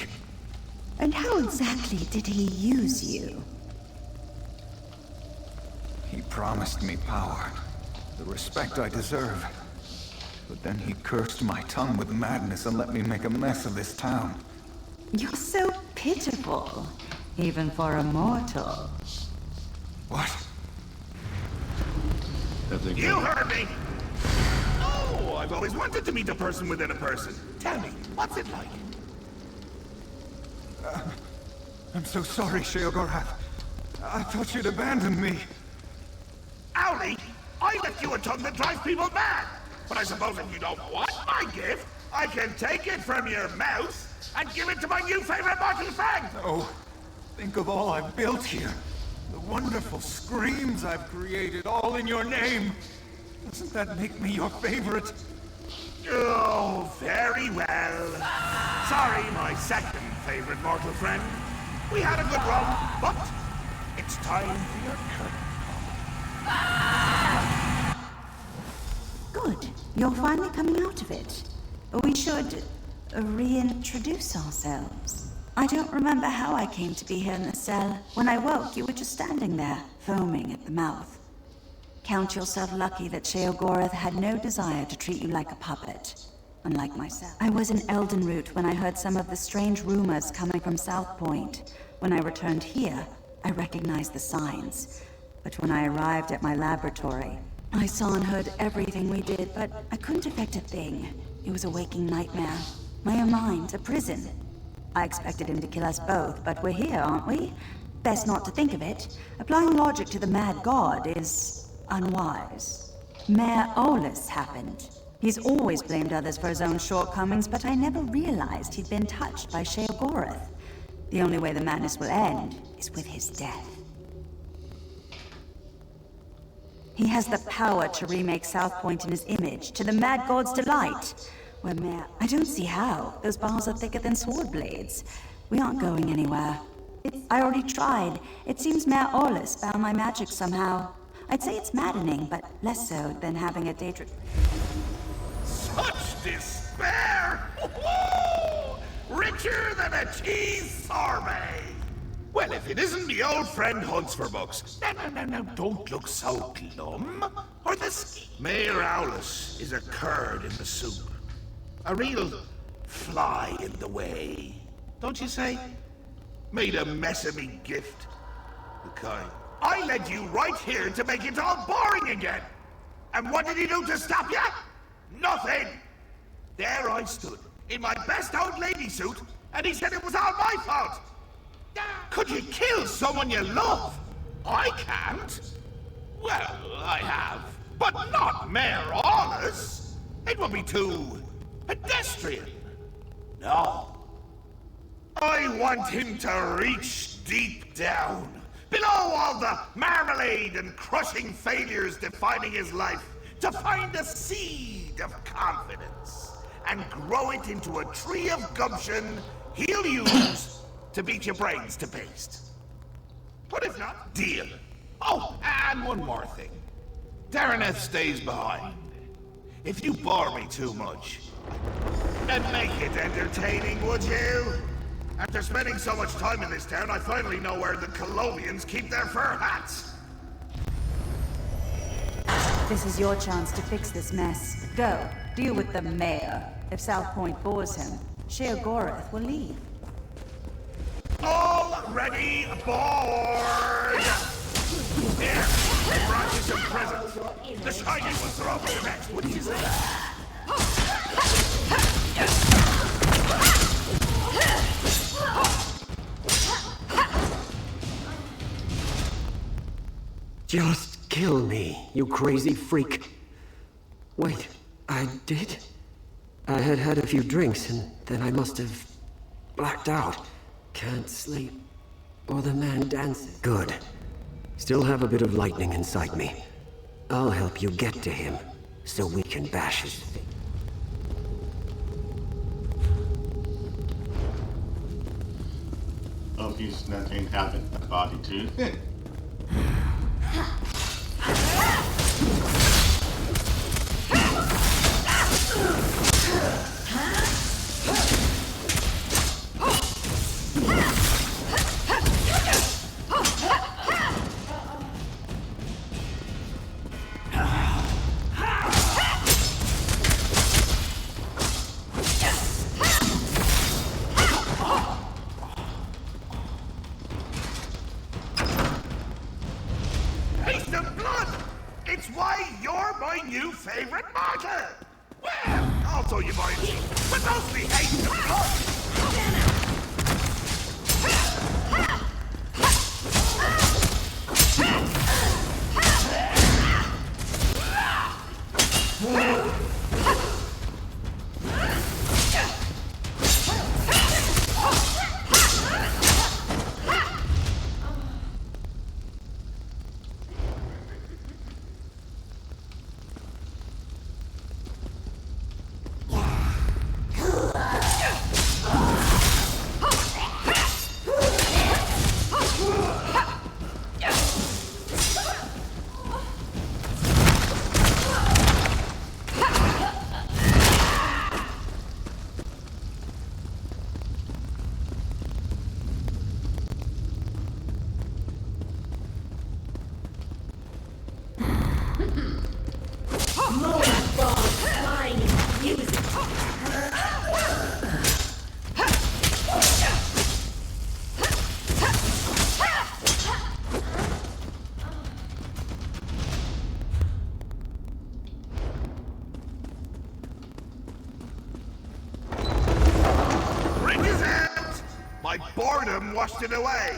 And how exactly did he use you? He promised me power. The respect I deserve. But then he cursed my tongue with madness and let me make a mess of this town. You're so pitiful, even for a mortal. What? You heard me! Oh, I've always wanted to meet a person within a person. Tell me, what's it like? I'm so sorry, Sheogorath. I thought you'd abandoned me. Owlie, I left you a tongue that drives people mad. But I suppose if you don't want my gift, I can take it from your mouth and give it to my new favorite mortal friend. Oh, think of all I've built here. The wonderful screams I've created, all in your name. Doesn't that make me your favorite? Oh, very well. Sorry, my second favorite mortal friend. We had a good run, but it's time for your curtain. Good. You're finally coming out of it. We should reintroduce ourselves. I don't remember how I came to be here in the cell. When I woke, you were just standing there, foaming at the mouth. Count yourself lucky that Sheogorath had no desire to treat you like a puppet, unlike myself. I was in Eldenroot when I heard some of the strange rumors coming from South Point. When I returned here, I recognized the signs. But when I arrived at my laboratory, I saw and heard everything we did, but I couldn't affect a thing. It was a waking nightmare. My own mind, a prison. I expected him to kill us both, but we're here, aren't we? Best not to think of it. Applying logic to the mad god is unwise. Mayor Olis happened. He's always blamed others for his own shortcomings, but I never realized he'd been touched by Sheogorath. The only way the madness will end is with his death. He has the power to remake South Point in his image, to the mad god's delight. Where Mayor... I don't see how. Those bars are thicker than sword blades. We aren't going anywhere. I already tried. It seems Mayor Olis found my magic somehow. I'd say it's maddening, but less so than having a daydream. Such despair! Richer than a cheese sorbet! Well, if it isn't the old friend Hunts for Books. No, don't look so glum. Or the ski. Mayor Owlis is a curd in the soup. A real fly in the way. Don't you say? Made a mess of me gift. The kind. I led you right here to make it all boring again. And what did he do to stop you? Nothing. There I stood, in my best old lady suit, and he said it was all my fault. Could you kill someone you love? I can't. Well, I have, but not Mayor Aulus. It would be too pedestrian. No. I want him to reach deep down, below all the marmalade and crushing failures defining his life, to find a seed of confidence and grow it into a tree of gumption he'll use to beat your brains to paste. But if not, deal. Oh, and one more thing. Darreneth stays behind. If you bore me too much, then make it entertaining, would you? After spending so much time in this town, I finally know where the Colovians keep their fur hats. This is your chance to fix this mess. Go, deal with the mayor. If South Point bores him, Sheogorath will leave. Already aboard! Here, I brought you some presents. The shiny ones are over next, wouldn't you say? Just kill me, you crazy freak. Wait, I did? I had had a few drinks, and then I must have blacked out. Can't sleep. Or the man dances. Good. Still have a bit of lightning inside me. I'll help you get to him, so we can bash his face. Oh, he's nothing happened to the body too. Taste of blood! It's why you're my new favorite martyr! Well, also you might, but mostly hate the blood! My boredom washed it away.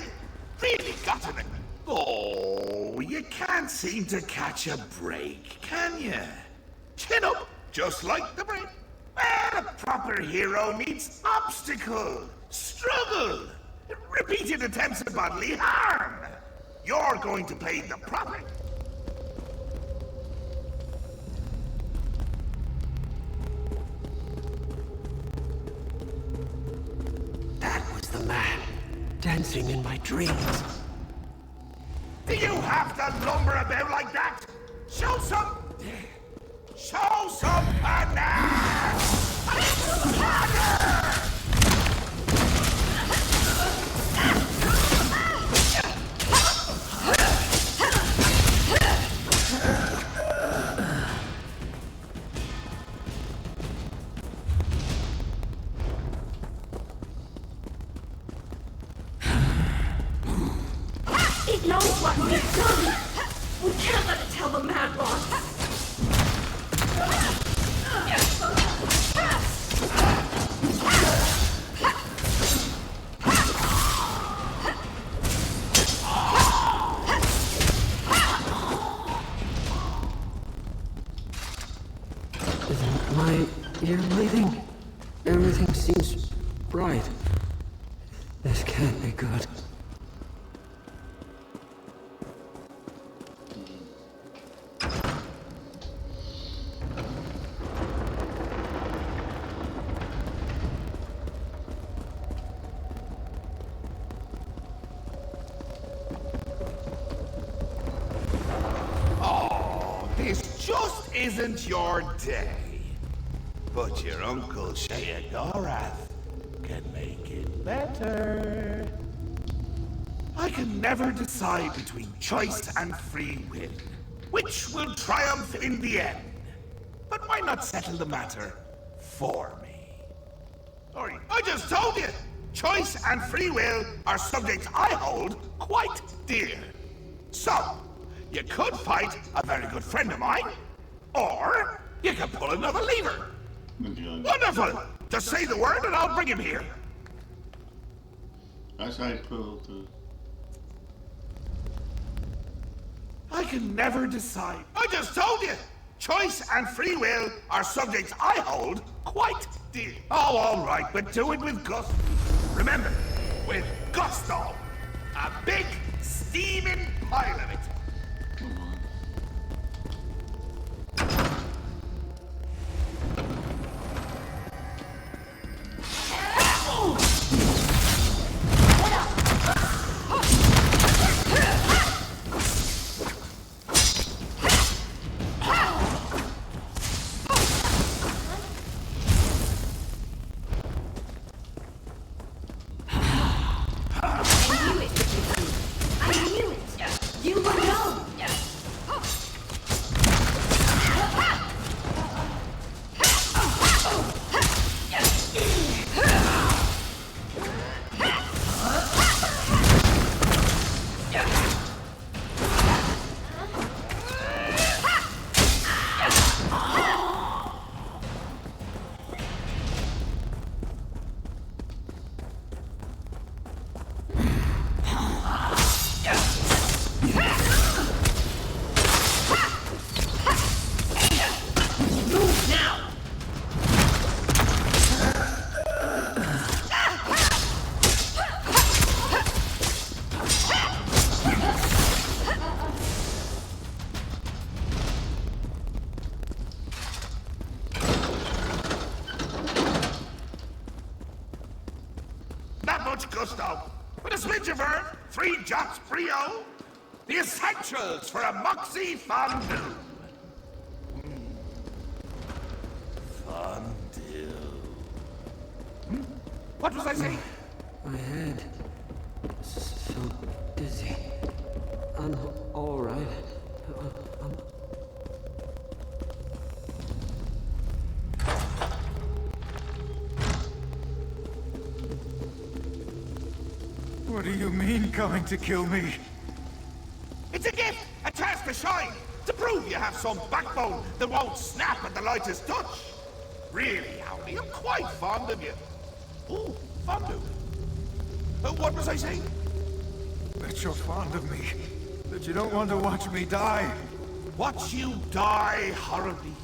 Really got to it. Oh, you can't seem to catch a break, can you? Chin up, just like the break. Well, a proper hero needs obstacle, struggle, repeated attempts at bodily harm. You're going to pay the price. The man dancing in my dreams. Do you have to lumber about like that? Show some panache! We can't let it tell the Mad Boss! Isn't my ear bleeding? Everything seems bright. This can't be good. This just isn't your day. But your Uncle Sheogorath can make it better. I can never decide between choice and free will. Which will triumph in the end? But why not settle the matter for me? Sorry, I just told you! Choice and free will are subjects I hold quite dear. So, you could fight a very good friend of mine, or you can pull another lever. Wonderful! Just say the word and I'll bring him here. As I pulled the... I can never decide. I just told you! Choice and free will are subjects I hold quite dear. Oh, all right, but do it with gusto. Remember, with gusto. A big, steaming pile of it. Gusto, with a switch of herb, 3 jots brio, the essentials for a moxie fondue. Fondue. What was I saying? My head is so dizzy. I'm all right. What do you mean, coming to kill me? It's a gift! A chance to shine! To prove you have some backbone that won't snap at the lightest touch! Really, Howdy, I'm quite fond of you. Ooh, fondue. What was I saying? That you're fond of me. That you don't want to watch me die. Watch you die horribly.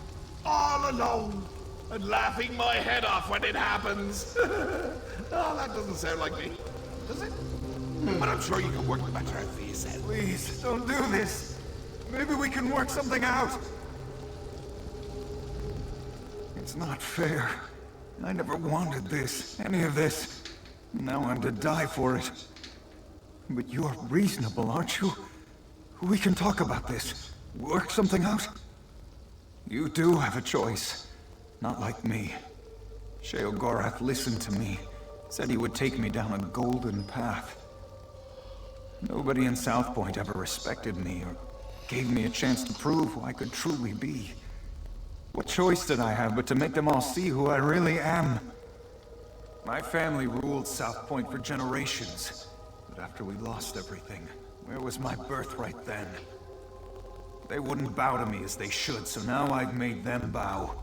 All alone. And laughing my head off when it happens. Oh, that doesn't sound like me. Does it? But I'm sure you can work the matter out for yourself. Please, don't do this. Maybe we can work something out. It's not fair. I never wanted this, any of this. Now I'm to die for it. But you're reasonable, aren't you? We can talk about this. Work something out. You do have a choice. Not like me. Sheogorath listened to me. Said he would take me down a golden path. Nobody in South Point ever respected me or gave me a chance to prove who I could truly be. What choice did I have but to make them all see who I really am? My family ruled South Point for generations. But after we lost everything, where was my birthright then? They wouldn't bow to me as they should, so now I've made them bow.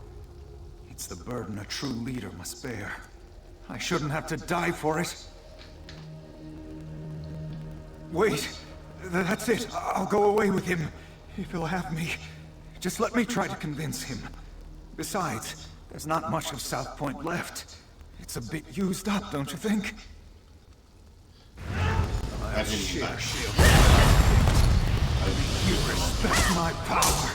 It's the burden a true leader must bear. I shouldn't have to die for it. Wait, that's it. I'll go away with him, if he'll have me. Just let me try to convince him. Besides, there's not much of South Point left. It's a bit used up, don't you think? I didn't Shit, back. shield. You respect my power.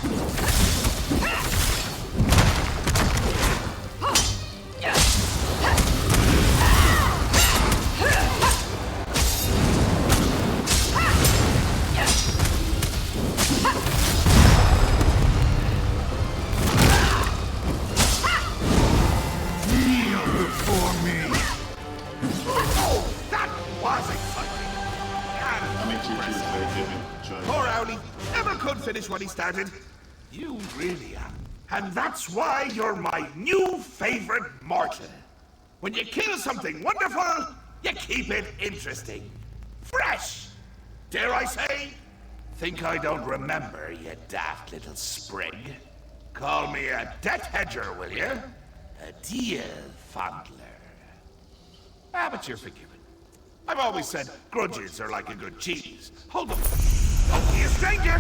Poor Owlie never could finish what he started. You really are. And that's why you're my new favorite mortal. When you kill something wonderful, you keep it interesting. Fresh! Dare I say? Think I don't remember, you daft little sprig. Call me a death hedger, will you? A deal fondler. Ah, but you're forgiven. I've always said grudges are like a good cheese. Hold them. Don't be a stranger!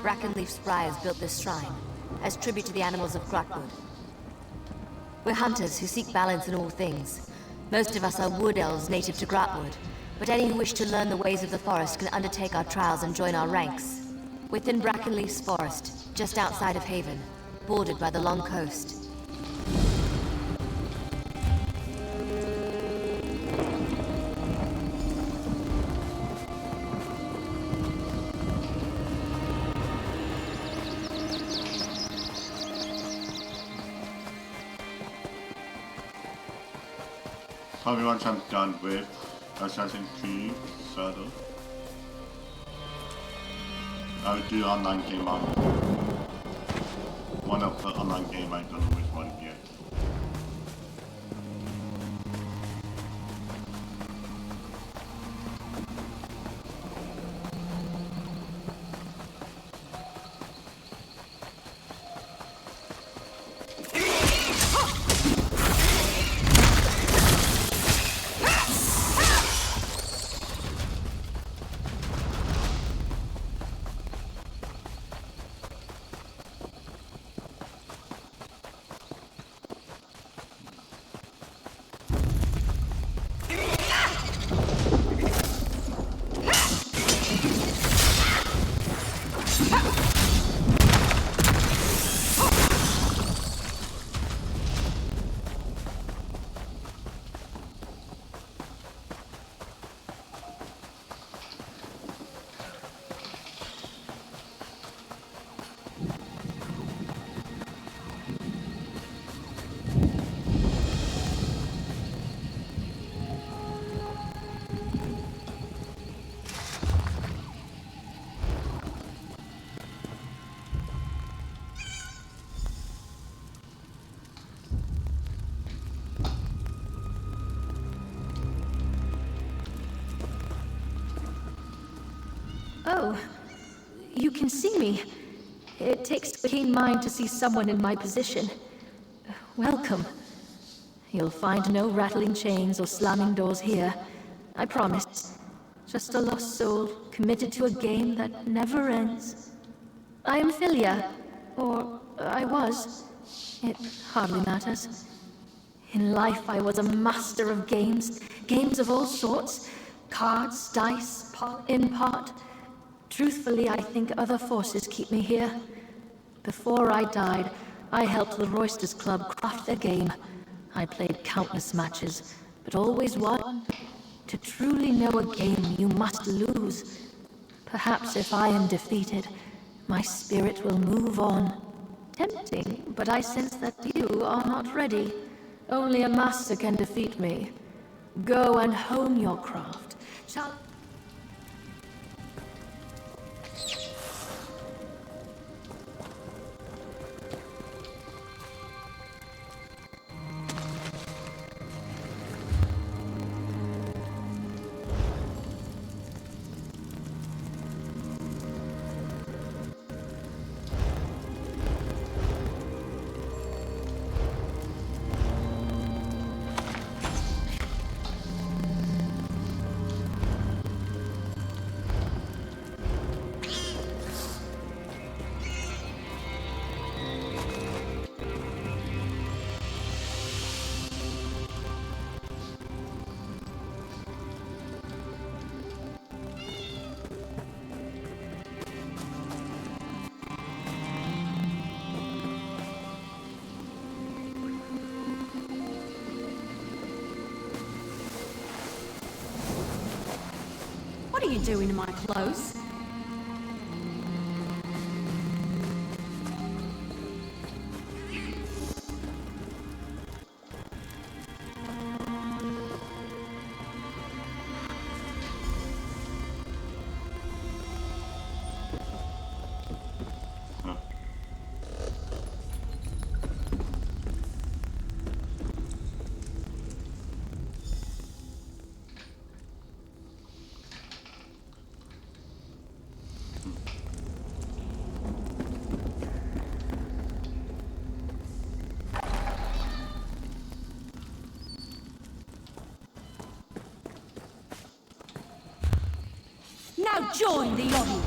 Brackenleaf Spryers built this shrine, as tribute to the animals of Grotwood. We're hunters who seek balance in all things. Most of us are wood elves native to Grotwood, but any who wish to learn the ways of the forest can undertake our trials and join our ranks. Within Brackenleaf's forest, just outside of Haven, bordered by the Long Coast. Pretty much I'm done with Assassin's Creed Shadow. I would do online game on one of the online game, I don't know which one yet. Oh, you can see me. It takes a keen mind to see someone in my position. Welcome. You'll find no rattling chains or slamming doors here. I promise. Just a lost soul committed to a game that never ends. I am Philia, or I was. It hardly matters. In life, I was a master of games. Games of all sorts. Cards, dice, in part. Truthfully, I think other forces keep me here. Before I died, I helped the Roysters Club craft their game. I played countless matches, but always won. To truly know a game, you must lose. Perhaps if I am defeated, my spirit will move on. Tempting, but I sense that you are not ready. Only a master can defeat me. Go and hone your craft. Shall... What are you doing in my clothes? Now join the audience.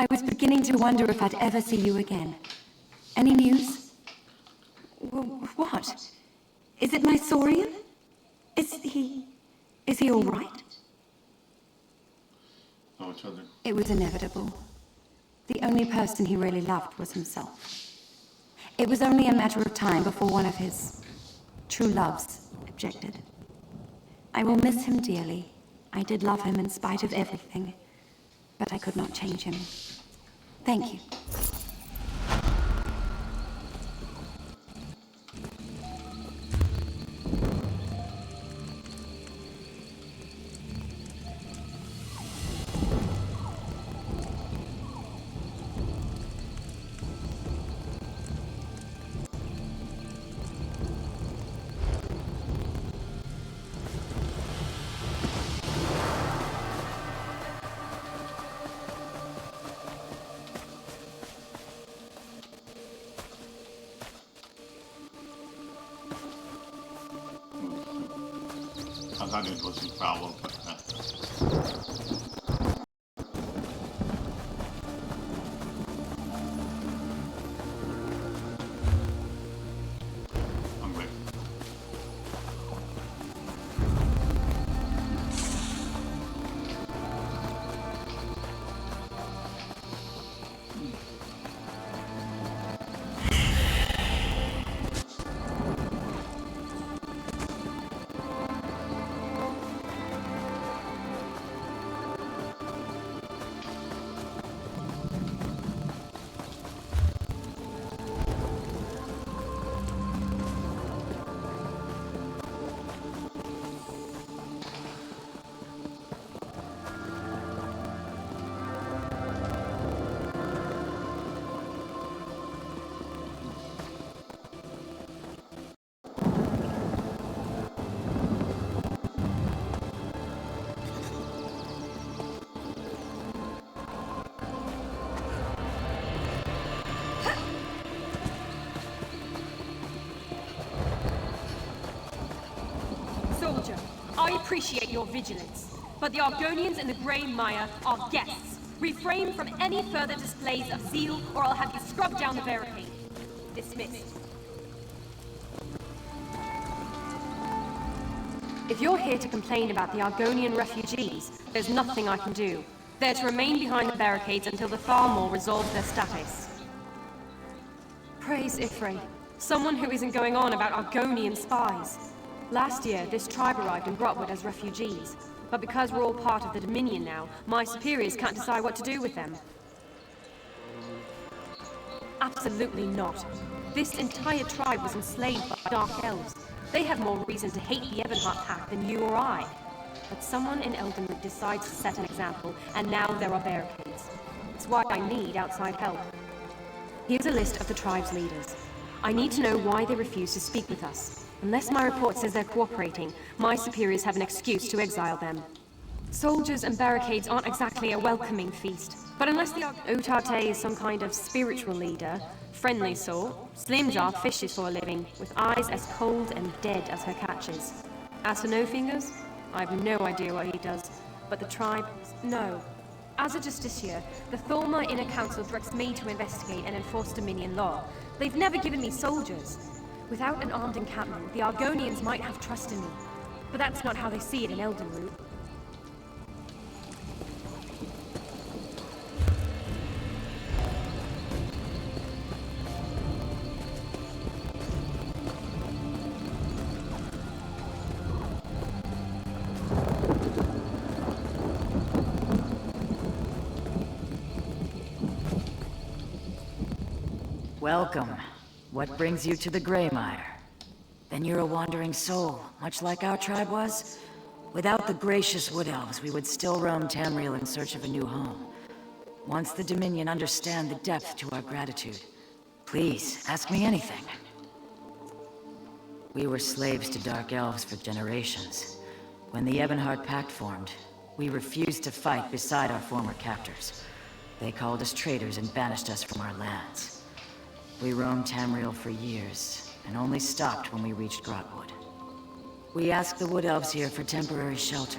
I was beginning to wonder if I'd ever see you again. Any news? What? Is it my Saurian? Is he all right? Oh, each other. It was inevitable. The only person he really loved was himself. It was only a matter of time before one of his true loves objected. I will miss him dearly. I did love him in spite of everything, but I could not change him. Thank you. I thought it was a problem, but I'm ready. Soldier, I appreciate your vigilance, but the Argonians and the Grey Mire are guests. Refrain from any further displays of zeal, or I'll have you scrubbed down the barricade. Dismissed. If you're here to complain about the Argonian refugees, there's nothing I can do. They're to remain behind the barricades until the Tharmor resolve their status. Praise Ifrei, someone who isn't going on about Argonian spies. Last year, this tribe arrived in Grotwood as refugees, but because we're all part of the Dominion now, my superiors can't decide what to do with them. Absolutely not. This entire tribe was enslaved by Dark Elves. They have more reason to hate the Ebonheart Pact than you or I. But someone in Eldenroot decides to set an example, and now there are barricades. It's why I need outside help. Here's a list of the tribe's leaders. I need to know why they refuse to speak with us. Unless my report says they're cooperating, my superiors have an excuse to exile them. Soldiers and barricades aren't exactly a welcoming feast. But unless the Otate is some kind of spiritual leader, friendly sort, Slimjar fishes for a living, with eyes as cold and dead as her catches. As for No Fingers, I have no idea what he does, but the tribe, no. As a justiciar, the Thorma Inner Council directs me to investigate and enforce Dominion law. They've never given me soldiers. Without an armed encampment, the Argonians might have trust in me. But that's not how they see it in Eldenroot. Welcome. What brings you to the Greymire? Then you're a wandering soul, much like our tribe was? Without the gracious Wood Elves, we would still roam Tamriel in search of a new home. Once the Dominion understand the depth to our gratitude, please, ask me anything. We were slaves to Dark Elves for generations. When the Ebonheart Pact formed, we refused to fight beside our former captors. They called us traitors and banished us from our lands. We roamed Tamriel for years, and only stopped when we reached Grotwood. We asked the Wood Elves here for temporary shelter.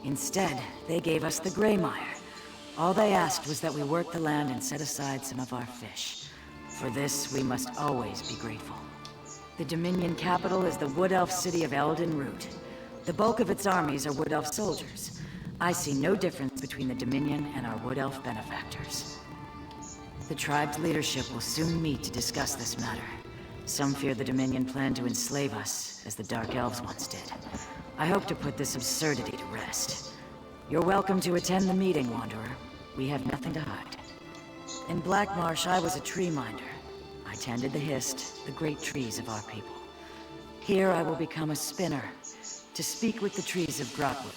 Instead, they gave us the Greymire. All they asked was that we work the land and set aside some of our fish. For this, we must always be grateful. The Dominion capital is the Wood Elf city of Eldenroot. The bulk of its armies are Wood Elf soldiers. I see no difference between the Dominion and our Wood Elf benefactors. The tribe's leadership will soon meet to discuss this matter. Some fear the Dominion plan to enslave us, as the Dark Elves once did. I hope to put this absurdity to rest. You're welcome to attend the meeting, Wanderer. We have nothing to hide. In Blackmarsh, I was a tree minder. I tended the Hist, the great trees of our people. Here I will become a spinner, to speak with the trees of Grotwood.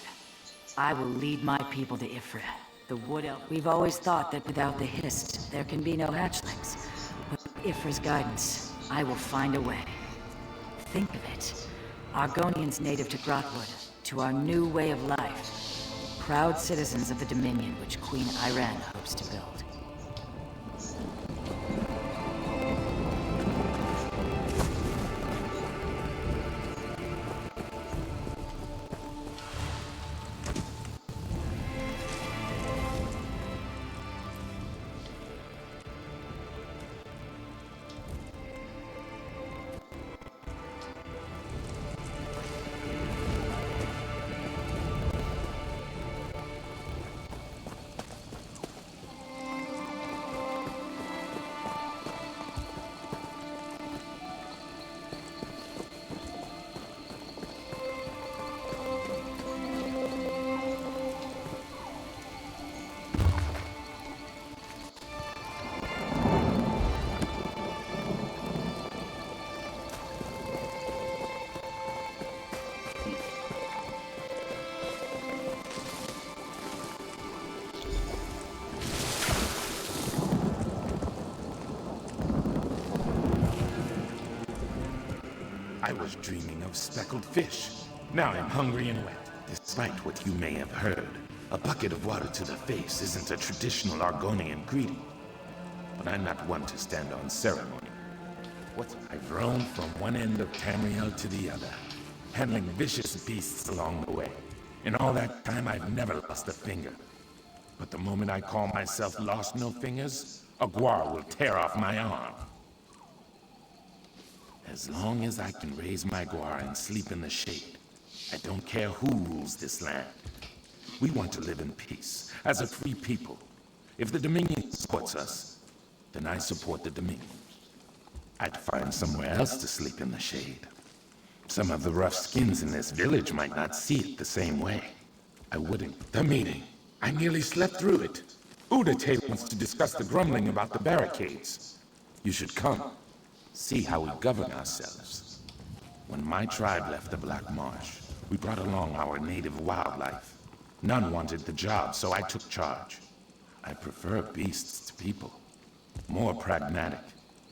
I will lead my people to Ifra, the Wood Elf. We've always thought that without the Hist, there can be no hatchlings. With Ifra's guidance, I will find a way. Think of it. Argonians native to Grotwood, to our new way of life. Proud citizens of the Dominion which Queen Iran hopes to build. I was dreaming of speckled fish. Now I'm hungry and wet. Despite what you may have heard, a bucket of water to the face isn't a traditional Argonian greeting. But I'm not one to stand on ceremony. I've roamed from one end of Tamriel to the other, handling vicious beasts along the way. In all that time, I've never lost a finger. But the moment I call myself Lost No Fingers, a Guar will tear off my arm. As long as I can raise my Guar and sleep in the shade, I don't care who rules this land. We want to live in peace, as a free people. If the Dominion supports us, then I support the Dominion. I'd find somewhere else to sleep in the shade. Some of the rough skins in this village might not see it the same way. I wouldn't. The meeting. I nearly slept through it. Udate wants to discuss the grumbling about the barricades. You should come. See how we govern ourselves. When my tribe left the Black Marsh, we brought along our native wildlife. None wanted the job, so I took charge. I prefer beasts to people. More pragmatic,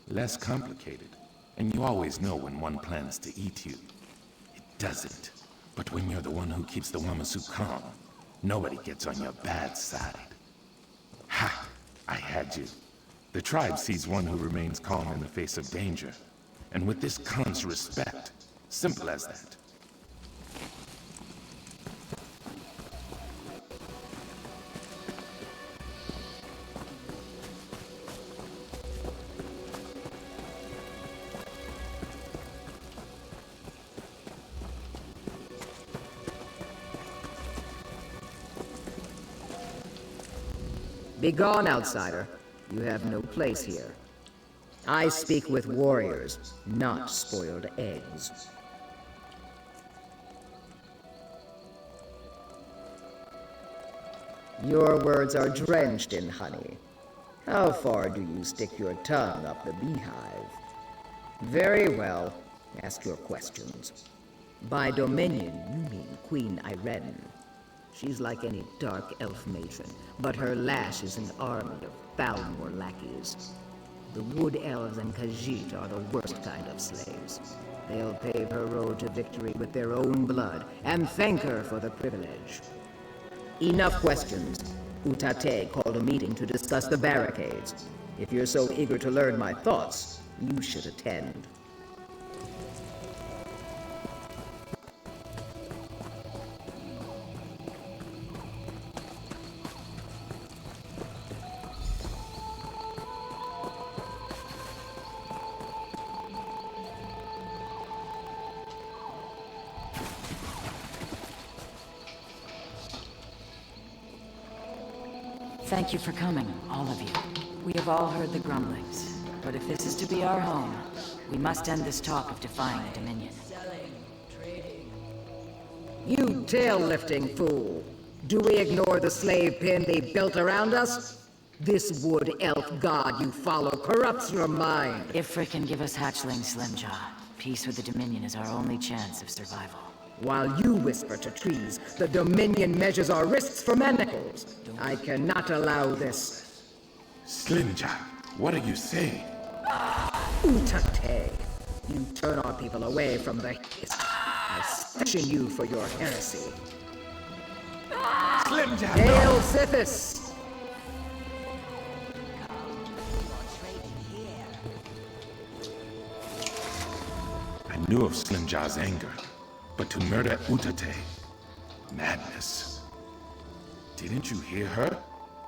less complicated. And you always know when one plans to eat you. It doesn't. But when you're the one who keeps the Wamasu calm, nobody gets on your bad side. Ha! I had you. The tribe sees one who remains calm in the face of danger. And with this Khan's respect, simple as that. Begone, outsider. You have no place here. I speak with warriors, not spoiled eggs. Your words are drenched in honey. How far do you stick your tongue up the beehive? Very well. Ask your questions. By Dominion, you mean Queen Irene. She's like any dark elf matron, but her lash is an army of Balmor lackeys. The Wood Elves and Khajiit are the worst kind of slaves. They'll pave her road to victory with their own blood, and thank her for the privilege. Enough questions. Utate called a meeting to discuss the barricades. If you're so eager to learn my thoughts, you should attend. Thank you for coming, all of you. We have all heard the grumblings, but if this is to be our home, we must end this talk of defying the Dominion. You tail-lifting fool! Do we ignore the slave pen they built around us? This wood elf god you follow corrupts your mind. Ifrit can give us hatchlings, Slimjaw. Peace with the Dominion is our only chance of survival. While you whisper to trees, the Dominion measures our wrists for manacles. I cannot allow this. Slimjaw, what are you saying? Utate, you turn our people away from the hiss. I sanction you for your heresy. Slimjaw, Hail Sithis! I knew of Slimjaw's anger, but to murder Utate, madness. Didn't you hear her?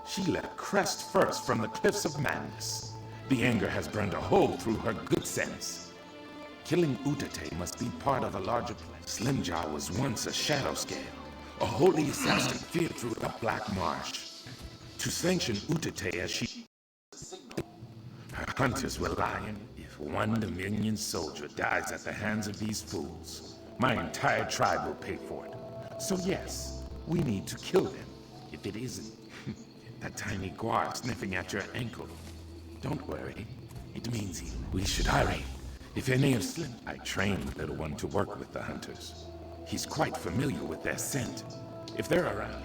She let crest first from the cliffs of madness. The anger has burned a hole through her good sense. Killing Utate must be part of a larger plan. Slimjaw was once a shadow scale, a holy assassin feared through the Black Marsh. To sanction Utate as she... Her hunters were lying. If one Dominion soldier dies at the hands of these fools, my entire tribe will pay for it. So yes, we need to kill them. If it isn't that tiny guar sniffing at your ankle, don't worry. It means we should hurry. If any of Slim... I trained the little one to work with the hunters. He's quite familiar with their scent. If they're around...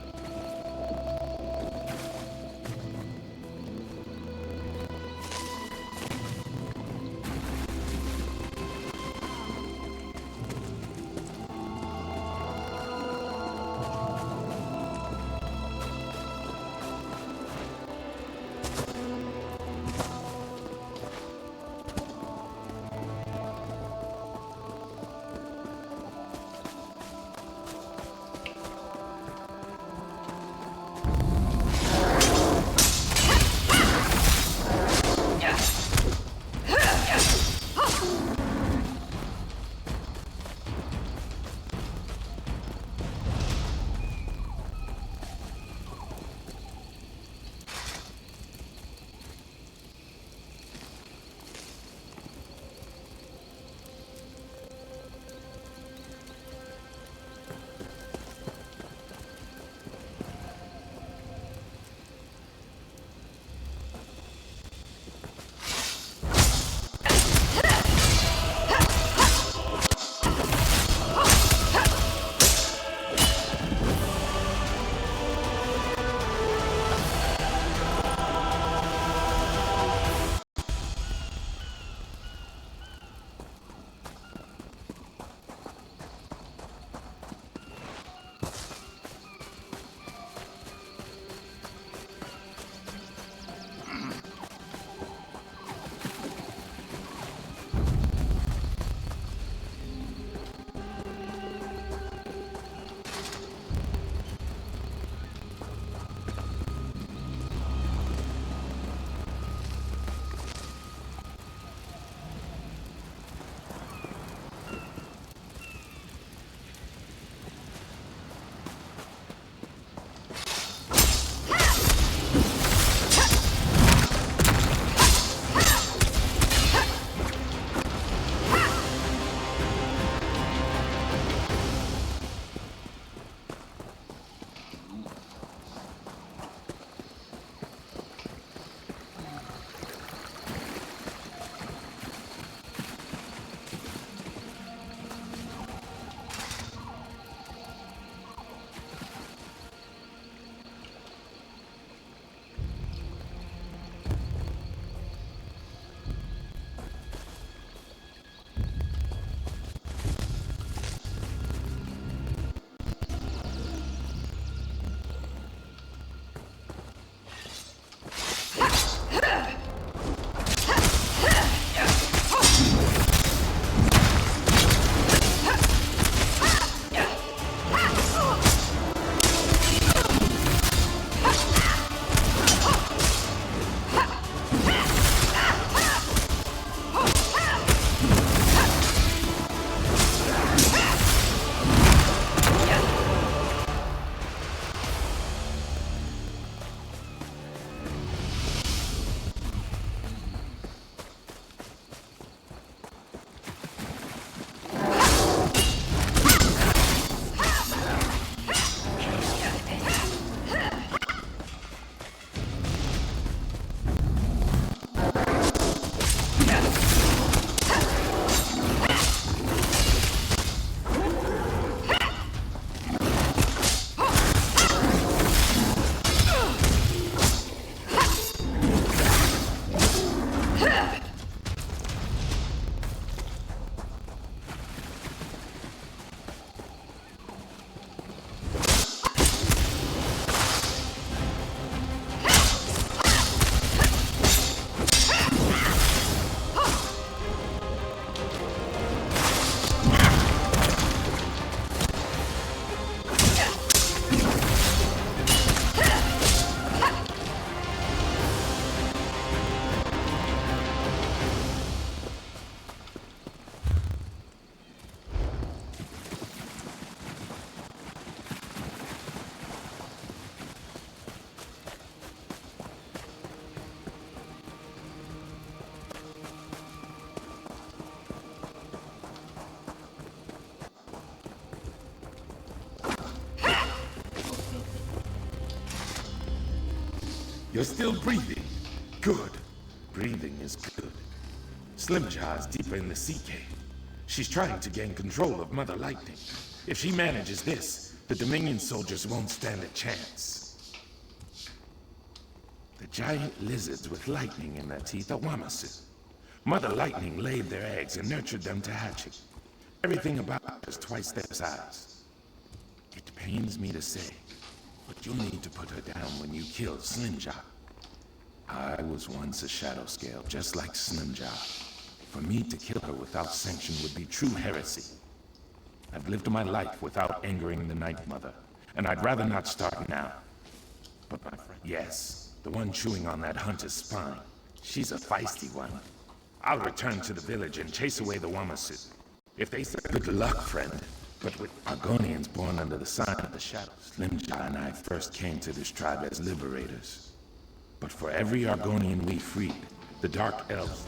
You're still breathing. Good. Breathing is good. Slimjaw is deeper in the sea cave. She's trying to gain control of Mother Lightning. If she manages this, the Dominion soldiers won't stand a chance. The giant lizards with lightning in their teeth are Wamasu. Mother Lightning laid their eggs and nurtured them to hatching. Everything about her is twice their size. It pains me to say, but you'll need to put her down when you kill Slimjaw. I was once a shadow scale, just like Slimjaw. For me to kill her without sanction would be true heresy. I've lived my life without angering the Night Mother, and I'd rather not start now. But my friend, yes, the one chewing on that hunter's spine. She's a feisty one. I'll return to the village and chase away the Wamasu. If they say good luck, friend. But with Argonians born under the sign of the shadows, Slimjaw and I first came to this tribe as liberators. But for every Argonian we freed, the Dark Elves...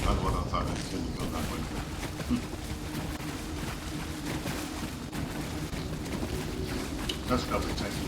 That's what I thought. I couldn't go that way. That's lovely, thank you.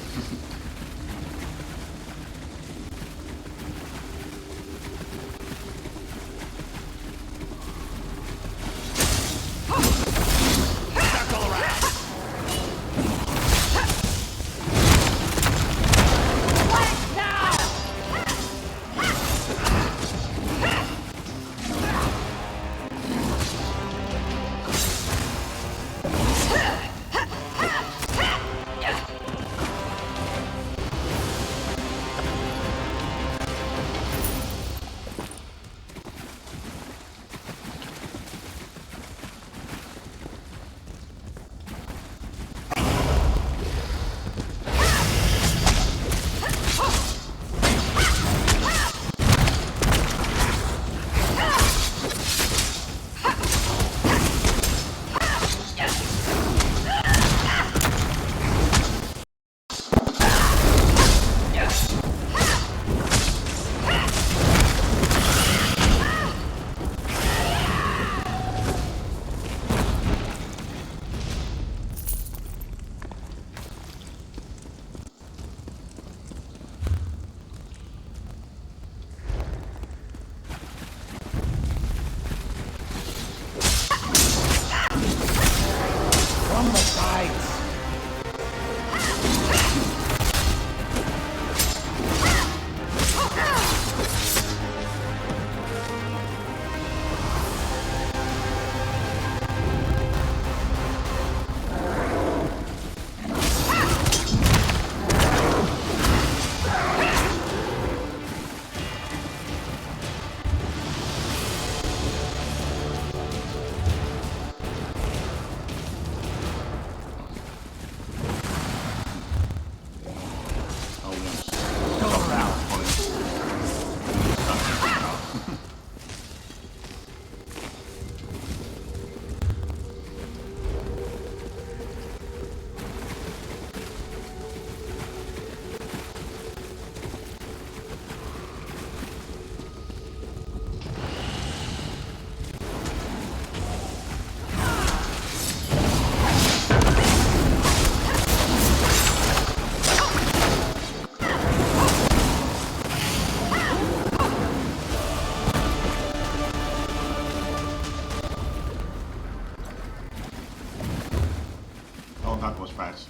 threat.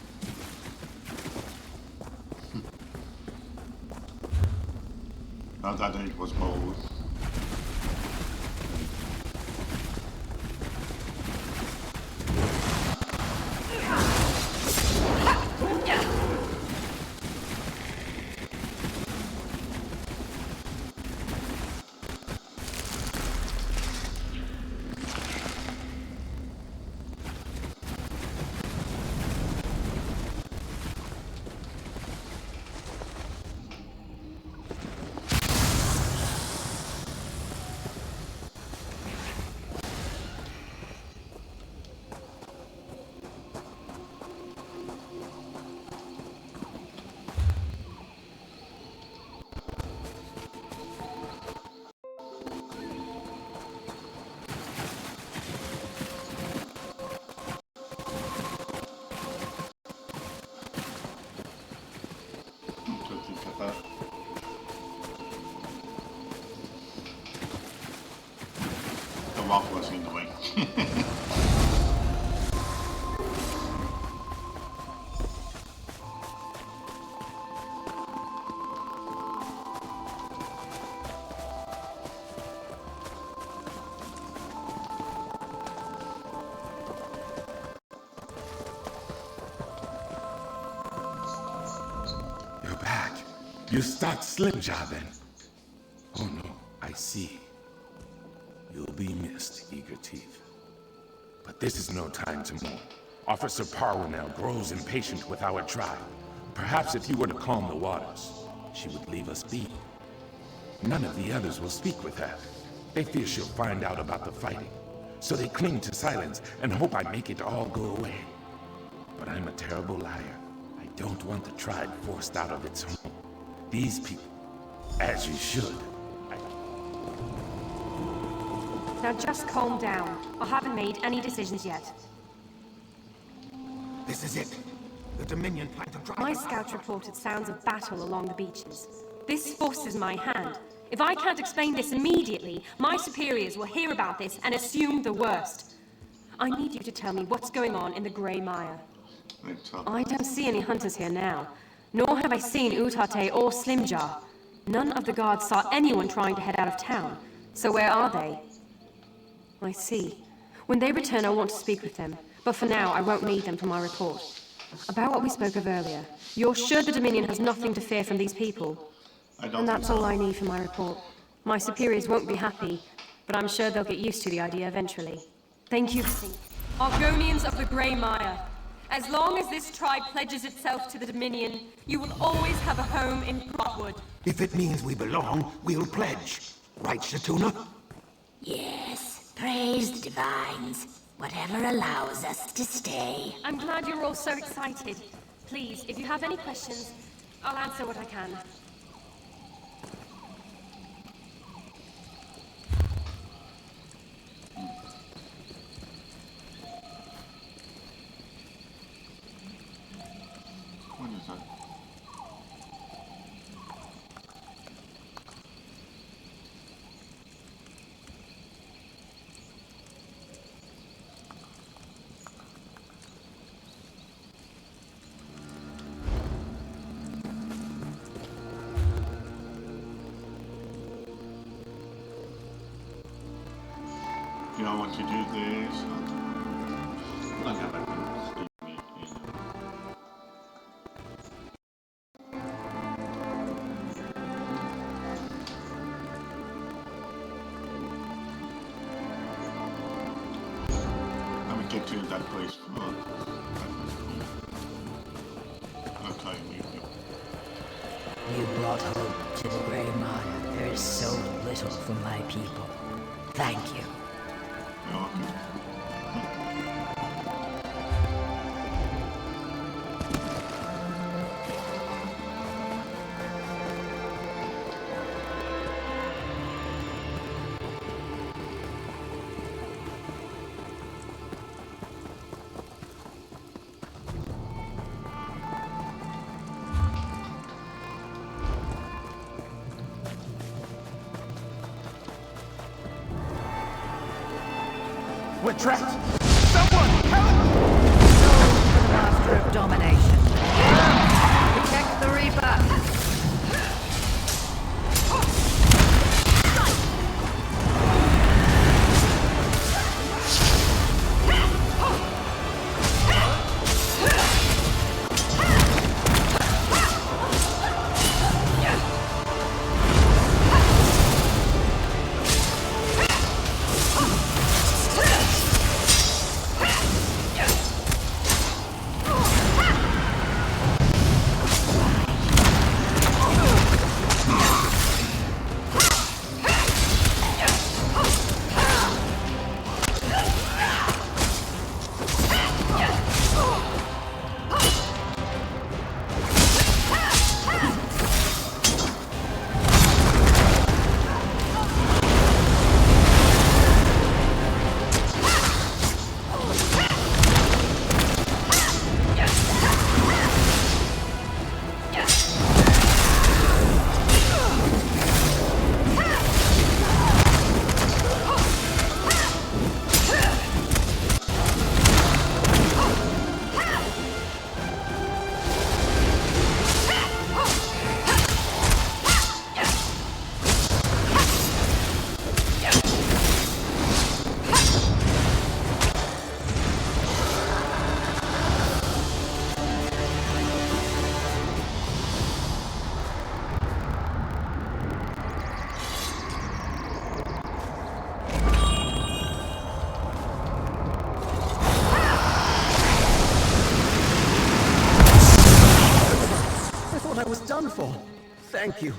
Not that it was bold. The rock was in the way. You're back. You stopped Slimjaw then. Oh no, I see. You'll be missed, Eager Teeth. But this is no time to mourn. Officer Parwinell grows impatient with our trial. Perhaps if you were to calm the waters, she would leave us be. None of the others will speak with her. They fear she'll find out about the fighting. So they cling to silence and hope I make it all go away. But I'm a terrible liar. I don't want the tribe forced out of its home. These people, as you should. Now just calm down. I haven't made any decisions yet. This is it. The Dominion plan to drive My us out. scouts reported sounds of battle along the beaches. This forces my hand. If I can't explain this immediately, my superiors will hear about this and assume the worst. I need you to tell me what's going on in the Grey Mire. I don't see any hunters here now, nor have I seen Utate or Slimjaw. None of the guards saw anyone trying to head out of town. So where are they? I see. When they return, I want to speak with them, but for now, I won't need them for my report. About what we spoke of earlier, you're sure the Dominion has nothing to fear from these people? And that's all I need for my report. My superiors won't be happy, but I'm sure they'll get used to the idea eventually. Thank you. Argonians of the Grey Mire. As long as this tribe pledges itself to the Dominion, you will always have a home in Brockwood. If it means we belong, we'll pledge. Right, Shatuna? Yes, praise the divines. Whatever allows us to stay. I'm glad you're all so excited. Please, if you have any questions, I'll answer what I can. What is that? You know what to do this. I have a get to that place. Okay, You brought hope to the Grey Mire. There is so little for my people. Thank you. You're welcome. We're trapped! Someone help! So, for the master of domination. Protect the Reaper. Done for. Thank you.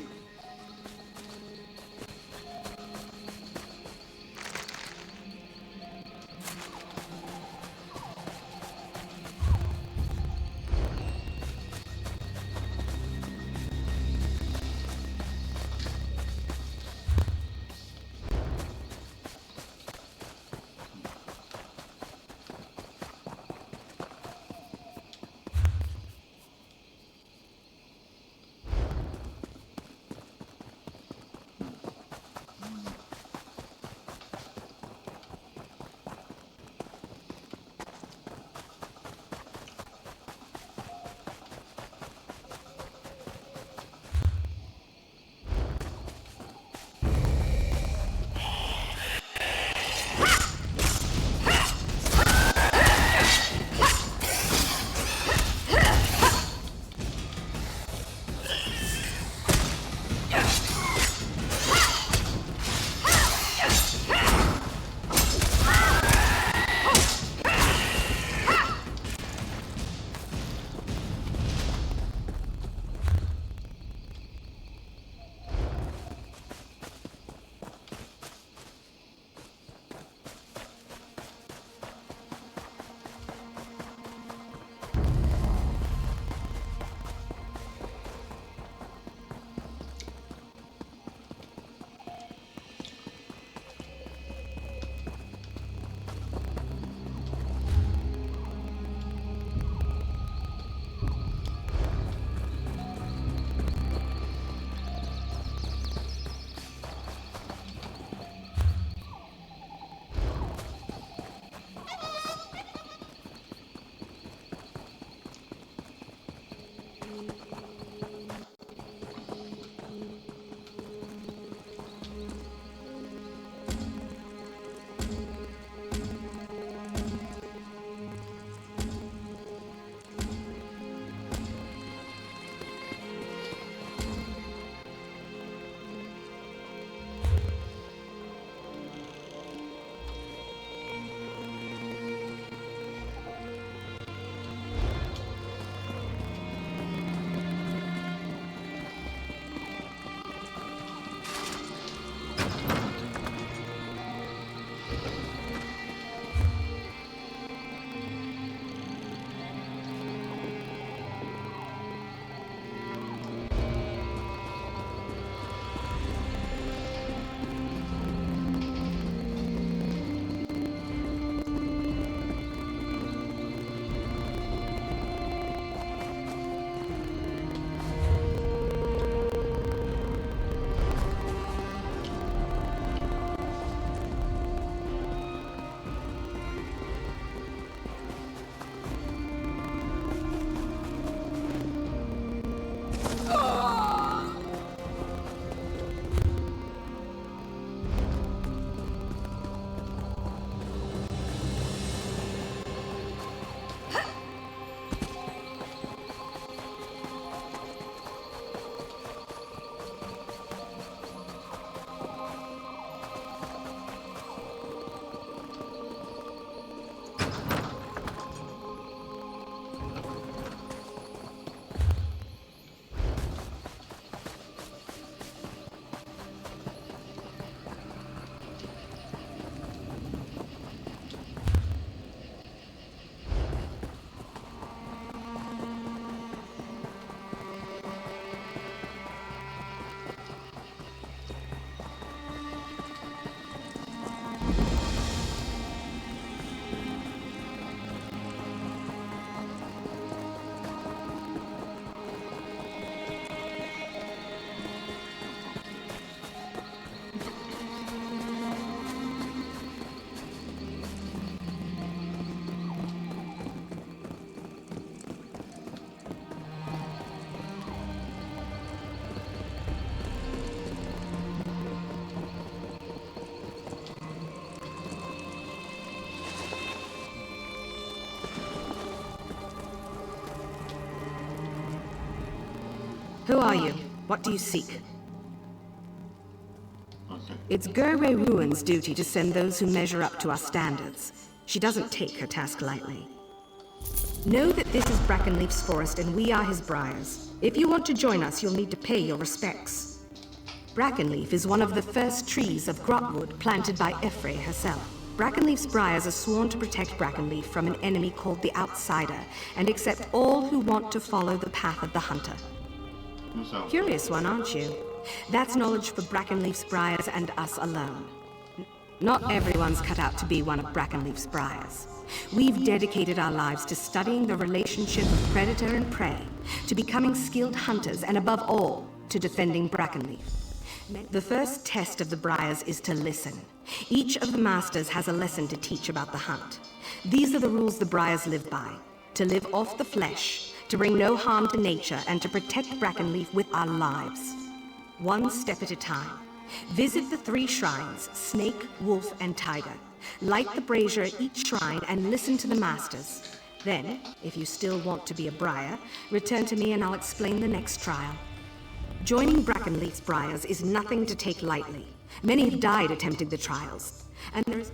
Who are you? What do you seek? Okay. It's Gerway Ruin's duty to send those who measure up to our standards. She doesn't take her task lightly. Know that this is Brackenleaf's forest and we are his briars. If you want to join us, you'll need to pay your respects. Brackenleaf is one of the first trees of Grotwood planted by Ephrae herself. Brackenleaf's briars are sworn to protect Brackenleaf from an enemy called the Outsider and accept all who want to follow the path of the Hunter. Curious one, aren't you? That's knowledge for Brackenleaf's briars and us alone. Not everyone's cut out to be one of Brackenleaf's briars. We've dedicated our lives to studying the relationship of predator and prey, to becoming skilled hunters, and above all, to defending Brackenleaf. The first test of the briars is to listen. Each of the masters has a lesson to teach about the hunt. These are the rules the briars live by. To live off the flesh, to bring no harm to nature, and to protect Brackenleaf with our lives. One step at a time. Visit the 3 shrines, Snake, Wolf, and Tiger. Light the brazier at each shrine and listen to the masters. Then, if you still want to be a briar, return to me and I'll explain the next trial. Joining Brackenleaf's briars is nothing to take lightly. Many have died attempting the trials, and there's...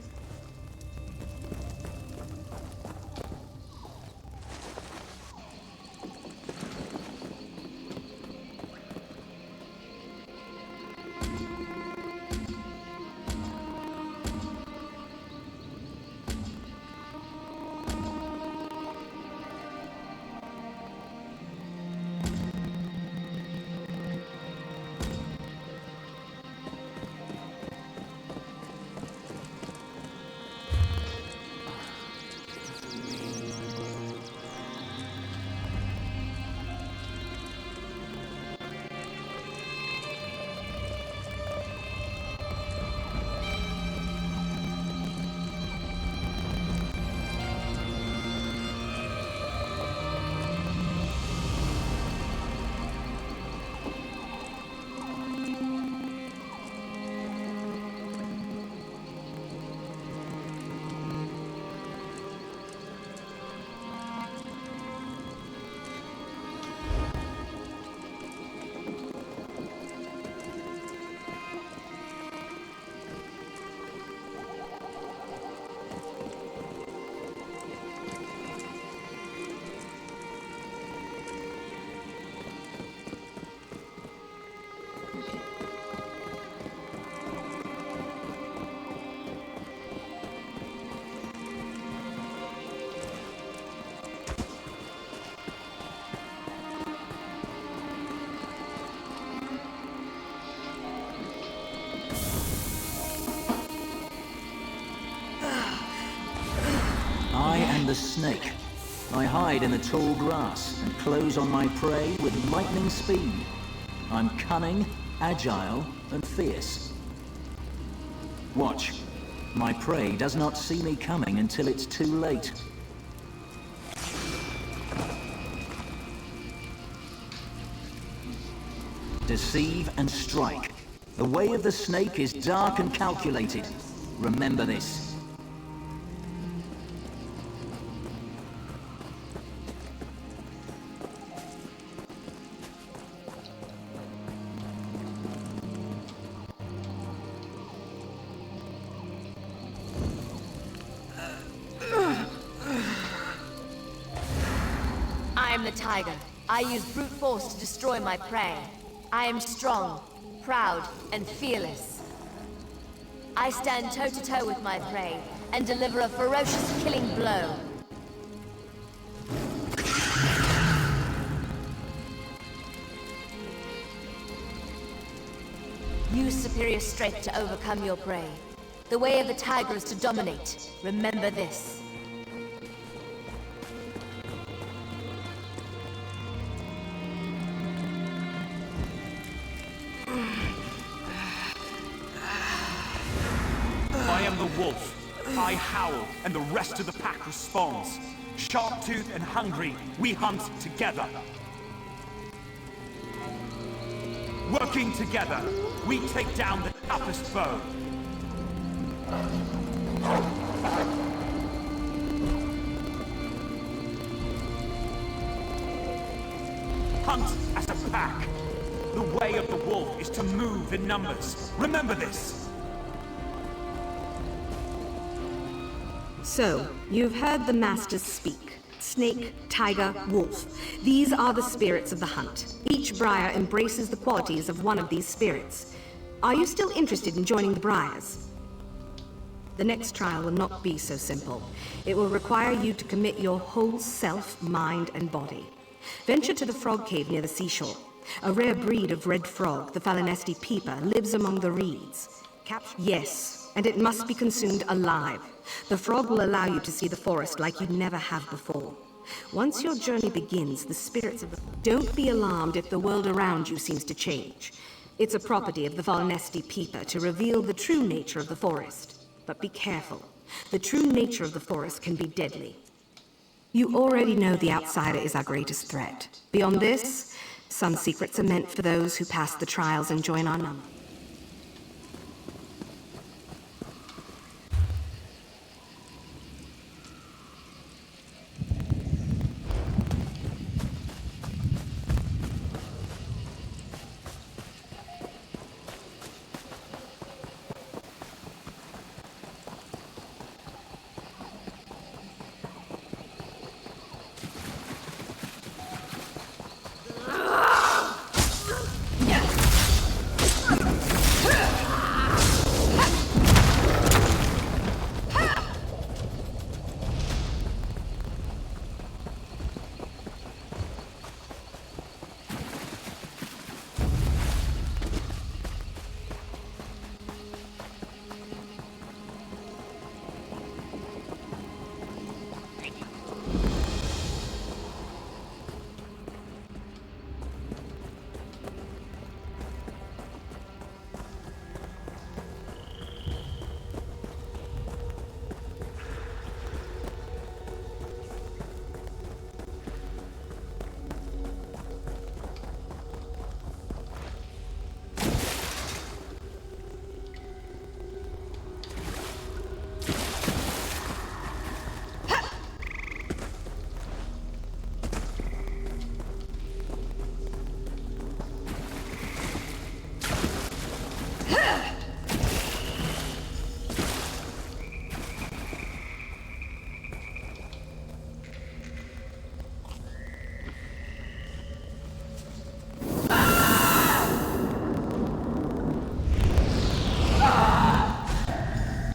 I am the snake. I hide in the tall grass and close on my prey with lightning speed. I'm cunning, agile, and fierce. Watch. My prey does not see me coming until it's too late. Deceive and strike. The way of the snake is dark and calculated. Remember this. I am the tiger. I use brute force to destroy my prey. I am strong, proud, and fearless. I stand toe-to-toe with my prey and deliver a ferocious killing blow. Use superior strength to overcome your prey. The way of the tiger is to dominate. Remember this. I am the wolf. I howl, and the rest of the pack responds. Sharp-toothed and hungry, we hunt together. Working together, we take down the toughest foe. Hunt as a pack. The way of the wolf is to move in numbers. Remember this! So, you've heard the Masters speak. Snake, tiger, wolf. These are the spirits of the hunt. Each Briar embraces the qualities of one of these spirits. Are you still interested in joining the Briars? The next trial will not be so simple. It will require you to commit your whole self, mind, and body. Venture to the frog cave near the seashore. A rare breed of red frog, the Falinesti peeper, lives among the reeds. Yes, and it must be consumed alive. The frog will allow you to see the forest like you never have before. Once your journey begins, the spirits of the... Don't be alarmed if the world around you seems to change. It's a property of the Falinesti peeper to reveal the true nature of the forest. But be careful. The true nature of the forest can be deadly. You already know the outsider is our greatest threat. Beyond this, some secrets are meant for those who pass the trials and join our number.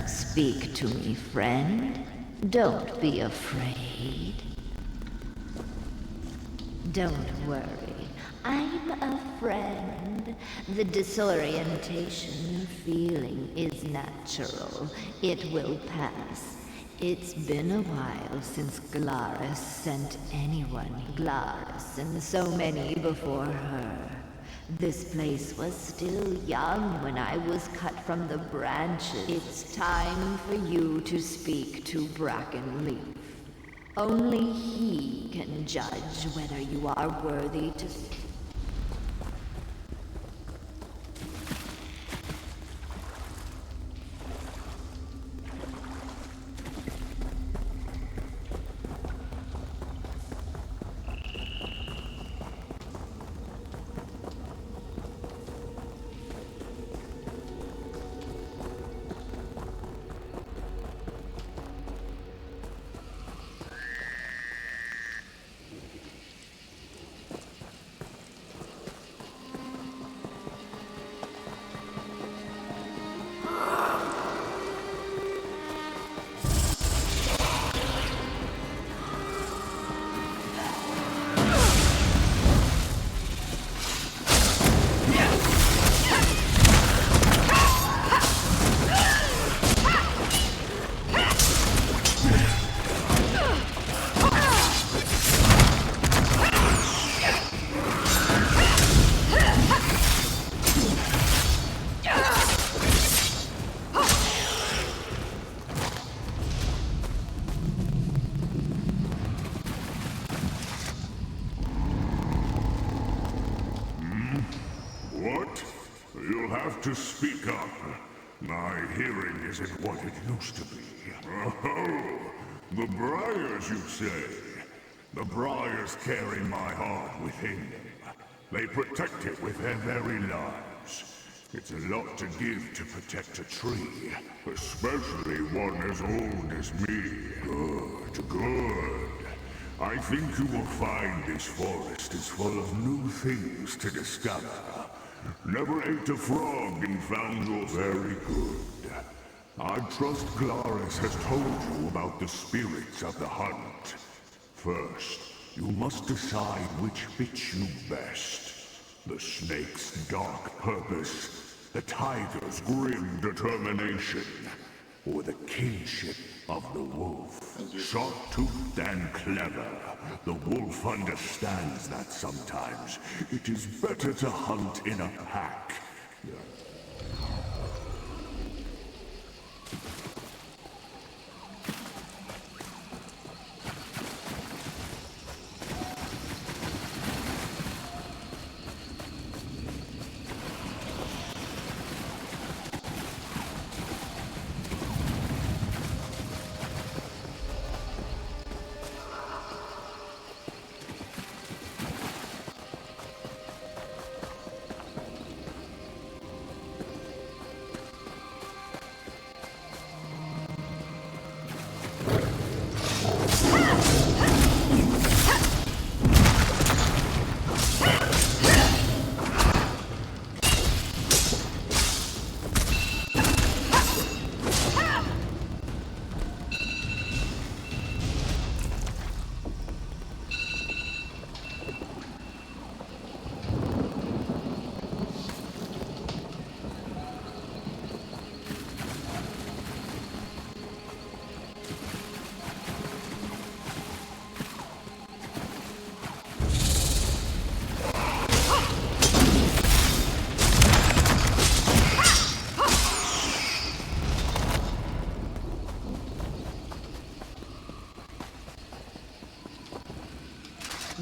Speak to me, friend. Don't be afraid. Don't worry. I'm a friend. The disorientation you're feeling is natural. It will pass. It's been a while since Glaris sent anyone. Glaris and so many before her. This place was still young when I was cut from the branches. It's time for you to speak to Brackenleaf. Only he can judge whether you are worthy to... To speak up. My hearing isn't what it used to be. Oh, the Briars, you say? The Briars carry my heart within them. They protect it with their very lives. It's a lot to give to protect a tree, especially one as old as me. Good, good. I think you will find this forest is full of new things to discover. Never ate a frog and found you very good. I trust Glaris has told you about the spirits of the hunt. First, you must decide which fits you best. The snake's dark purpose, the tiger's grim determination, or the kinship of the wolf. Sharp-toothed and clever, the wolf understands that sometimes it is better to hunt in a pack.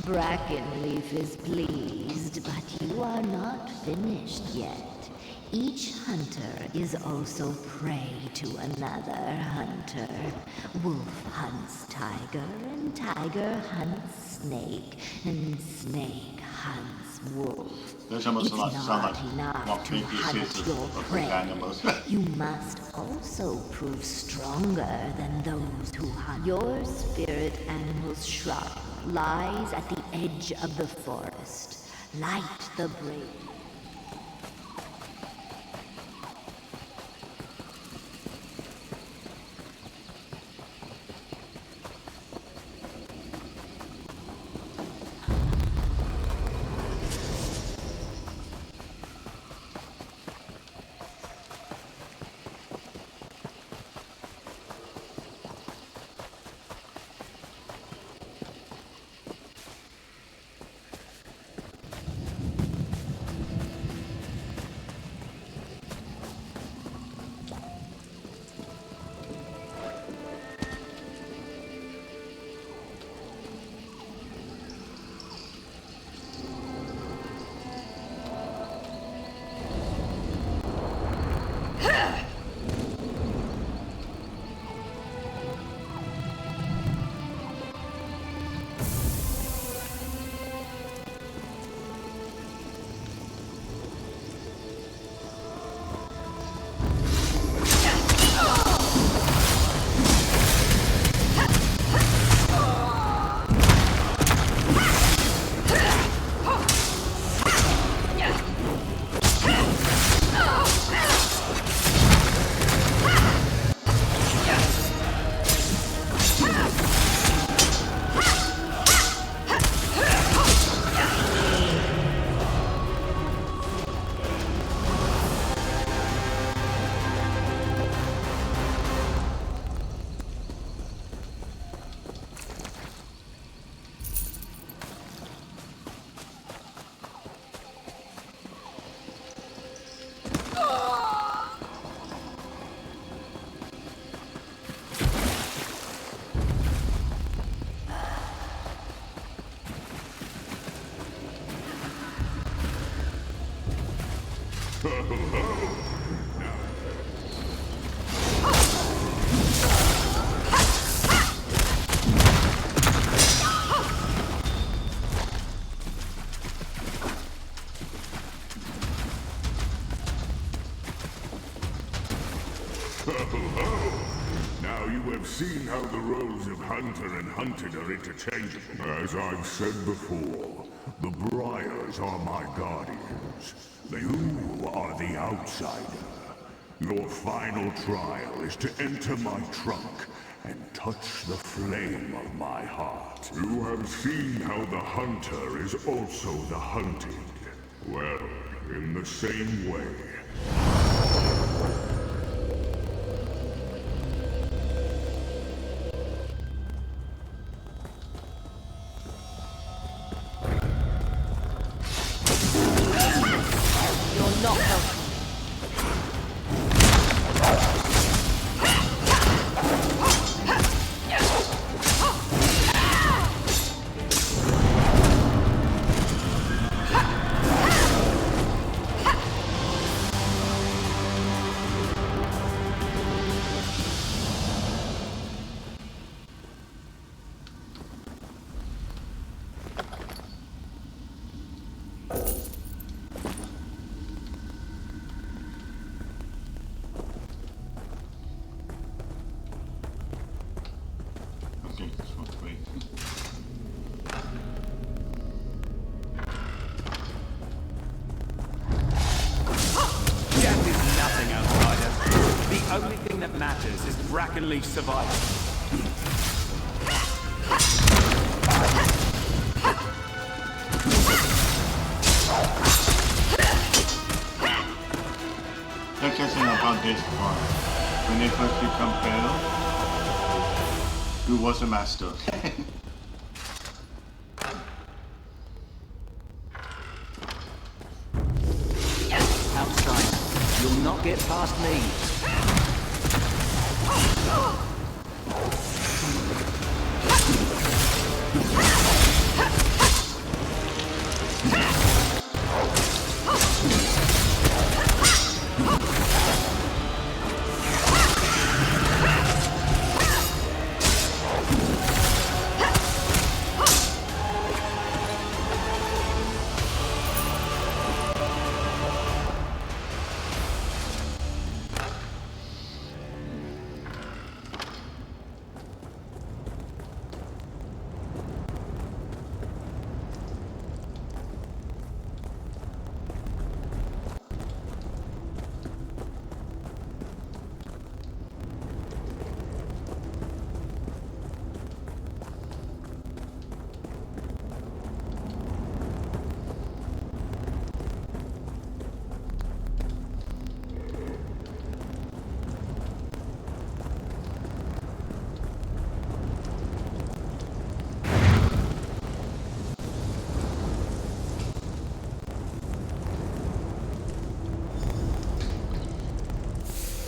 Brackenleaf is pleased, but you are not finished yet. Each hunter is also prey to another hunter. Wolf hunts tiger, and tiger hunts snake, and snake hunts wolf. There's almost It's a lot sound not like enough not to creepy hunt faces your of prey. animals. You must also prove stronger than those who hunt. Your spirit animal's shrine lies at the edge of the forest. Light the brave. ho! Now you have seen how the roles of hunter and hunted are interchangeable. As I've said before, the Briars are my guardians. You are the outsider. Your final trial is to enter my trunk and touch the flame of my heart. You have seen how the hunter is also the hunted. Well, in the same way. You're not welcome. Okay, this one's great. Death is nothing, outsider. The only thing that matters is Brackenleaf's survival. Interesting about this part. When they first become pale, who was a master? Outside, you'll not get past me.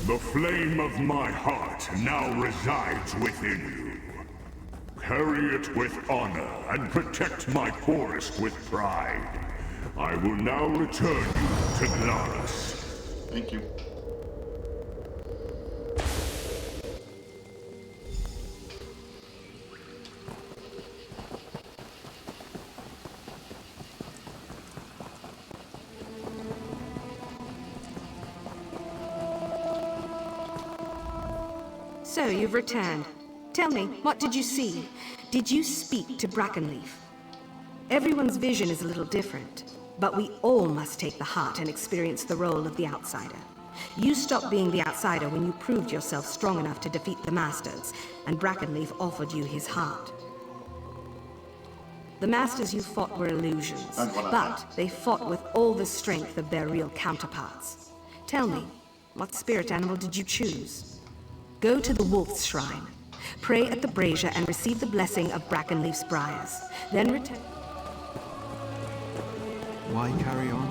The flame of my heart now resides within you. Carry it with honor and protect my forest with pride. I will now return you to Glarus. Thank you. So, you've returned. Tell me, what did you see? Did you speak to Brackenleaf? Everyone's vision is a little different, but we all must take the heart and experience the role of the outsider. You stopped being the outsider when you proved yourself strong enough to defeat the Masters, and Brackenleaf offered you his heart. The Masters you fought were illusions, but they fought with all the strength of their real counterparts. Tell me, what spirit animal did you choose? Go to the Wolf's Shrine. Pray at the brazier and receive the blessing of Brackenleaf's Briars. Then return... Why carry on?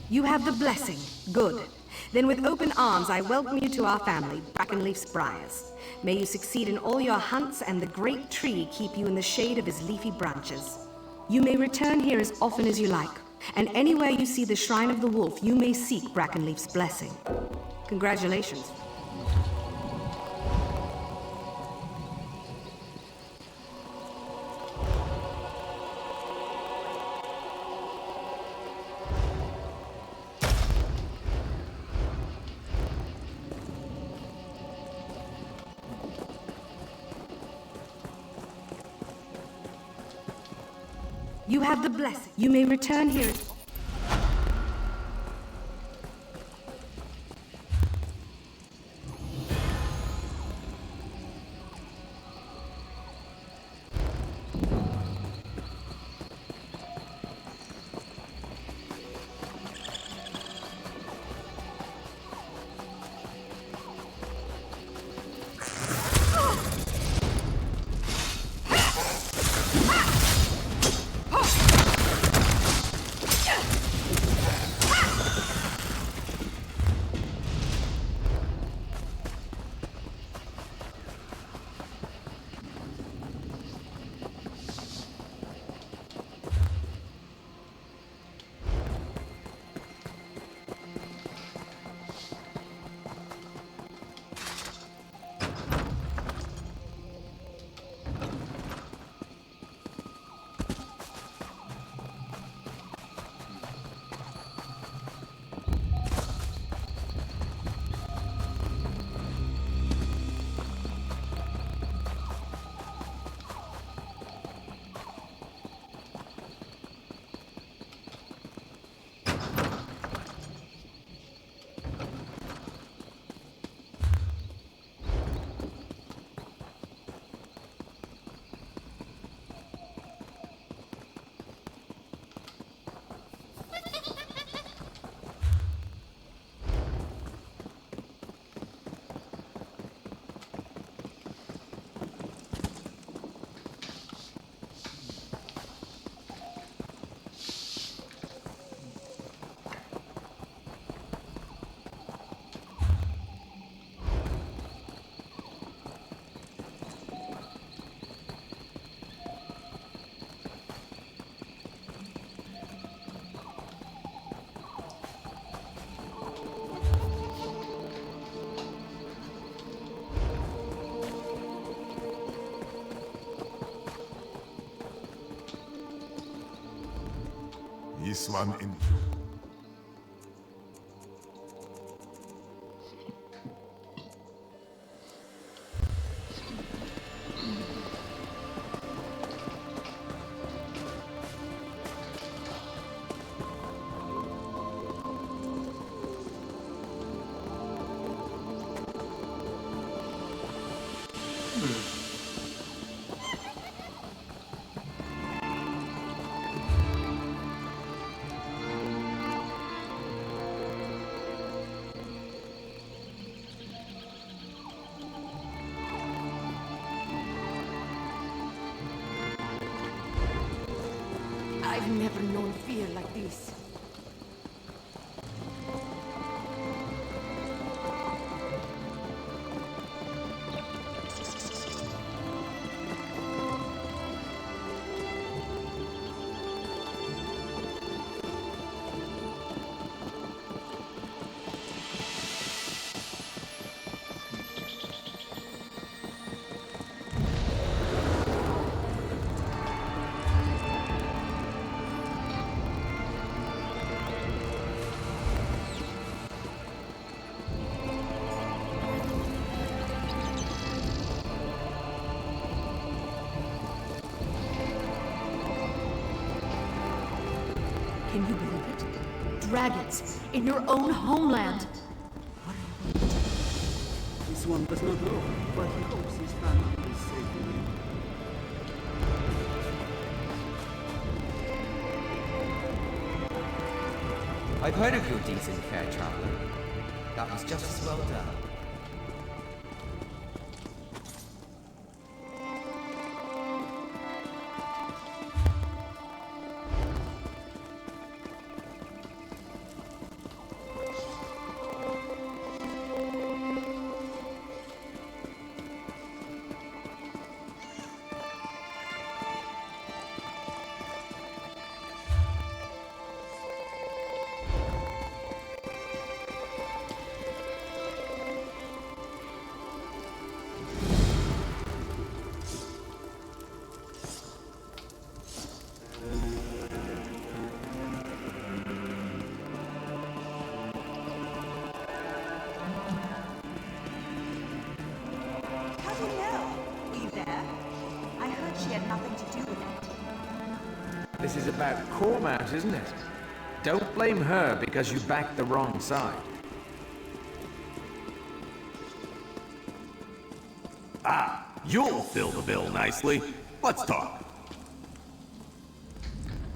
You have the blessing. Good. Then with open arms I welcome you to our family, Brackenleaf's Briars. May you succeed in all your hunts and the great tree keep you in the shade of his leafy branches. You may return here as often as you like. And anywhere you see the Shrine of the Wolf, you may seek Brackenleaf's blessing. Congratulations. You have the blessing. You may return here. Iswan in. I've never known fear like this. Can you believe it? Dragons in your own homeland. This one does not know, but he hopes his family is safe. I've heard of your deeds in fair traveler. That was just as well done. this is about Cormount, isn't it? Don't blame her because you backed the wrong side. Ah, you'll fill the bill nicely. Let's talk.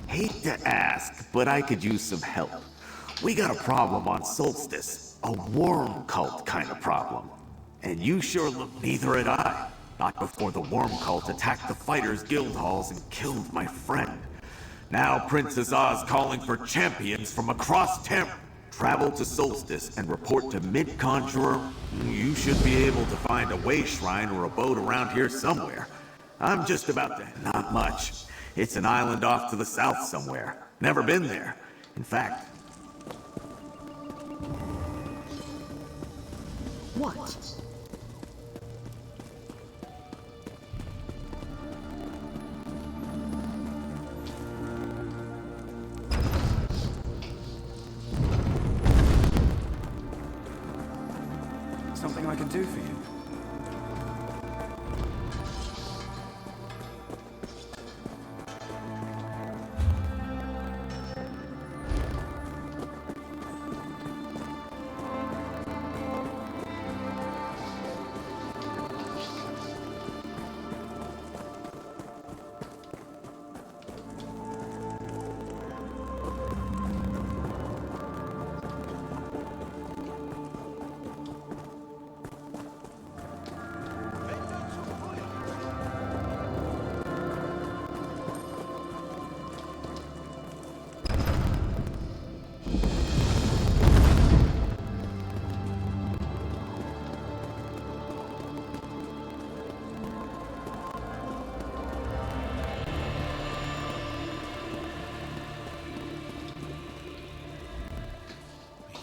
Hate to ask, but I could use some help. We got a problem on Solstice. A worm cult kind of problem. And you sure look neither had I. Not before the worm cult attacked the Fighters Guild halls and killed my friend. Now Princess Oz calling for champions from across Tamriel. Travel to Solstice and report to Mid-Conjurer. You should be able to find a way shrine or a boat around here somewhere. I'm just about to... Not much. It's an island off to the south somewhere. Never been there. In fact... What? Something I can do for you?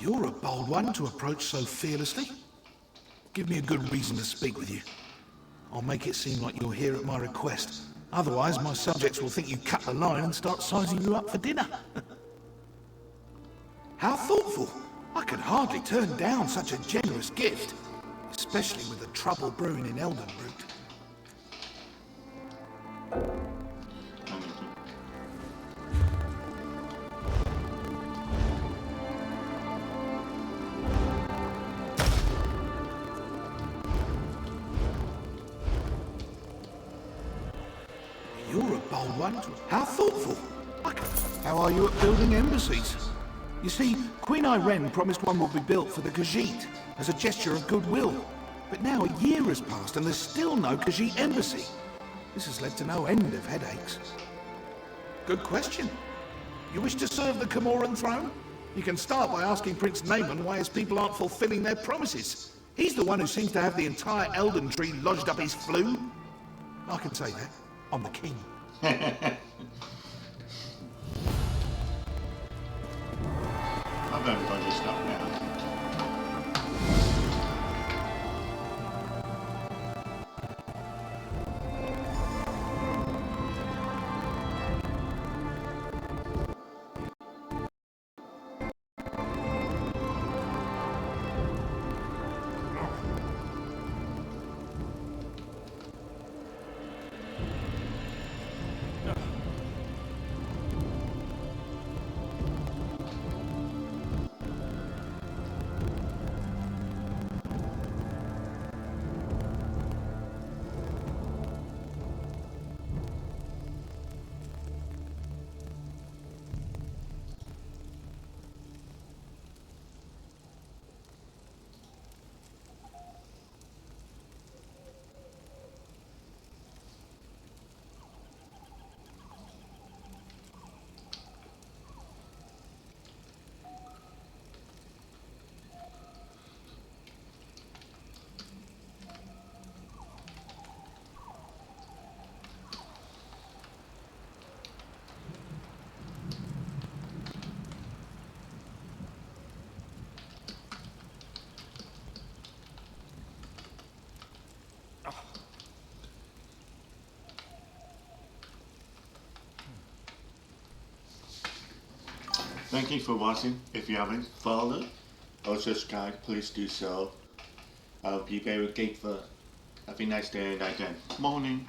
You're a bold one to approach so fearlessly. Give me a good reason to speak with you. I'll make it seem like you're here at my request. Otherwise, my subjects will think you cut the line and start sizing you up for dinner. How thoughtful! I could hardly turn down such a generous gift, especially with the trouble brewing in Eldenroot. You're a bold one. How thoughtful. How are you at building embassies? You see, Queen Irene promised one will be built for the Khajiit as a gesture of goodwill. But now a year has passed and there's still no Khajiit embassy. This has led to no end of headaches. Good question. You wish to serve the Camoran throne? You can start by asking Prince Naaman why his people aren't fulfilling their promises. He's the one who seems to have the entire Elden Tree lodged up his flue. I can say that. I'm the king. I better go this stuff now. Thank you for watching. If you haven't followed or subscribed, please do so. I'll be very grateful. Have a nice day and night then. Morning.